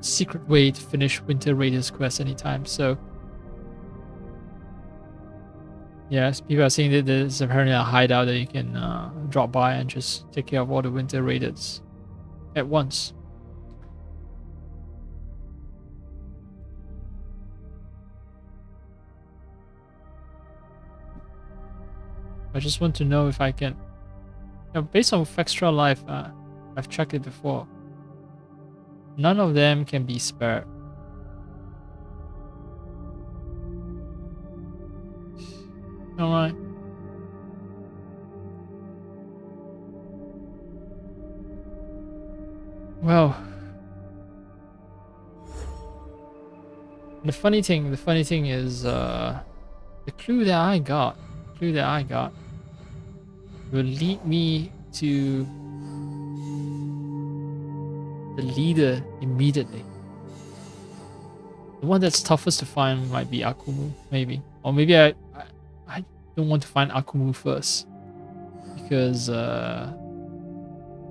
Secret way to finish Winter Raiders quest anytime. So yes, people are saying that there's apparently a hideout that you can drop by and just take care of all the Winter Raiders at once. I just want to know if I can, based on Extra Life, I've checked it before. None of them can be spared. Alright. Well, the funny thing is, the clue that I got will lead me to the leader immediately. The one that's toughest to find might be Akumu, maybe. Or maybe I don't want to find Akumu first, because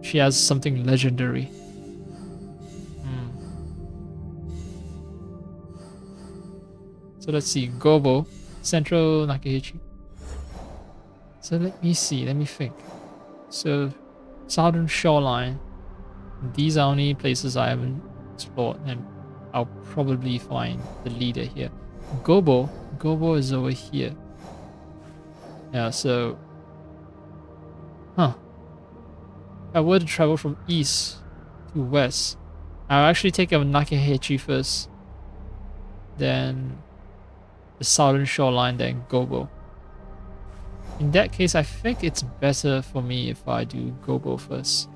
she has something legendary. So let's see, Gobo, Central Nakahichi. So let me think. So Southern Shoreline, these are only places I haven't explored, and I'll probably find the leader here. Gobo is over here. Yeah, so if I were to travel from east to west, I'll actually take out Nakahichi first, then the Southern Shoreline, then Gobo. In that case, I think it's better for me if I do Gobo first.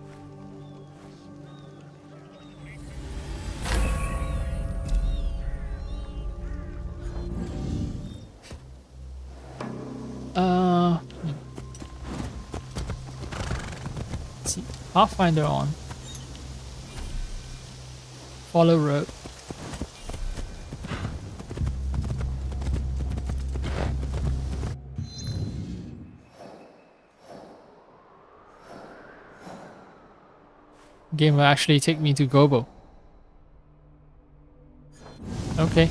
Let's see. Pathfinder on. Follow road. Game will actually take me to Gobo. Okay.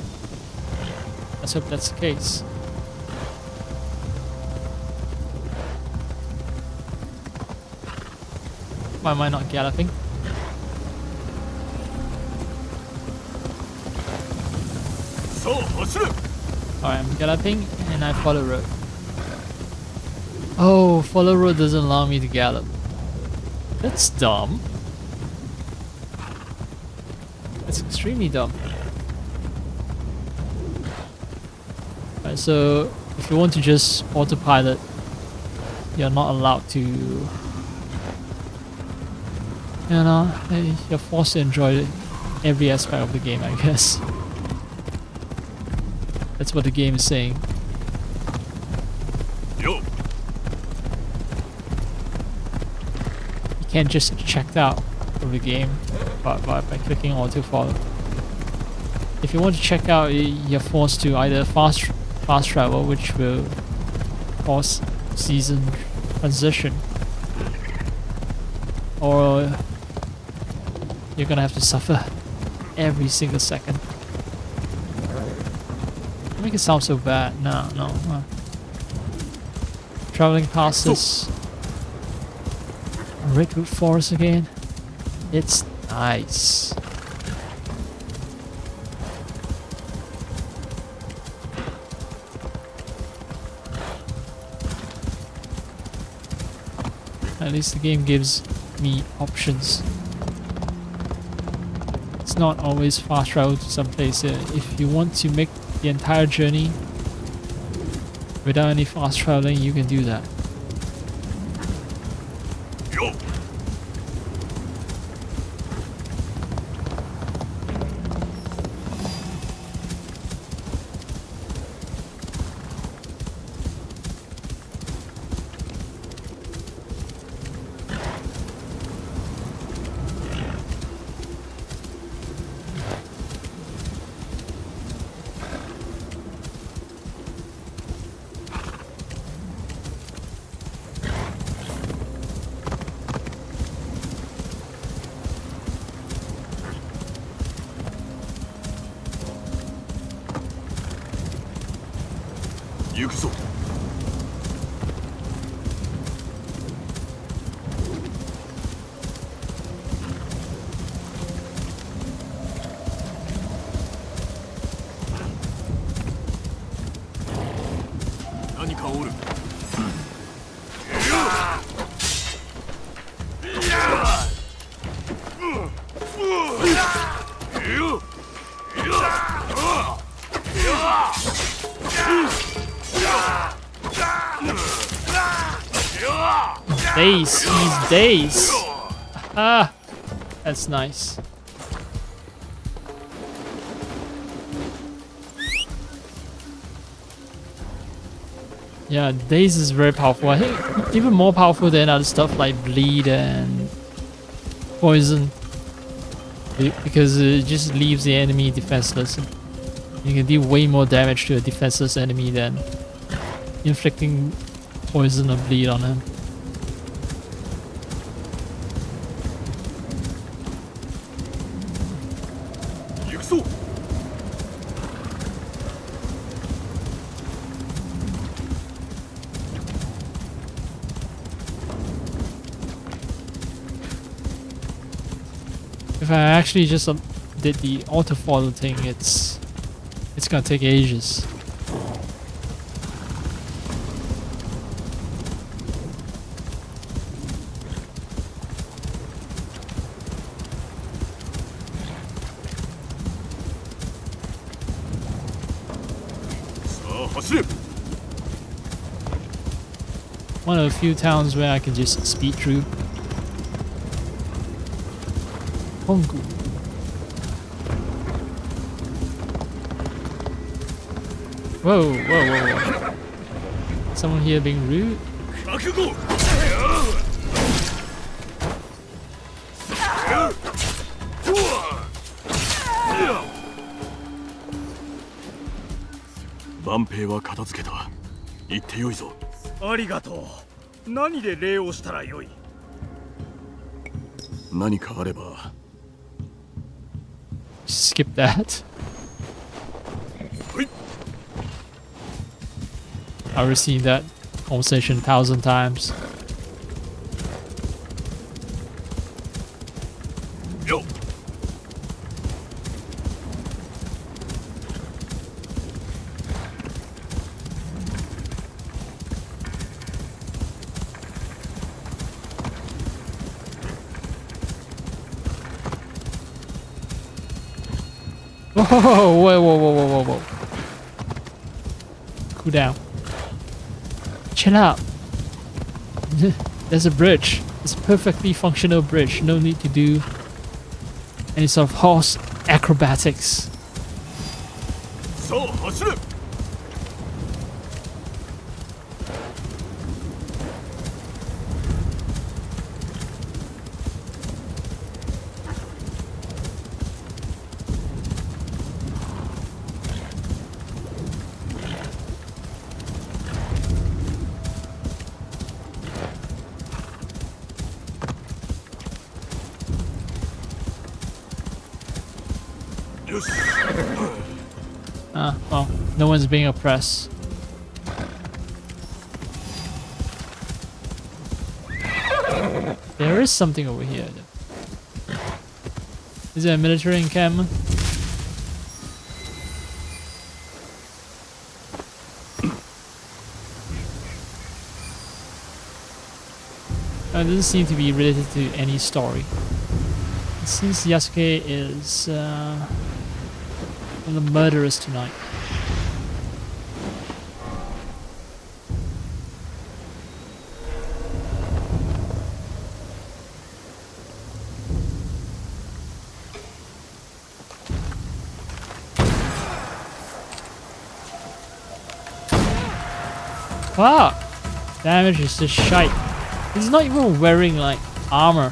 Let's hope that's the case. Why am I not galloping? Alright, I'm galloping and I follow road. Oh, follow road doesn't allow me to gallop. That's dumb. That's extremely dumb. Alright, so if you want to just autopilot, you're not allowed to. You're forced to enjoy every aspect of the game, I guess. That's what the game is saying. Yo. You can't just check out of the game by clicking auto follow. if you want to check out, you're forced to either fast travel, which will cause season transition, or you're gonna have to suffer every single second. Don't make it sound so bad. No. Traveling past this redwood forest again. It's nice. At least the game gives me options. It's not always fast travel to some place. If you want to make the entire journey without any fast traveling, you can do that. Yo.行くぞ。何かおる。Days, he's days. Ah, that's nice. Yeah, Days is very powerful. I think even more powerful than other stuff like Bleed and Poison. Because it just leaves the enemy defenseless. You can deal way more damage to a defenseless enemy than inflicting Poison or Bleed on him. If I actually just did the auto follow thing, it's gonna take ages. One of the few towns where I can just speed through. Hongu. Whoa. Someone here being rude? Banpei は片付けた。行ってよいぞ。ありがとう。何で礼をしたらよい？何かあれば。Skip that. I've already seen that conversation 1,000 times. Yo. Whoa. Cool down. Chill out. There's a bridge. It's a perfectly functional bridge. No need to do any sort of horse acrobatics. So, 走れ。Ah, well, no one's being oppressed. There is something over here. Is there a military encampment? It doesn't seem to be related to any story. Since Yasuke is one of the murderers tonight. Fuck! Damage is just shite. He's not even wearing like armor.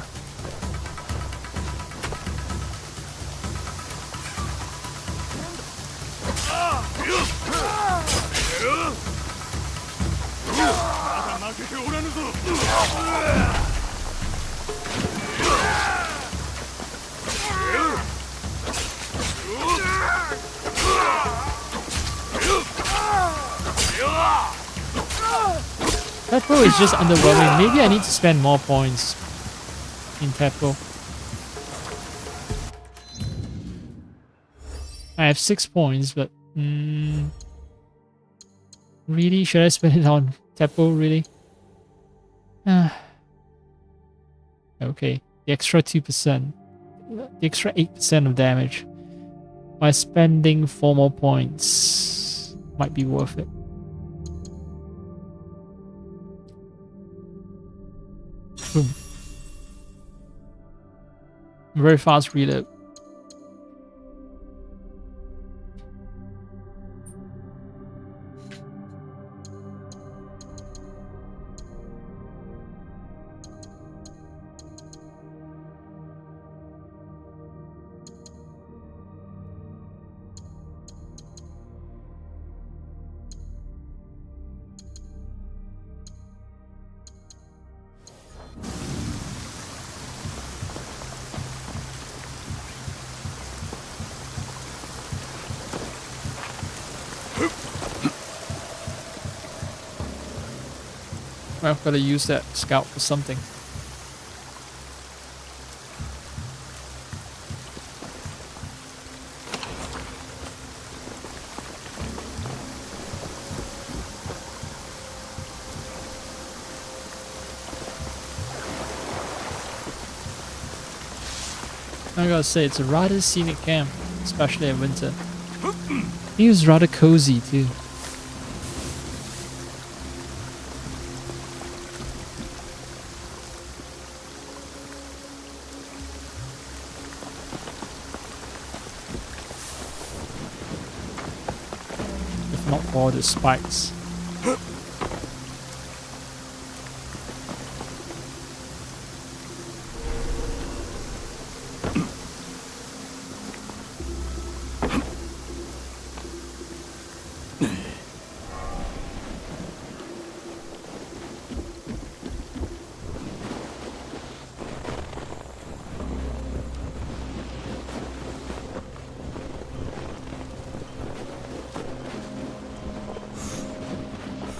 Teppo is just underwhelming. Maybe I need to spend more points in Teppo. I have 6 points, but really, should I spend it on Teppo? Really? Okay, the extra 2%, the extra 8% of damage. By spending 4 more points, might be worth it. Boom. Very fast reload. I've got to use that scout for something. I gotta say, it's a rather scenic camp, especially in winter. It was rather cozy too. Not for the spikes.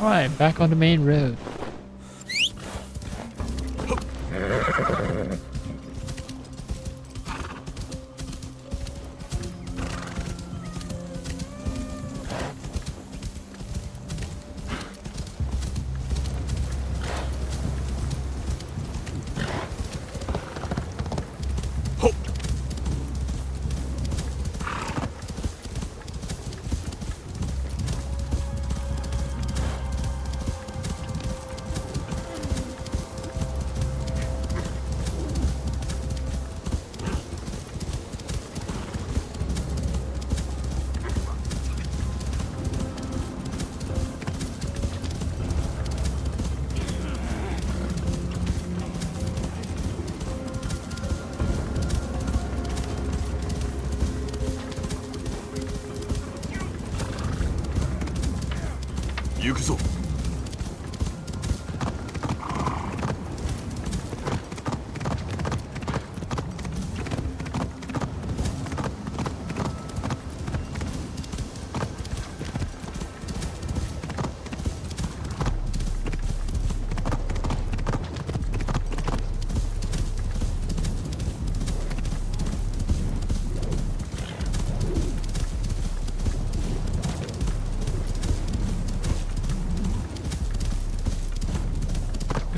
Alright, back on the main road.行くぞ。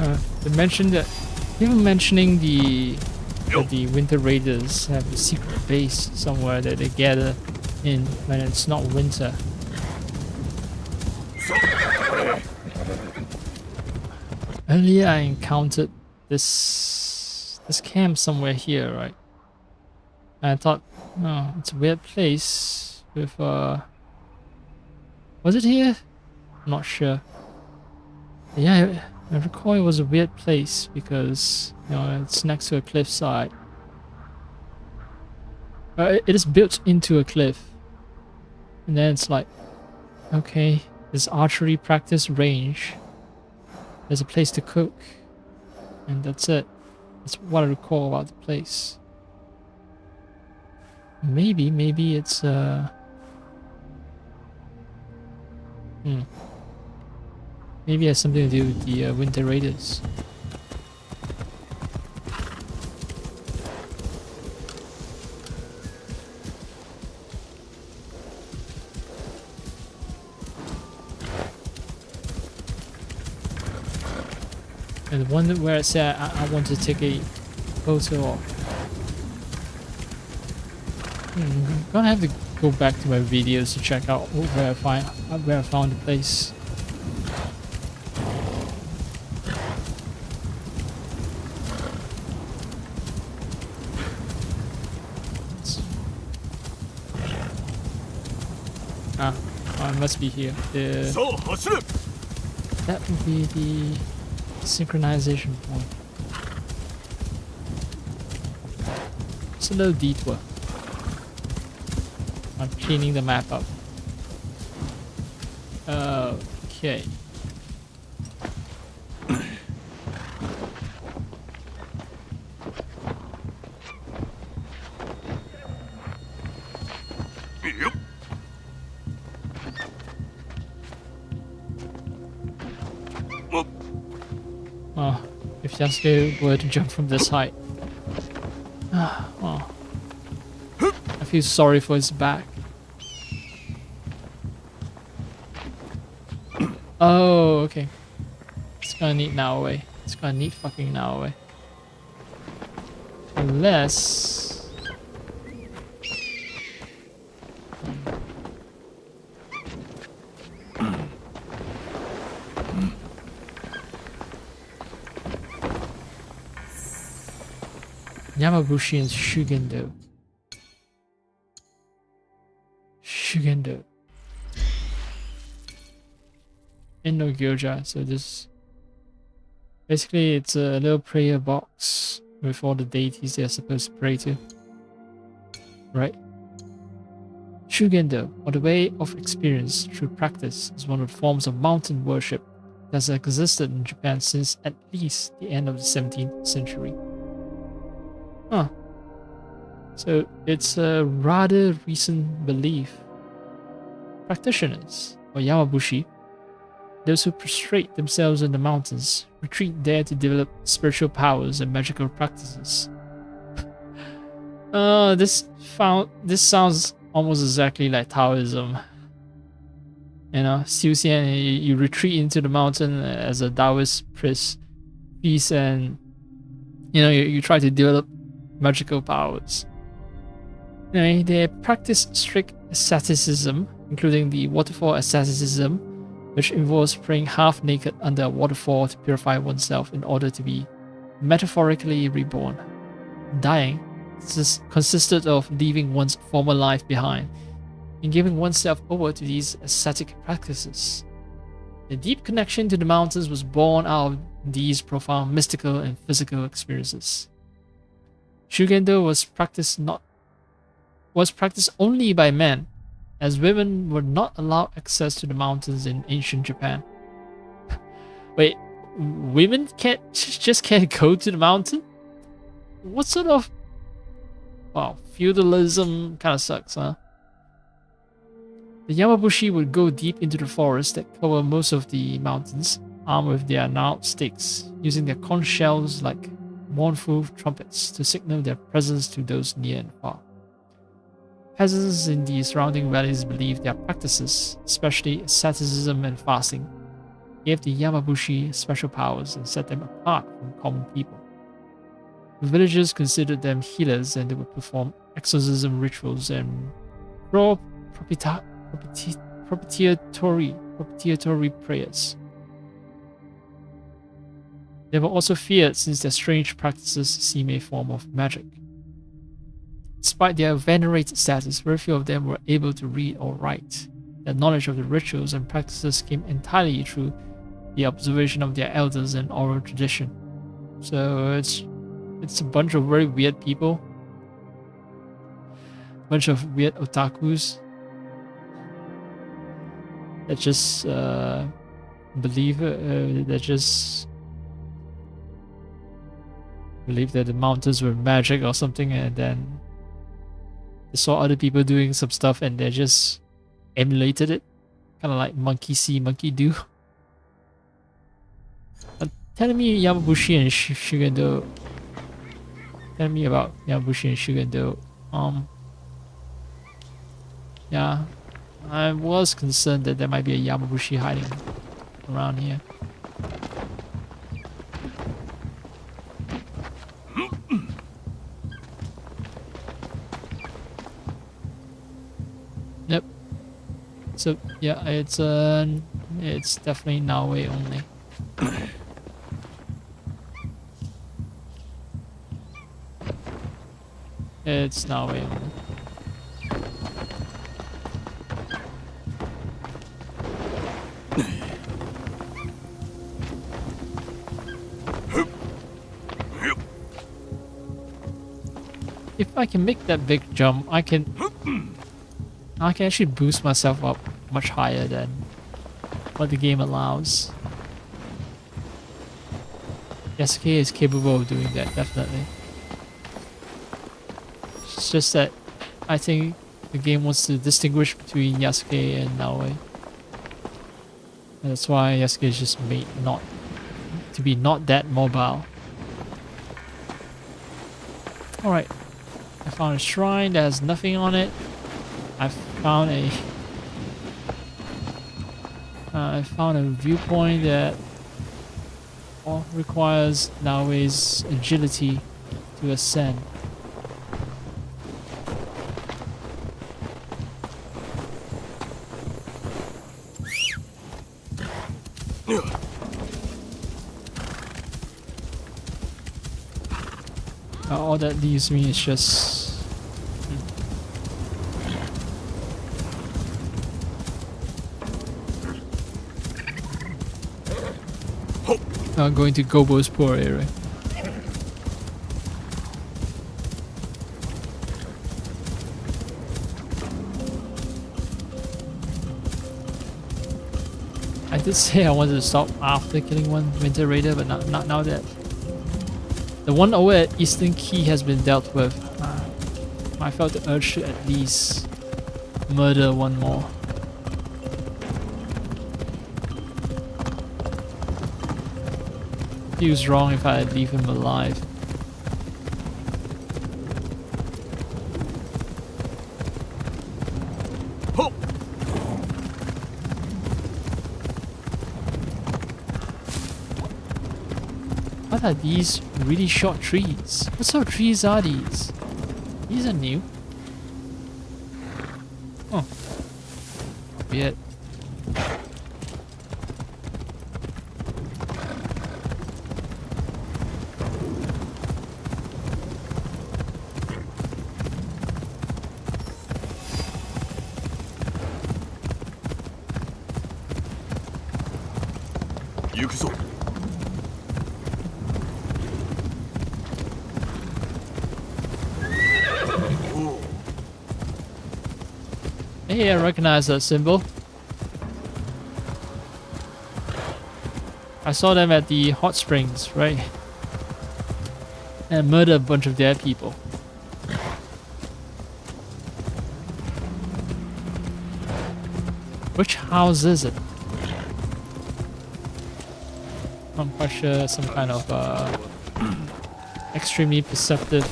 They mentioned that even mentioning that the Winter Raiders have a secret base somewhere that they gather in when it's not winter. Earlier I encountered this camp somewhere here, right? And I thought, oh, it's a weird place with was it here? I'm not sure. But yeah, I recall it was a weird place because, you know, it's next to a cliffside. It is built into a cliff. And then it's like, okay, there's archery practice range. There's a place to cook. And that's it. That's what I recall about the place. Maybe it's maybe it has something to do with the Winter Raiders. And the one where I said I want to take a photo of. I'm gonna have to go back to my videos to check out where I found the place. Oh, it must be here. That would be the synchronization point. It's a little detour. I'm cleaning the map up. Okay. Oh, if Yasuke were to jump from this height. Oh. I feel sorry for his back. Oh, okay. It's gonna need now away. It's gonna need fucking now away. Unless... Yamabushi and Shugendo. Shugendo. In no Gyoja, so this basically it's a little prayer box with all the deities they're supposed to pray to. Right? Shugendo, or the way of experience through practice, is one of the forms of mountain worship that has existed in Japan since at least the end of the 17th century. Huh. So it's a rather recent belief. Practitioners, or Yamabushi, those who prostrate themselves in the mountains, retreat there to develop spiritual powers and magical practices. This sounds almost exactly like Taoism. You know, Xiuxian, you retreat into the mountain as a Taoist priest, and you know you try to develop magical powers. Anyway, they practice strict asceticism, including the waterfall asceticism, which involves praying half naked under a waterfall to purify oneself in order to be metaphorically reborn. Dying consisted of leaving one's former life behind and giving oneself over to these ascetic practices. The deep connection to the mountains was born out of these profound mystical and physical experiences. Shugendo was practiced only by men, as women were not allowed access to the mountains in ancient Japan. Wait, women just can't go to the mountain? What sort of... Wow, feudalism kind of sucks, huh? The Yamabushi would go deep into the forest that cover most of the mountains, armed with their gnarled sticks, using their conch shells like mournful trumpets to signal their presence to those near and far. Peasants in the surrounding valleys believe their practices, especially asceticism and fasting, gave the Yamabushi special powers and set them apart from common people. The villagers considered them healers, and they would perform exorcism rituals and propitiatory prayers. They were also feared since their strange practices seemed a form of magic. Despite their venerated status, very few of them were able to read or write. Their knowledge of the rituals and practices came entirely through the observation of their elders and oral tradition. So it's a bunch of very weird people. Bunch of weird otakus that just believe that the mountains were magic or something, and then they saw other people doing some stuff and they just emulated it, kind of like monkey see, monkey do. Telling me Yamabushi and Shugendo. Telling me about Yamabushi and Shugendo. Yeah, I was concerned that there might be a Yamabushi hiding around here. Yep. So yeah, it's definitely Naoe only. It's Naoe only. If I can make that big jump, I can actually boost myself up much higher than what the game allows. Yasuke is capable of doing that, definitely. It's just that I think the game wants to distinguish between Yasuke and Naoe. And that's why Yasuke is just made not that mobile. Alright. I found a shrine that has nothing on it. I found a viewpoint that requires Naoe's agility to ascend. All that leaves me is just I'm going to Gobo's poor area. I did say I wanted to stop after killing one Winter Raider, but not now that the one over at Eastern Key has been dealt with. I felt the urge to at least murder one more. Feels wrong if I leave him alive. What are these really short trees? What sort of trees are these? These are new. Oh. Weird. Hey, I recognize that symbol. I saw them at the hot springs, right? And murdered a bunch of their people. Which house is it? I'm quite sure some kind of extremely perceptive.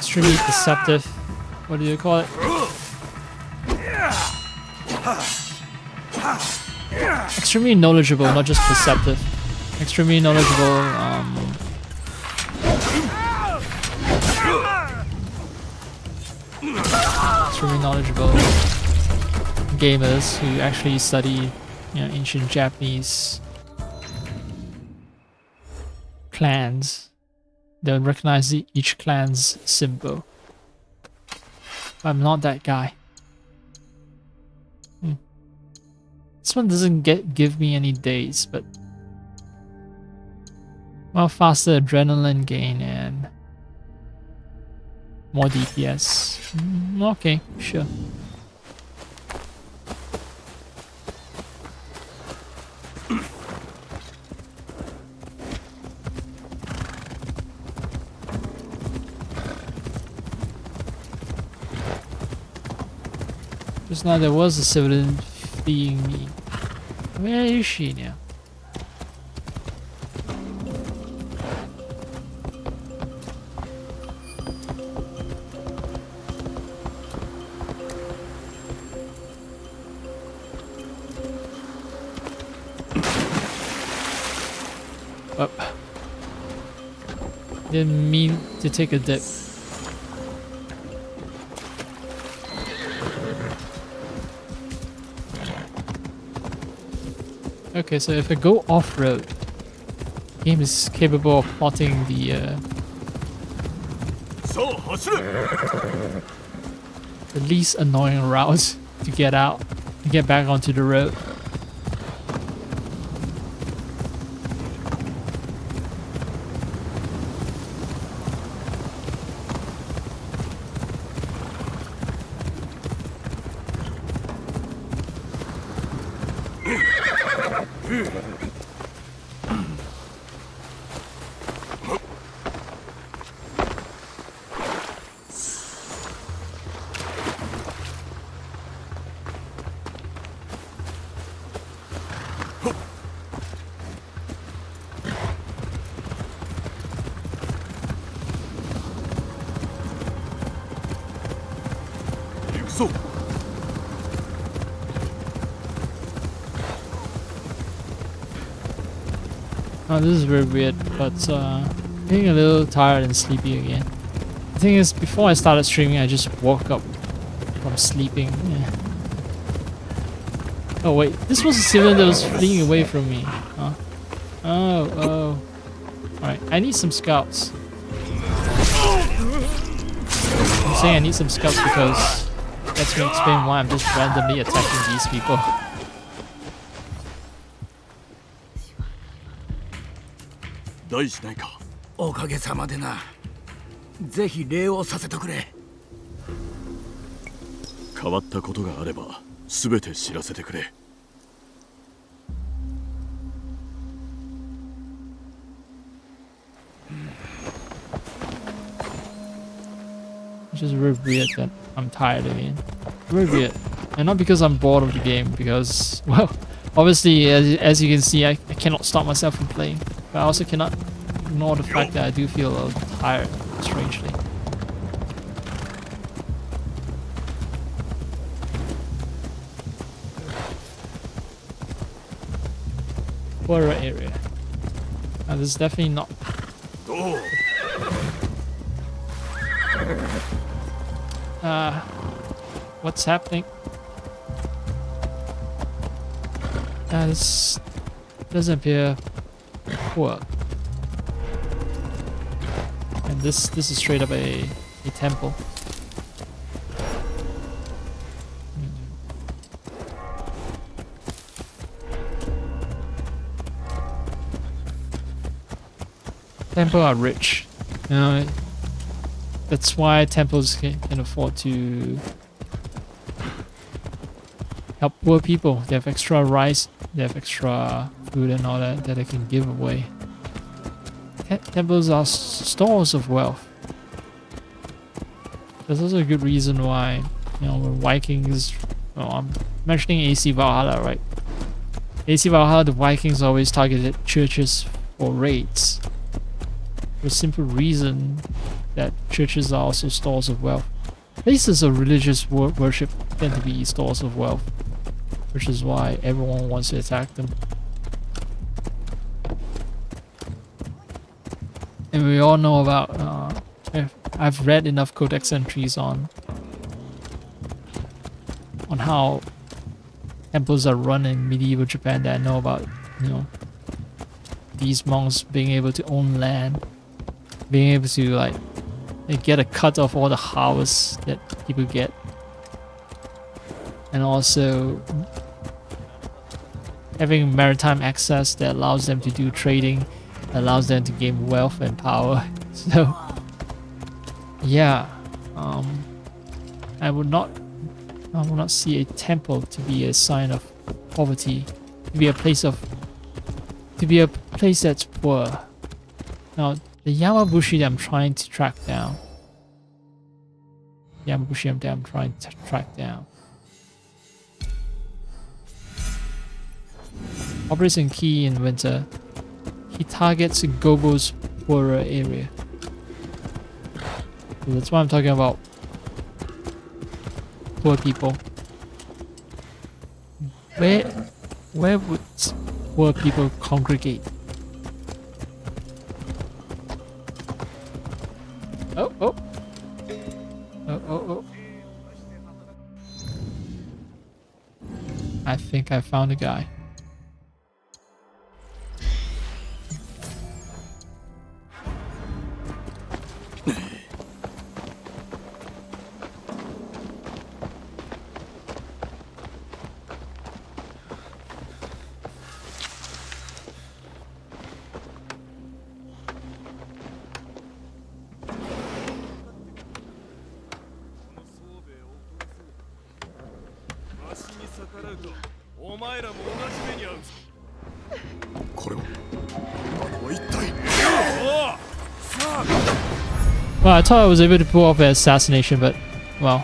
extremely perceptive. What do you call it? Extremely knowledgeable, not just perceptive. Extremely knowledgeable. Extremely knowledgeable gamers who actually study, ancient Japanese clans. They'll recognize each clan's symbol. I'm not that guy. This one doesn't give me any days, but well, faster adrenaline gain and more DPS. Okay, sure. Just now there was a civilian fleeing me. Where is she now? Up. Didn't mean to take a dip. Okay, so if I go off-road, the game is capable of plotting the least annoying route to get out, to get back onto the road. Oh, this is very weird, but getting a little tired and sleepy again. The thing is, before I started streaming, I just woke up from sleeping. Yeah. Oh wait, this was a civilian that was fleeing away from me. Huh? Oh. Alright, I need some scouts. I'm saying I need some scouts because that's me explain why I'm just randomly attacking these people. 大事ないか。おかげさまでな。ぜひ礼をさせてくれ。変わったことがあれば全て知らせてくれ。It's just very weird that I'm tired again. Very weird. And not because I'm bored of the game, because, well, obviously, as you can see, I cannot stop myself from playing. But I also cannot ignore the fact that I do feel a little tired, strangely. Poorer area. Now, this is definitely not... what's happening? This doesn't appear poor. And this is straight up a temple. Temple are rich. You know, that's why temples can afford to help poor people. They have extra rice, they have extra food and all that they can give away. Temples are stores of wealth. There's also a good reason why, when Vikings... Well, I'm mentioning AC Valhalla, right? AC Valhalla, the Vikings always targeted churches for raids. for the simple reason that churches are also stores of wealth. Places of religious worship tend to be stores of wealth, which is why everyone wants to attack them. And we all know about, I've read enough codex entries on how temples are run in medieval Japan that I know about, you know, these monks being able to own land, being able to like get a cut of all the harvests that people get, and also having maritime access that allows them to do trading, allows them to gain wealth and power. So yeah, I would not see a temple to be a sign of poverty, to be a place that's poor. Now, the Yamabushi that I'm trying to track down. Operates in Key in winter. He targets Gobo's poorer area. So that's why I'm talking about poor people. Where would poor people congregate? Oh. I think I found a guy. Well, I thought I was able to pull off an assassination, but well.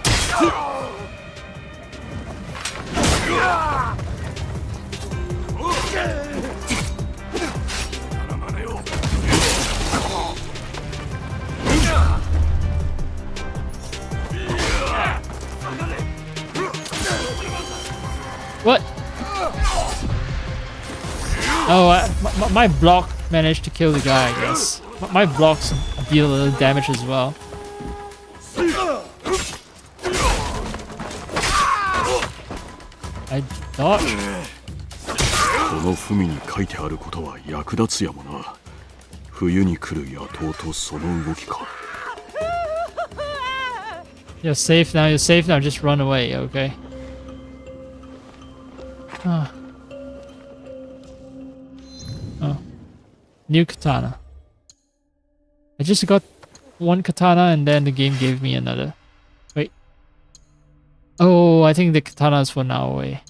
What? Oh, my block managed to kill the guy, I guess. My blocks deal a little damage as well. I dodged. この文に書いてあることは役立つやもな。冬に来る野党とその動きか。You're safe now, you're safe now, just run away, okay? Oh. New katana. I just got one katana and then the game gave me another. Wait. Oh, I think the katana is for now away.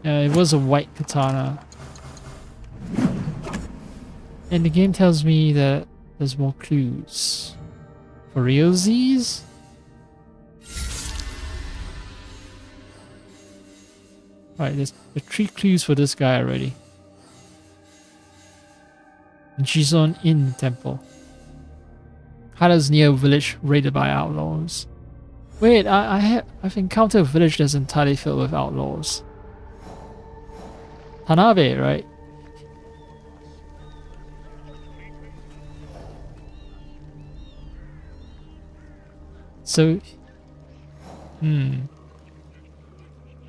Yeah, it was a white katana. And the game tells me that there's more clues. For realsies? Alright, there's 3 clues for this guy already. Jizon Inn Temple. Hada's near a village raided by outlaws. Wait, I've encountered a village that's entirely filled with outlaws. Tanabe, right? So,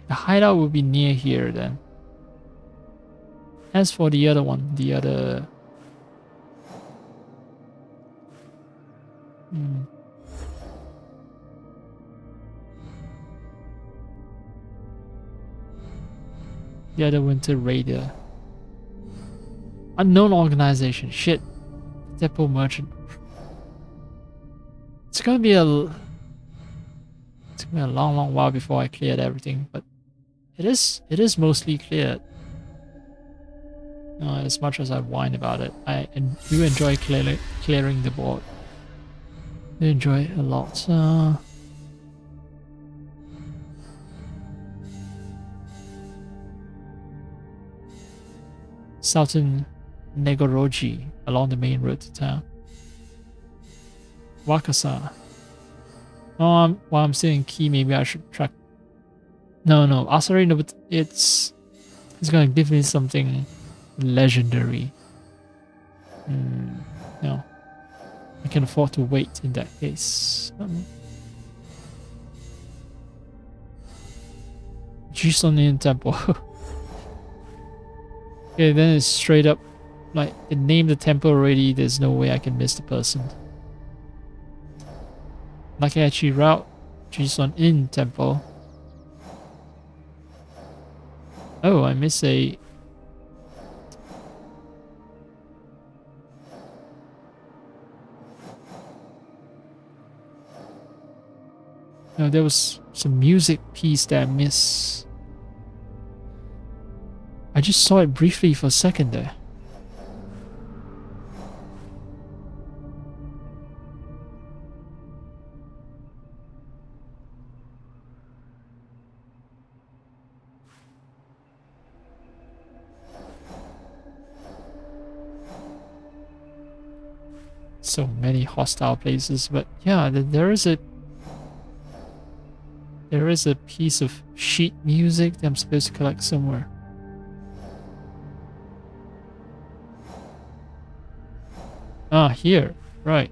the hideout will be near here then. As for the other one, the other... The other winter raider. Unknown organization. Shit. Depot merchant. It's gonna be a long while before I cleared everything, but it is mostly cleared. As much as I whine about it, I do enjoy clearing the board. I enjoy it a lot. Southern Negoroji along the main road to town. Wakasa. Oh, while I'm still in Key, maybe I should track. No, Asari, no, but it's gonna give me something legendary. No, I can afford to wait in that case. Jisonin Temple. Okay, then it's straight up like it named the temple already. There's no way I can miss the person. Nakayachi route, Jisonin Temple. Oh, I miss a. No, there was some music piece that I missed. I just saw it briefly for a second there. So many hostile places, but yeah, there is a piece of sheet music that I'm supposed to collect somewhere. Ah, here, right.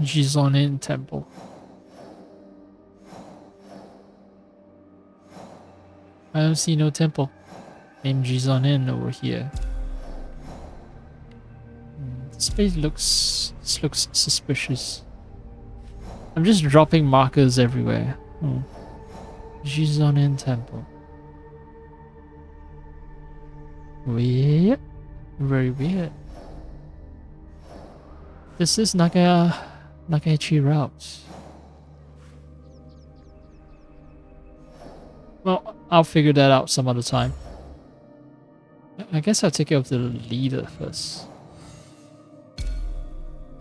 Jizonin Temple. I don't see no temple named Jizonin over here. This place looks suspicious. I'm just dropping markers everywhere. Jizonin Temple. Weird. Very weird. This is Nakayachi route. Well, I'll figure that out some other time. I guess I'll take care of the leader first.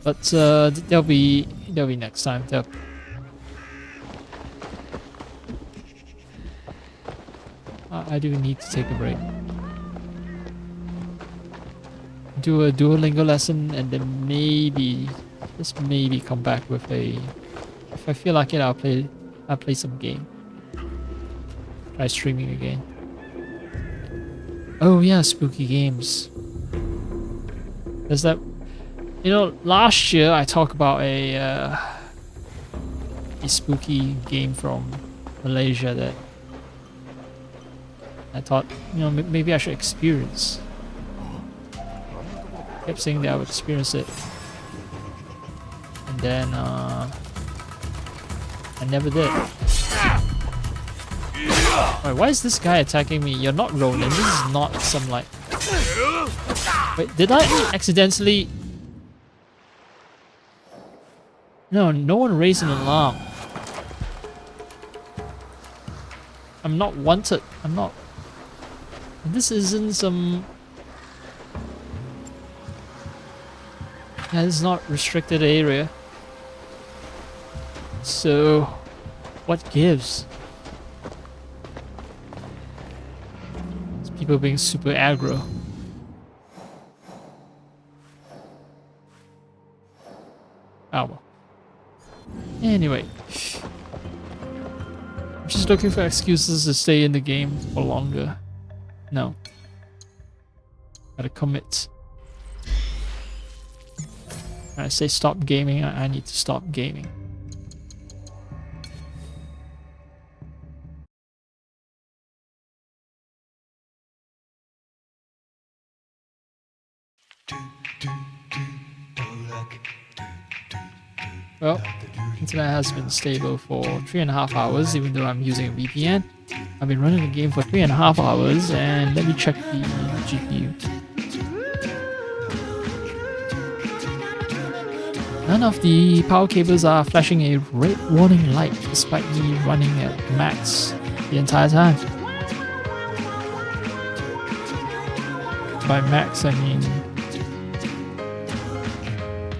But that'll be next time. I do need to take a break. Do a Duolingo lesson and then maybe, just maybe come back with a. If I feel like it, I'll play some game. Try streaming again. Oh yeah, spooky games. There's that. You know, last year I talked about a spooky game from Malaysia that I thought, you know, maybe I should experience. Kept saying that I would experience it, and then I never did. Wait, why is this guy attacking me? You're not Ronin. This is not some like. Wait, did I accidentally? No, no one raised an alarm. I'm not wanted. I'm not. This isn't some. Yeah, it's not restricted area. So, what gives? It's people being super aggro. Oh well. Anyway. I'm just looking for excuses to stay in the game for longer. No. Gotta commit. When I say stop gaming, I need to stop gaming. Well, internet has been stable for 3.5 hours, even though I'm using a VPN. I've been running the game for 3.5 hours, and let me check the GPU. None of the power cables are flashing a red warning light despite me running at max the entire time. By max, I mean...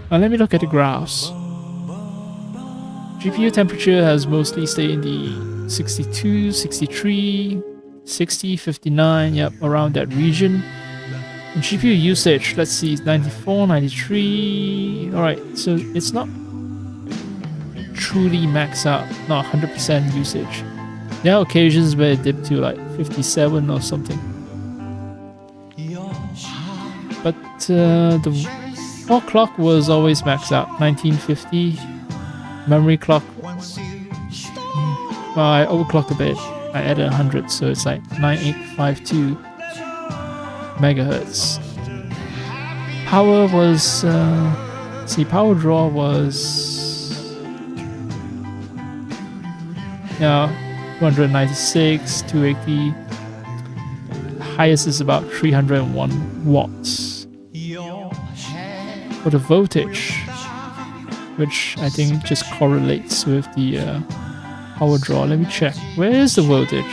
Now let me look at the graphs. GPU temperature has mostly stayed in the 62, 63, 60, 59, yep, around that region. And GPU usage, let's see, 94, 93. Alright, so it's not truly max out, not 100% usage. There are occasions where it dipped to like 57 or something. But the wall clock was always maxed out, 1950. Memory clock, well, I overclocked a bit. I added 100, so it's like 9852 megahertz. Power was, power draw was, yeah, 296, 280. Highest is about 301 watts. For the voltage, which I think just correlates with the power draw. Let me check. Where is the voltage?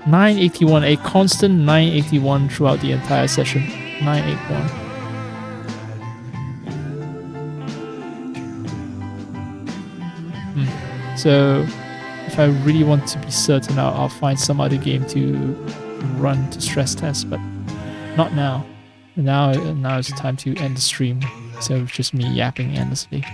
981, a constant 981 throughout the entire session. 981. So if I really want to be certain, I'll find some other game to run to stress test, but not now. Now is the time to end the stream, so it's just me yapping endlessly.